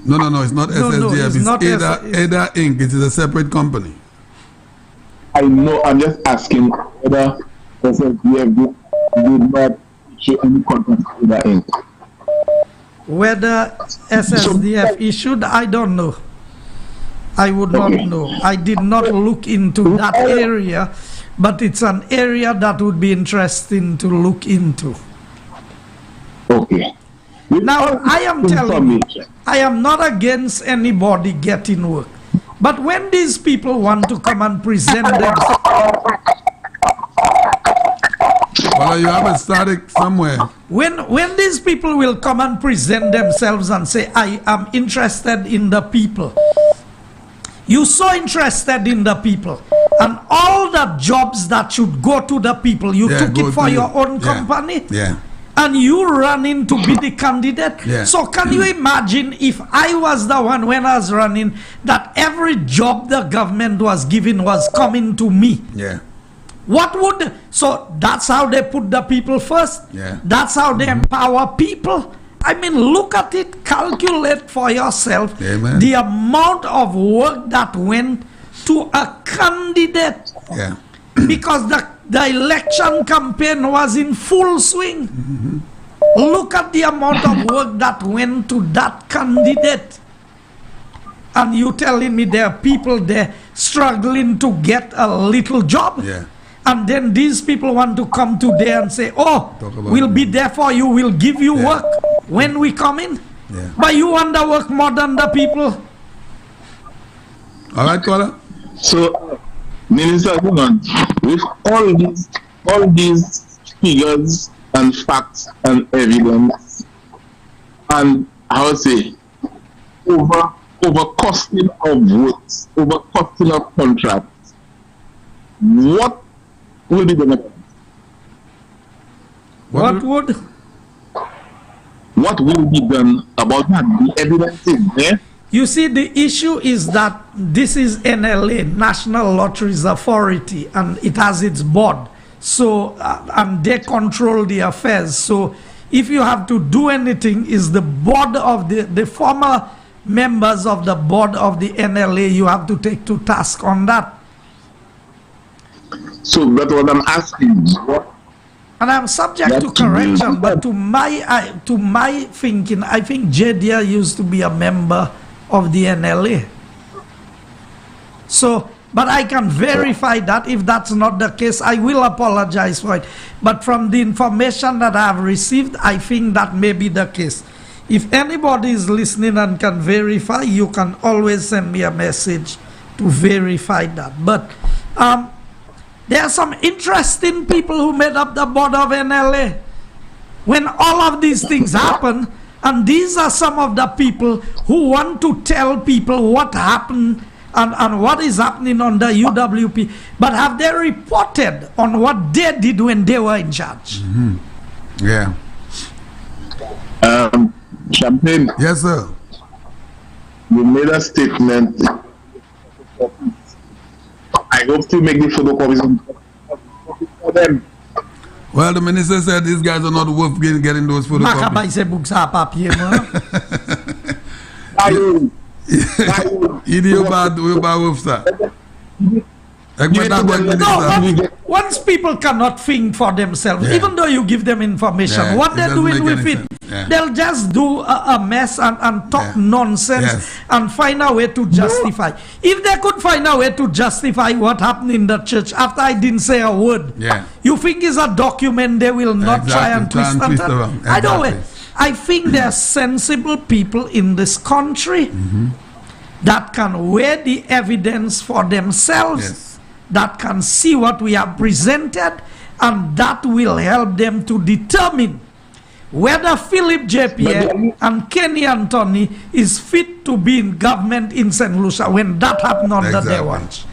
No, it's not No, SSDF. it's It's not Ada Inc. It is a separate company. I know, I'm just asking whether SSDF did not issue any contracts to Elaine. Whether SSDF issued, I don't know. I would not know. I did not look into that area, but it's an area that would be interesting to look into. Okay. Now, I am telling you, I am not against anybody getting work. But when these people want to come and present themselves, Well, you have a static somewhere. when these people will come and present themselves and say, I am interested in the people, you're so interested in the people, and all the jobs that should go to the people, you Yeah, took go it for to your you. own Yeah. company, Yeah. and you running to be the candidate. Yeah. So can you imagine if I was the one when I was running, that every job the government was giving was coming to me? Yeah. What would, so that's how they put the people first. Yeah. That's how they empower people. I mean, look at it, calculate for yourself. Amen. The amount of work that went to a candidate, Yeah. because the election campaign was in full swing. Look at the amount of work that went to that candidate. And you telling me there are people there struggling to get a little job? Yeah. And then these people want to come today and say, oh, Talk about we'll it. be there for you, we'll give you Yeah. work when we come in. Yeah. But you want to work more than the people. All right, caller. So, Minister, hold on. With all these figures and facts and evidence, and how to say, over costing of votes, over costing of contracts, what will be the next? What would? What will be done about that? The evidence is there. You see, the issue is that this is NLA, National Lotteries Authority, and it has its board. So, and they control the affairs. So, if you have to do anything, is the board of the former members of the board of the NLA, you have to take to task on that. So that's what I'm asking. What? And I'm subject to That's correction, good. but to my thinking, I think JDA used to be a member of the NLA. So, but I can verify that. If that's not the case, I will apologize for it. But from the information that I have received, I think that may be the case. If anybody is listening and can verify, you can always send me a message to verify that. But there are some interesting people who made up the board of NLA. When all of these things happen, and these are some of the people who want to tell people what happened and what is happening under UWP, but have they reported on what they did when they were in charge? Yeah. Champagne. Yes, sir. You made a statement. I hope to make the photocopies for them. Well, the minister said these guys are not worth getting those photocopies. No, once people cannot think for themselves, even though you give them information, what they're doing with it, they'll just do a mess and talk nonsense and find a way to justify. If they could find a way to justify what happened in the church after I didn't say a word, you think it's a document they will not try and twist around? I don't know. I think there are sensible people in this country that can weigh the evidence for themselves, that can see what we have presented, and that will help them to determine whether Philip JPA and Kenny Anthony is fit to be in government in St. Lucia when that happened under their watch.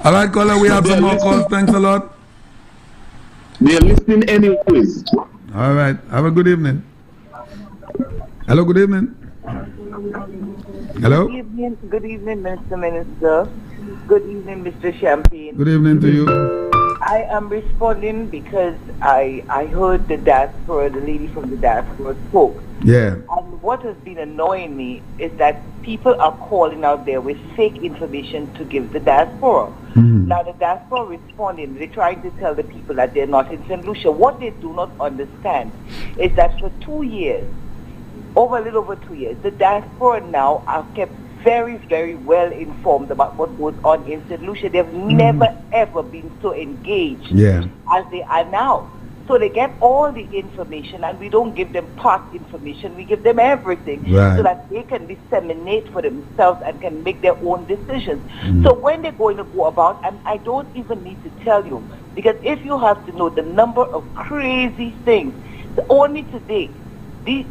All right, caller, we have some more calls. Thanks a lot. They're listening anyways. All right. Have a good evening. Hello, good evening. Hello. Good evening, Mr. Minister. Good evening, Mr. Champagne. Good evening to you. I am responding because I heard the diaspora, the lady from the diaspora spoke. Yeah. And what has been annoying me is that people are calling out there with fake information to give the diaspora. Now the diaspora responding, they're trying to tell the people that they're not in St. Lucia. What they do not understand is that for 2 years, a little over 2 years, the diaspora now are kept very, very well informed about what goes on in St. Lucia. They've never, ever been so engaged as they are now. So they get all the information, and we don't give them part information. We give them everything so that they can disseminate for themselves and can make their own decisions. So when they're going to go about, and I don't even need to tell you, because if you have to know the number of crazy things, only today, these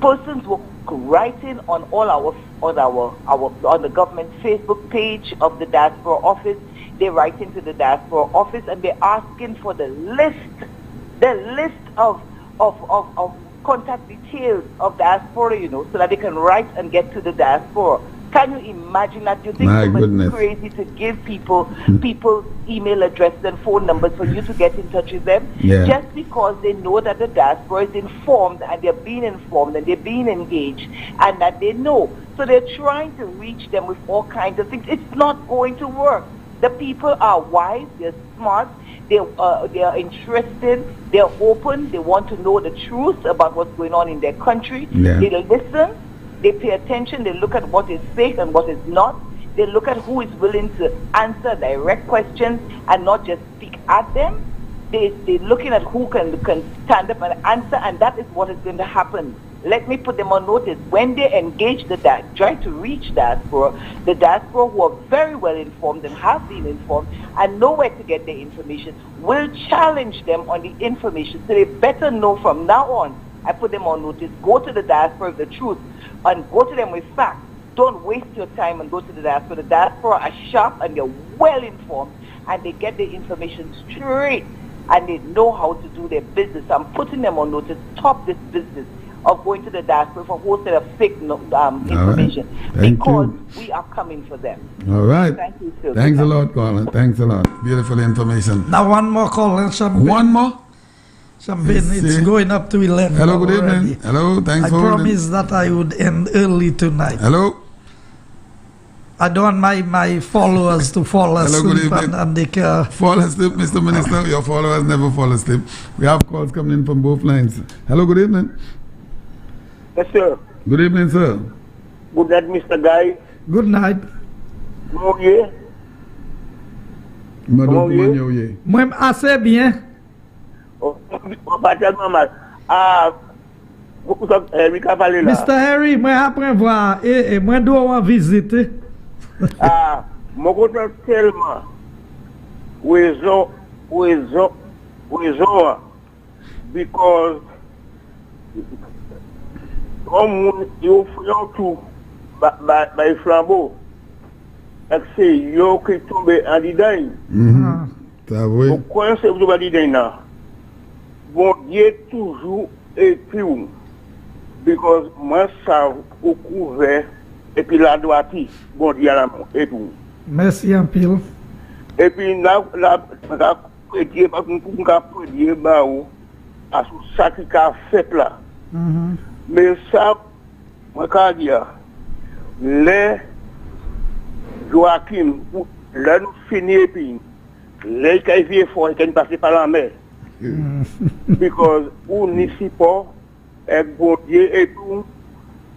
persons were writing on on the government Facebook page of the diaspora office. They're writing to the diaspora office and they're asking for the list of contact details of diaspora, so that they can write and get to the diaspora. Can you imagine that? You think it's crazy to give people email addresses and phone numbers for you to get in touch with them? Just because they know that the diaspora is informed and they're being informed and they're being engaged and that they know. So they're trying to reach them with all kinds of things. It's not going to work. The people are wise, they're smart, they are interested, they're open, they want to know the truth about what's going on in their country. They listen. They pay attention, they look at what is fake and what is not. They look at who is willing to answer direct questions and not just speak at them. They're looking at who can stand up and answer, and that is what is going to happen. Let me put them on notice. When they engage try to reach diaspora, the diaspora who are very well informed and have been informed and know where to get their information will challenge them on the information. So they better know from now on. I put them on notice. Go to the diaspora with the truth and go to them with facts. Don't waste your time and go to the diaspora. The diaspora are sharp and they're well informed and they get the information straight and they know how to do their business. I'm putting them on notice. Stop this business of going to the diaspora for a whole set of fake information because we are coming for them. All right. Thank you, sir. Thanks a lot, Colin. Thanks a lot. Beautiful information. Now one more call. One more? Champagne, it's going up to 11. Hello, good evening. Hello, thanks for I promised that I would end early tonight. Hello. I don't want my followers to fall asleep and they can... Fall asleep, Mr. Minister. Your followers never fall asleep. We have calls coming in from both lines. Hello, good evening. Yes, sir. Good evening, sir. Good night, Mr. Guy. Good night. Comment est? Moi, assez bien. Pas tellement mal. Beaucoup de Harry qui a parlé là. Mr. Harry, moi après voir et moi dois visiter. Moi content tellement. Raison, because comme you font tout by flambeau. c'est yo qui tombe en dedans. Ça oui. Pourquoi c'est vous tomber dedans? Bon Dieu toujours écrit ou. Because moi ça au couvert et puis la droite, bon Dieu la et tout. Merci un peu. Et puis là, prédier parce que nous prédier bah à ça qui a fait là. Mais ça, moi quand dire, les Joachim, là nous finir puis les qui viennent fort qui passer par la mer. Because pour n'y pas et bon Dieu et tout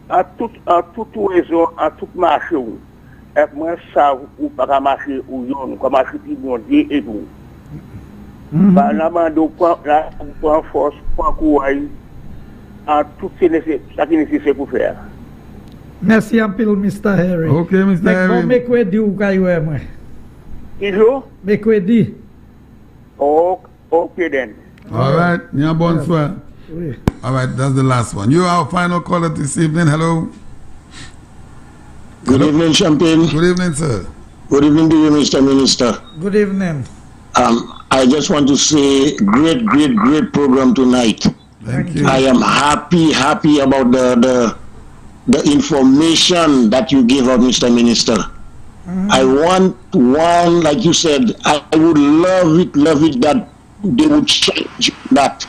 en toute raison, en tout marché. Et moi, ça, ou pas marcher, ou yon, ou marcher, puis bon Dieu et tout. Par la main de point force, point courage, en tout ce qui est nécessaire pour faire. Merci un peu, Mr. Harry. Ok, Mr. Harry. Mais quoi dit ou quoi moi? Toujours? Mais quoi dit? Ok then. All right. Yeah, bonsoir. Oui. All right, that's the last one. You are our final caller this evening. Hello. Good evening, Champagne. Good evening, sir. Good evening to you, Mr. Minister. Good evening. I just want to say great program tonight. Thank you. I am happy about the information that you gave out, Mr. Minister. I want one, like you said, I would love it that they would change that.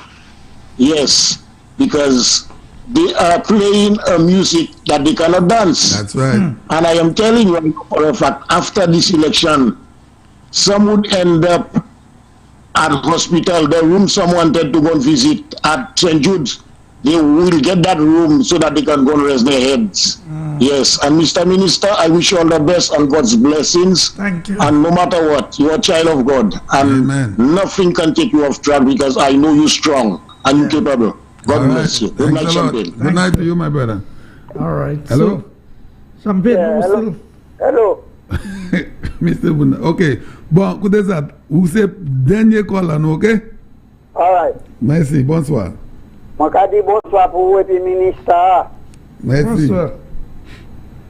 Yes, because they are playing a music that they cannot dance. That's right. And I am telling you for a fact, after this election, some would end up at hospital, the room some wanted to go and visit at St. Jude's. They will get that room so that they can go and rest their heads. Yes, and Mr. Minister, I wish you all the best and God's blessings. Thank you. And no matter what, you're a child of God. And Amen. nothing can take you off track because I know you're strong and you're capable. God All bless right. you. Good night, Thanks a lot. Champagne. Good night to you, my brother. All right. Hello? So, Champagne, Yeah, hello. Mr. Bunda. Okay. Bon, écoutez ça. Vous c'est dernier call là, ok? All right. Merci. Bonsoir. Moi, je dis bonsoir pour vous et puis ministre. Merci. bonsoir.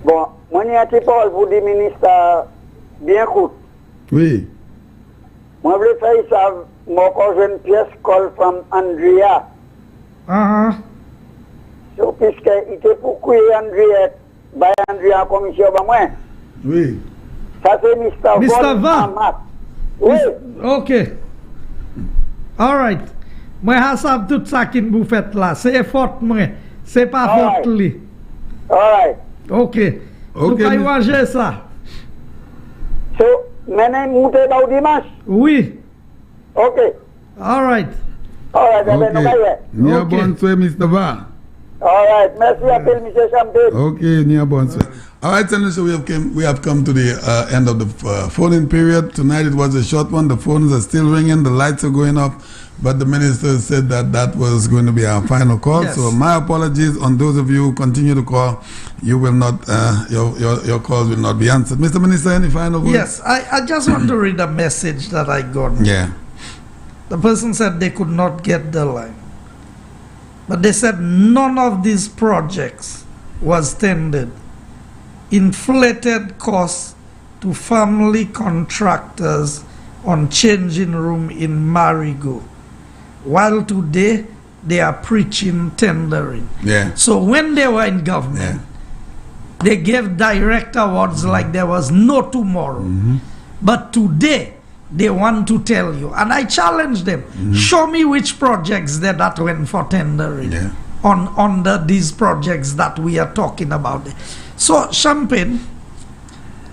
Bon, moi, je suis pas pour dire ministre bien court. Oui. Moi, je voulais faire ça. Moi, quand j'ai une pièce call from Andrea. So, puisqu'il était pour couiller Andrea, Andrea en commission, moi. Oui. Ça, c'est Mr. Van. Oui. Ok. All right. Moi, je sais tout ça qui vous faites là. C'est faute, moi. C'est pas faute, li. All right. Ok. Vous pouvez manger ça. So, maintenant, montez dans le dimanche? Oui. Ok. All right. All right, Okay. Nia bonsoir, Mr. Van. All right. Merci à peu, Mr. Champagne. Okay, Nia bonsoir. All right, Senator, we have come to the end of the phone-in period. Tonight it was a short one. The phones are still ringing. The lights are going off. But the minister said that was going to be our final call. Yes. So my apologies on those of you who continue to call. You will not, your calls will not be answered. Mr. Minister, any final words? Yes, I just want to read a message that I got. Yeah. The person said they could not get the line. But they said none of these projects was tendered. Inflated costs to family contractors on changing room in Marigo. While today they are preaching tendering. Yeah. So when they were in government, they gave direct awards like there was no tomorrow. But today they want to tell you, and I challenge them, show me which projects that went for tendering on these projects that we are talking about. So Champagne,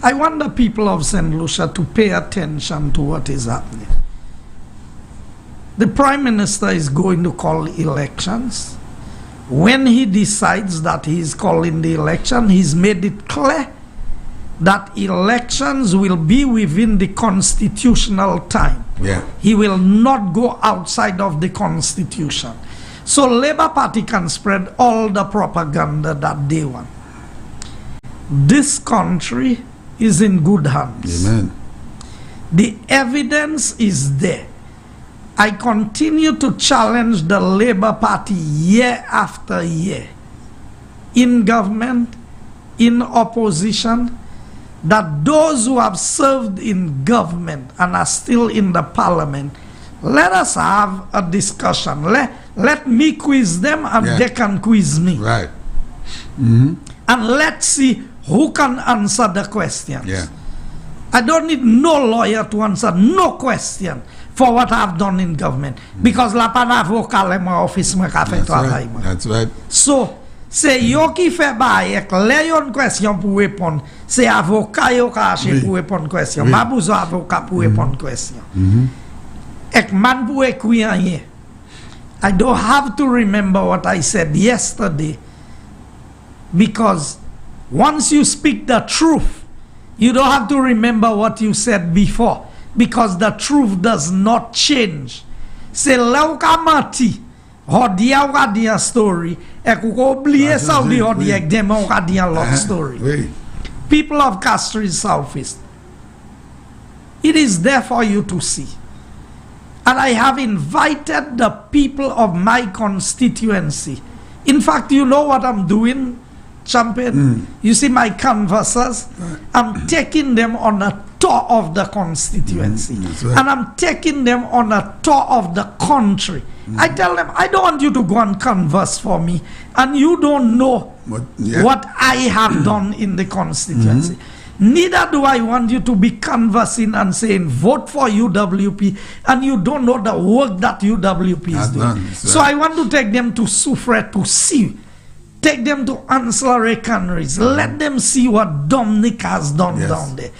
I want the people of St. Lucia to pay attention to what is happening. The Prime Minister is going to call elections. When he decides that he is calling the election, he's made it clear that elections will be within the constitutional time. Yeah. He will not go outside of the constitution. So Labour Party can spread all the propaganda that they want. This country is in good hands. Amen. The evidence is there. I continue to challenge the Labour Party year after year, in government, in opposition, that those who have served in government and are still in the parliament, let us have a discussion. Let me quiz them and they can quiz me. Right. And let's see who can answer the questions. Yeah. I don't need no lawyer to answer no question for what I've done in government. Because la pan avocat le mon office me ka fait travail. That's right. So, c'est yo qui fait bail, le yon question pour répondre. C'est avocat yo ka ache pour répondre question. Ma besoin avocat pour répondre question. Ek man pour écrire rien. I don't have to remember what I said yesterday, because once you speak the truth, you don't have to remember what you said before, because the truth does not change. C'est là où kamati hodia ou ka di a story e kou ko oublier ça ou di hodia ek demain ou ka di a long story. People of Castries Southeast, it is there for you to see. And I have invited the people of my constituency. In fact, you know what I'm doing, Champion? You see my canvassers? I'm taking them on a tour of the constituency. Right. And I'm taking them on a tour of the country. I tell them, I don't want you to go and canvass for me. And you don't know what I have done in the constituency. Neither do I want you to be canvassing and saying, vote for UWP, and you don't know the work that UWP is doing. So I want to take them to Soufre to see. Take them to ancillary canneries. Let them see what Dominic has done down there.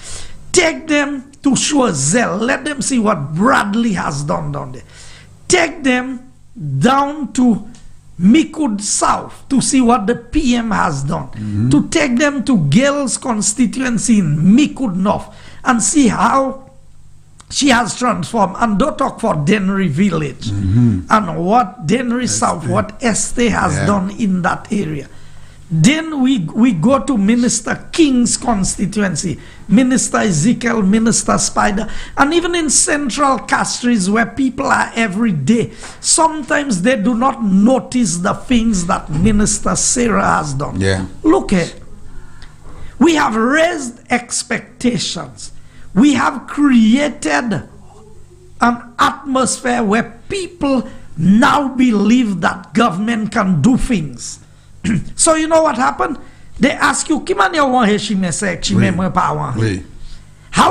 Take them to Choiseul. Let them see what Bradley has done down there. Take them down to Mikud South to see what the PM has done. To take them to Gale's constituency in Mikud North and see how she has transformed. And don't talk for Dennery Village and what Dennery South, what Este has done in that area. Then we go to Minister King's constituency, Minister Ezekiel, Minister Spider, and even in central Castries where people are every day. Sometimes they do not notice the things that Minister Sarah has done. Look at it. We have raised expectations. We have created an atmosphere where people now believe that government can do things. So you know what happened? They ask you, how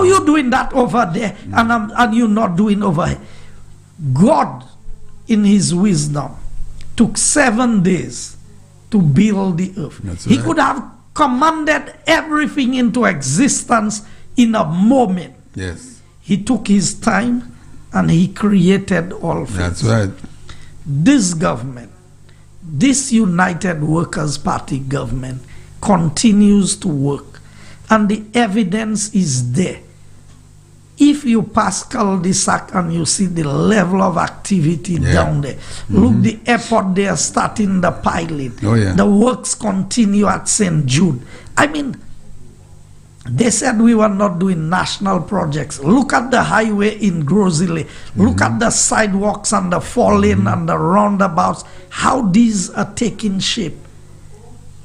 you doing that over there and you not doing over here? God, in his wisdom, took 7 days to build the earth. He could have commanded everything into existence in a moment. He took his time and he created all things. That's right. This government, this United Workers' Party government, continues to work, and the evidence is there. If you pass cul-de-sac and you see the level of activity down there, look, the airport, they are starting the pilot. The works continue at St. Jude. I mean, they said we were not doing national projects. Look at the highway in Grozile. Look at the sidewalks and the 4-lane and the roundabouts, how these are taking shape.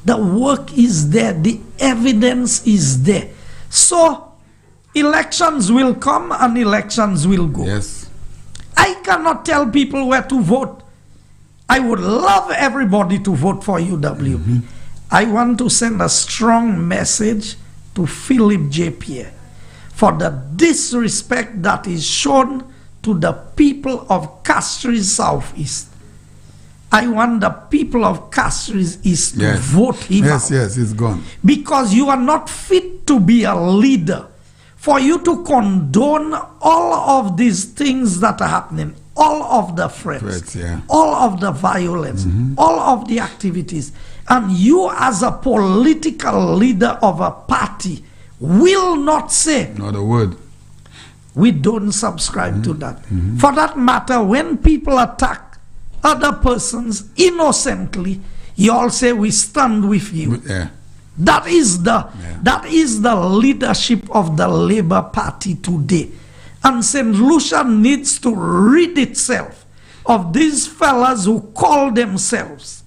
The work is there. The evidence is there. So, elections will come and elections will go. I cannot tell people where to vote. I would love everybody to vote for UWP. I want to send a strong message to Philip J. Pierre for the disrespect that is shown to the people of Castries Southeast. I want the people of Castries East to vote him out. He's gone. Because you are not fit to be a leader. For you to condone all of these things that are happening, all of the threats, all of the violence, all of the activities, and you as a political leader of a party will not say, not a word. We don't subscribe to that. For that matter, when people attack other persons innocently, you all say, we stand with you. That is the leadership of the Labour Party today. And St. Lucia needs to rid itself of these fellas who call themselves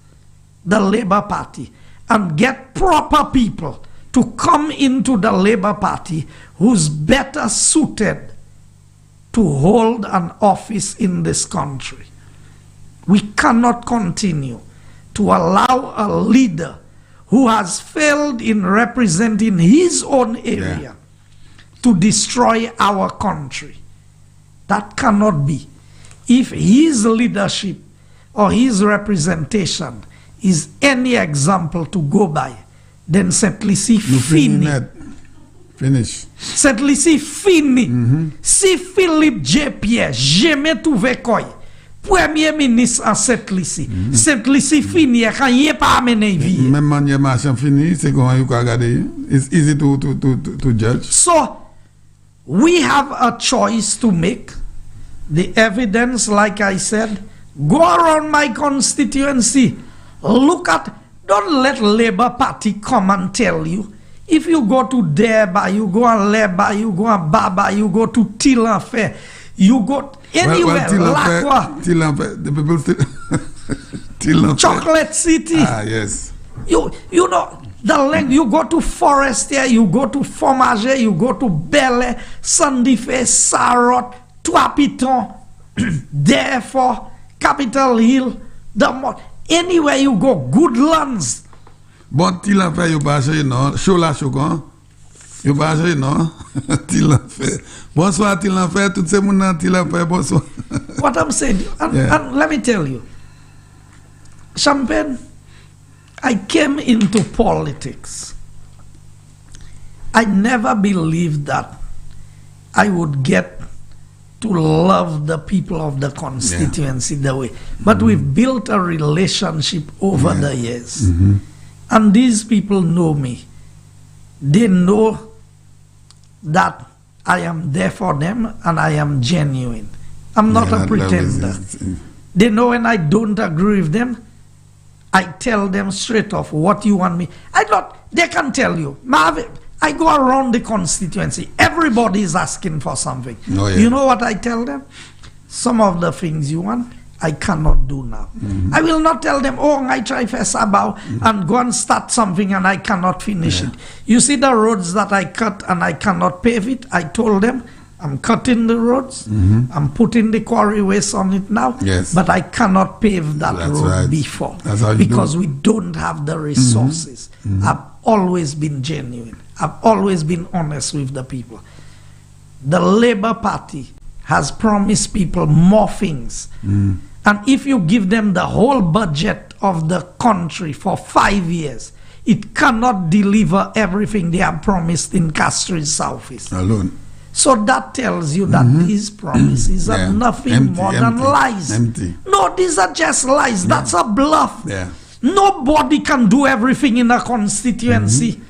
the Labour Party and get proper people to come into the Labour Party who's better suited to hold an office in this country. We cannot continue to allow a leader who has failed in representing his own area to destroy our country. That cannot be. If his leadership or his representation is any example to go by, then Saint-Lucie fini. Finish. Saint-Lucie fini. Si Philippe J. Pierre jamais trouvé quoi, Premier ministre en Saint-Lucie, Saint-Lucie fini, quand il n'est pas amené vie. Même manière machin fini, c'est comment you can regarder. It's easy to judge. So, we have a choice to make. The evidence, like I said, go around my constituency. Look at, don't let Labour Party come and tell you. If you go to Derba, you go to Leba, you go to Baba, you go to Tilanfair, you go anywhere. Tilanfair, the people still... Tilanfair. Chocolate City. Ah, yes. You know, the length, you go to Forestier, you go to Fromager, you go to Bel Air, Sandife, Sarot, Trois Pitons, therefore, Capitol Hill, anywhere you go, Goodlands. Bon, Tilanfair, you pass, you know, Chola Chocan, you pass, you know, Tilanfair. Bonsoir, Tilanfair, tout ce monde Tilanfair, bonsoir. What I'm saying, and let me tell you, Champagne, I came into politics. I never believed that I would get to love the people of the constituency the way. But we've built a relationship over the years. And these people know me. They know that I am there for them and I am genuine. I'm not a pretender. They know when I don't agree with them, I tell them straight off what you want me. They can tell you. I go around the constituency. Everybody is asking for something. Oh, yeah. You know what I tell them? Some of the things you want, I cannot do now. I will not tell them, oh, I try first about and go and start something and I cannot finish it. You see the roads that I cut and I cannot pave it? I told them, I'm cutting the roads. I'm putting the quarry waste on it now. Yes. But I cannot pave that That's road right. before. That's how you because do. we don't have the resources. I've always been genuine. I've always been honest with the people. The Labour Party has promised people more things. And if you give them the whole budget of the country for 5 years, it cannot deliver everything they have promised in Castries Southeast. Alone. So that tells you that these promises are nothing more than lies. Empty. No, these are just lies. That's a bluff. Yeah. Nobody can do everything in a constituency.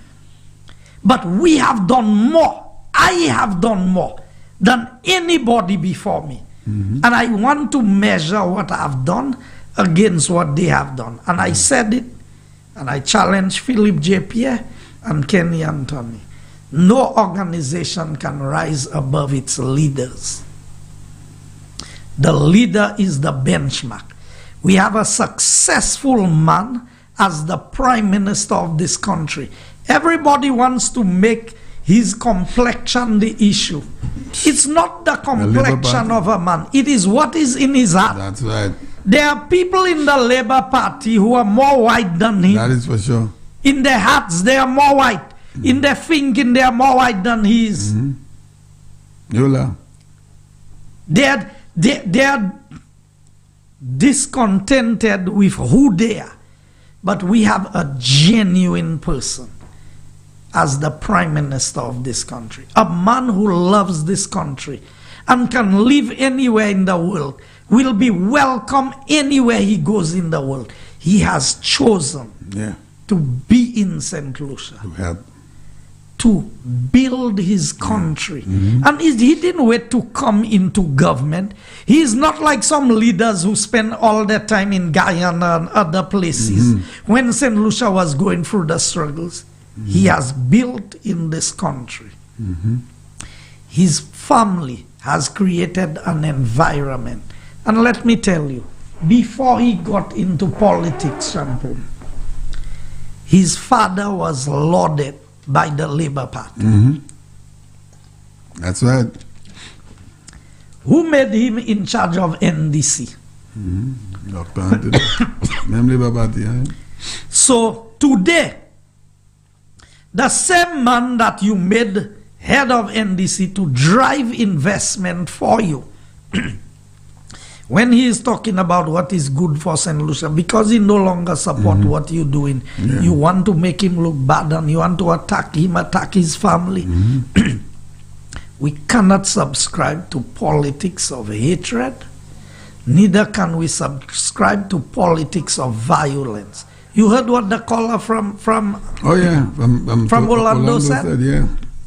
But we have done more. I have done more than anybody before me. And I want to measure what I've done against what they have done. And I said it, and I challenge Philippe J. Pierre and Kenny Anthony. No organization can rise above its leaders. The leader is the benchmark. We have a successful man as the Prime Minister of this country. Everybody wants to make his complexion the issue. It's not the complexion of a man. It is what is in his heart. That's right. There are people in the Labour Party who are more white than him. That is for sure. In their hearts, they are more white. In their thinking, they are more white than he is. Yola. They are discontented with who they are. But we have a genuine person as the Prime Minister of this country. A man who loves this country and can live anywhere in the world, will be welcome anywhere he goes in the world. He has chosen to be in St. Lucia. To help. To build his country. And he didn't wait to come into government. He is not like some leaders who spend all their time in Guyana and other places. When St. Lucia was going through the struggles, he has built in this country. His family has created an environment. And let me tell you, before he got into politics, his father was lauded by the Labour Party. That's right. Who made him in charge of NDC? Dr. Anthony. Même Labour Party. So today, the same man that you made head of NDC to drive investment for you, when he is talking about what is good for St. Lucia, because he no longer support what you're doing, you want to make him look bad and you want to attack him, attack his family. We cannot subscribe to politics of hatred, neither can we subscribe to politics of violence. You heard what the caller from Orlando said? Yeah,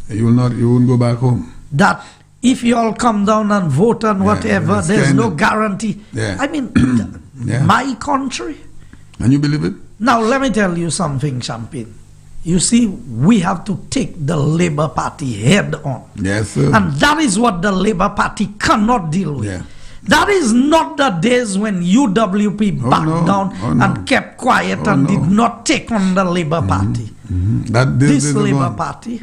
you won't go back home. That if you all come down and vote and whatever, there's no guarantee. I mean, my country. And you believe it? Now, let me tell you something, Champagne. You see, we have to take the Labour Party head on. Yes, sir. And that is what the Labour Party cannot deal with. Yeah. That is not the days when UWP backed down and kept quiet and did not take on the Labour Party. This Labour Party,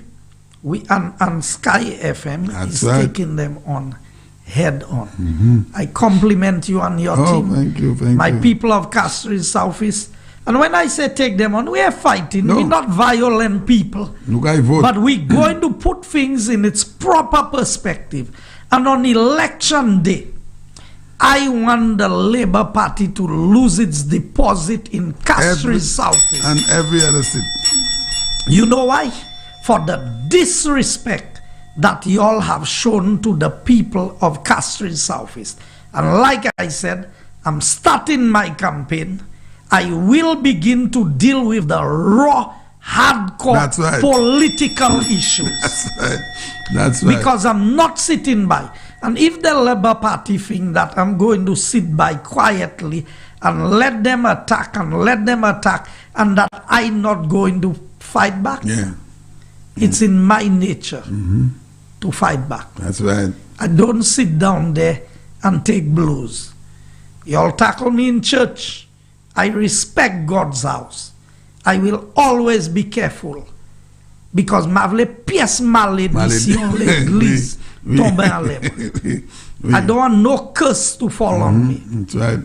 and Sky FM is taking them on head on. I compliment you and your team. Thank you. My people of Castries Southeast. And when I say take them on, we are fighting. We're not violent people. Look, I vote. But we're going to put things in its proper perspective. And on election day, I want the Labour Party to lose its deposit in Castries Southeast. And every other city. You know why? For the disrespect that you all have shown to the people of Castries Southeast. And like I said, I'm starting my campaign. I will begin to deal with the raw, hardcore political issues. That's right. Because I'm not sitting by. And if the Labour Party think that I'm going to sit by quietly and let them attack and that I'm not going to fight back, it's in my nature to fight back. That's right. I don't sit down there and take blows. Y'all tackle me in church. I respect God's house. I will always be careful. Because ma vle pièce malédiction l'église tombe en l'air. I don't want no curse to fall on me. That's right.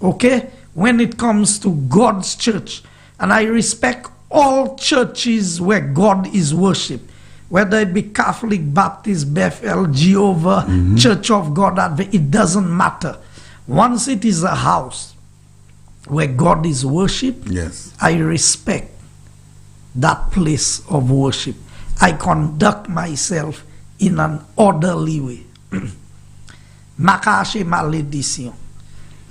Okay? When it comes to God's church. And I respect all churches where God is worshipped. Whether it be Catholic, Baptist, Bethel, Jehovah, Church of God, it doesn't matter. Once it is a house where God is worshipped, I respect that place of worship. I conduct myself in an orderly way. Makache malédiction.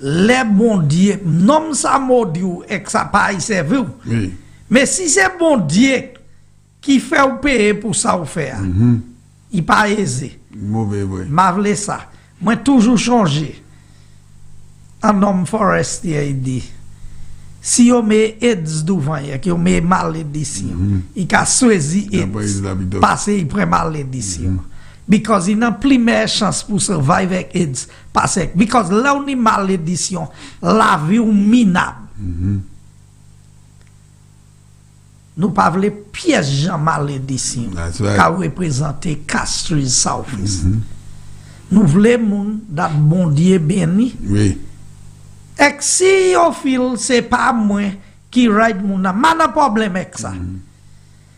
Les bon Dieu, nom sa modiou ek sa pa y serve ou. Mais si c'est bon Dieu qui fait ou payer pour ça ou faire, il pas aisé. Mauvais, ma vle ça. Moi toujours changer. Un homme forestier il dit, si on met AIDS devant, si on met malédiction, il a choisi AIDS, parce qu'il prend malédiction. Because il n'a plus de chance pour survivre avec AIDS. Parce que, because là on est malédiction, la vie est minable. Nous pas voulons piège en malédiction qu'a représenté Castries Southeast. Nous voulons dat bon Dieu béni. Et si au fil, c'est pas moi qui ride mon âme, pas de problème avec ça.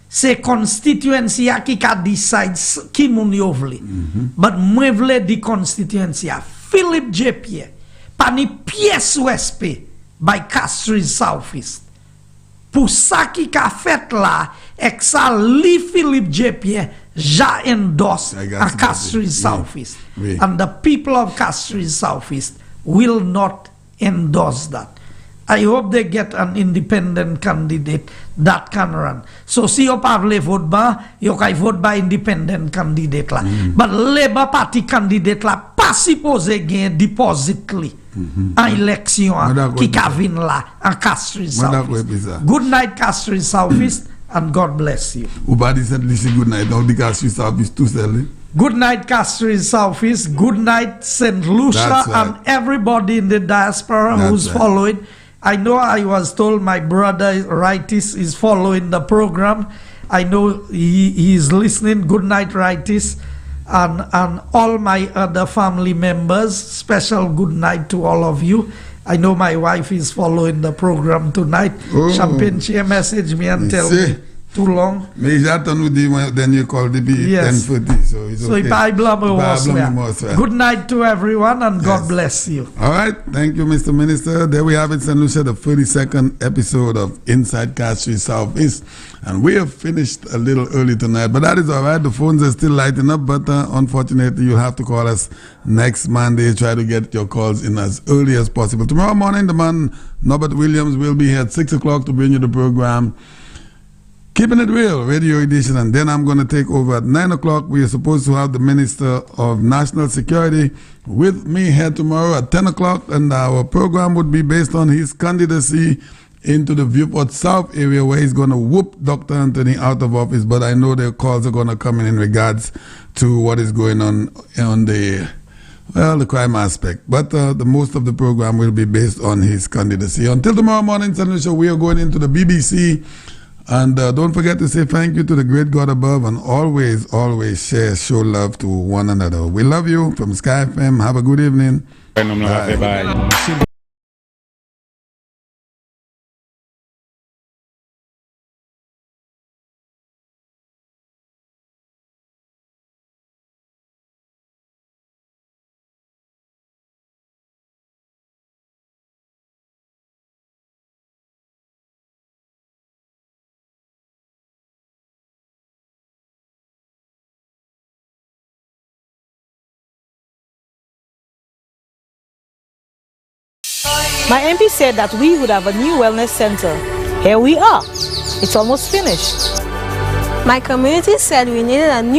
C'est constituency qui décide qui moun yo vle. But moi vle di constituency Philippe J. Pierre, pas ni pièce OSP by Castries Southeast. Pour ça qui a fait là, et ça li Philippe J. Pierre, ja endorse à Castries Southeast. And the people of Castries Southeast will not endorse that. I hope they get an independent candidate that can run. So si yo pa vle vote ba, yo kay vote ba independent candidate la. But Labour Party candidate la pas supposé gen deposit li en élection qui ka vin la en Castries Southeast. Good night Castries Southeast and God bless you. Ubadi said listen good night. Now the Castries Southeast too selling. Good night, Castries Southeast. Good night, St. Lucia, and everybody in the diaspora who's following. I know I was told my brother Rightis is following the program. I know he is listening. Good night, righties, and all my other family members. Special good night to all of you. I know my wife is following the program tonight. Champagne, she messaged me and tell me too long. Mais j'attends nous dire then you call the Yes. 10:40, so it's okay. Good night to everyone, and God bless you. All right, thank you, Mr. Minister. There we have it, St. Lucia, the 32nd episode of Inside Castries Southeast. And we have finished a little early tonight, but that is all right. The phones are still lighting up, but unfortunately, you'll have to call us next Monday. Try to get your calls in as early as possible. Tomorrow morning, the man, Norbert Williams, will be here at 6 o'clock to bring you the program Keeping It Real, radio edition, and then I'm going to take over at 9 o'clock. We are supposed to have the Minister of National Security with me here tomorrow at 10 o'clock, and our program would be based on his candidacy into the Viewport South area, where he's going to whoop Dr. Anthony out of office. But I know their calls are going to come in regards to what is going on the crime aspect. But the most of the program will be based on his candidacy. Until tomorrow morning, St. Lucia, we are going into the BBC. And don't forget to say thank you to the great God above, and always, always show love to one another. We love you from Sky FM. Have a good evening. Bye. My MP said that we would have a new wellness center. Here we are. It's almost finished. My community said we needed a new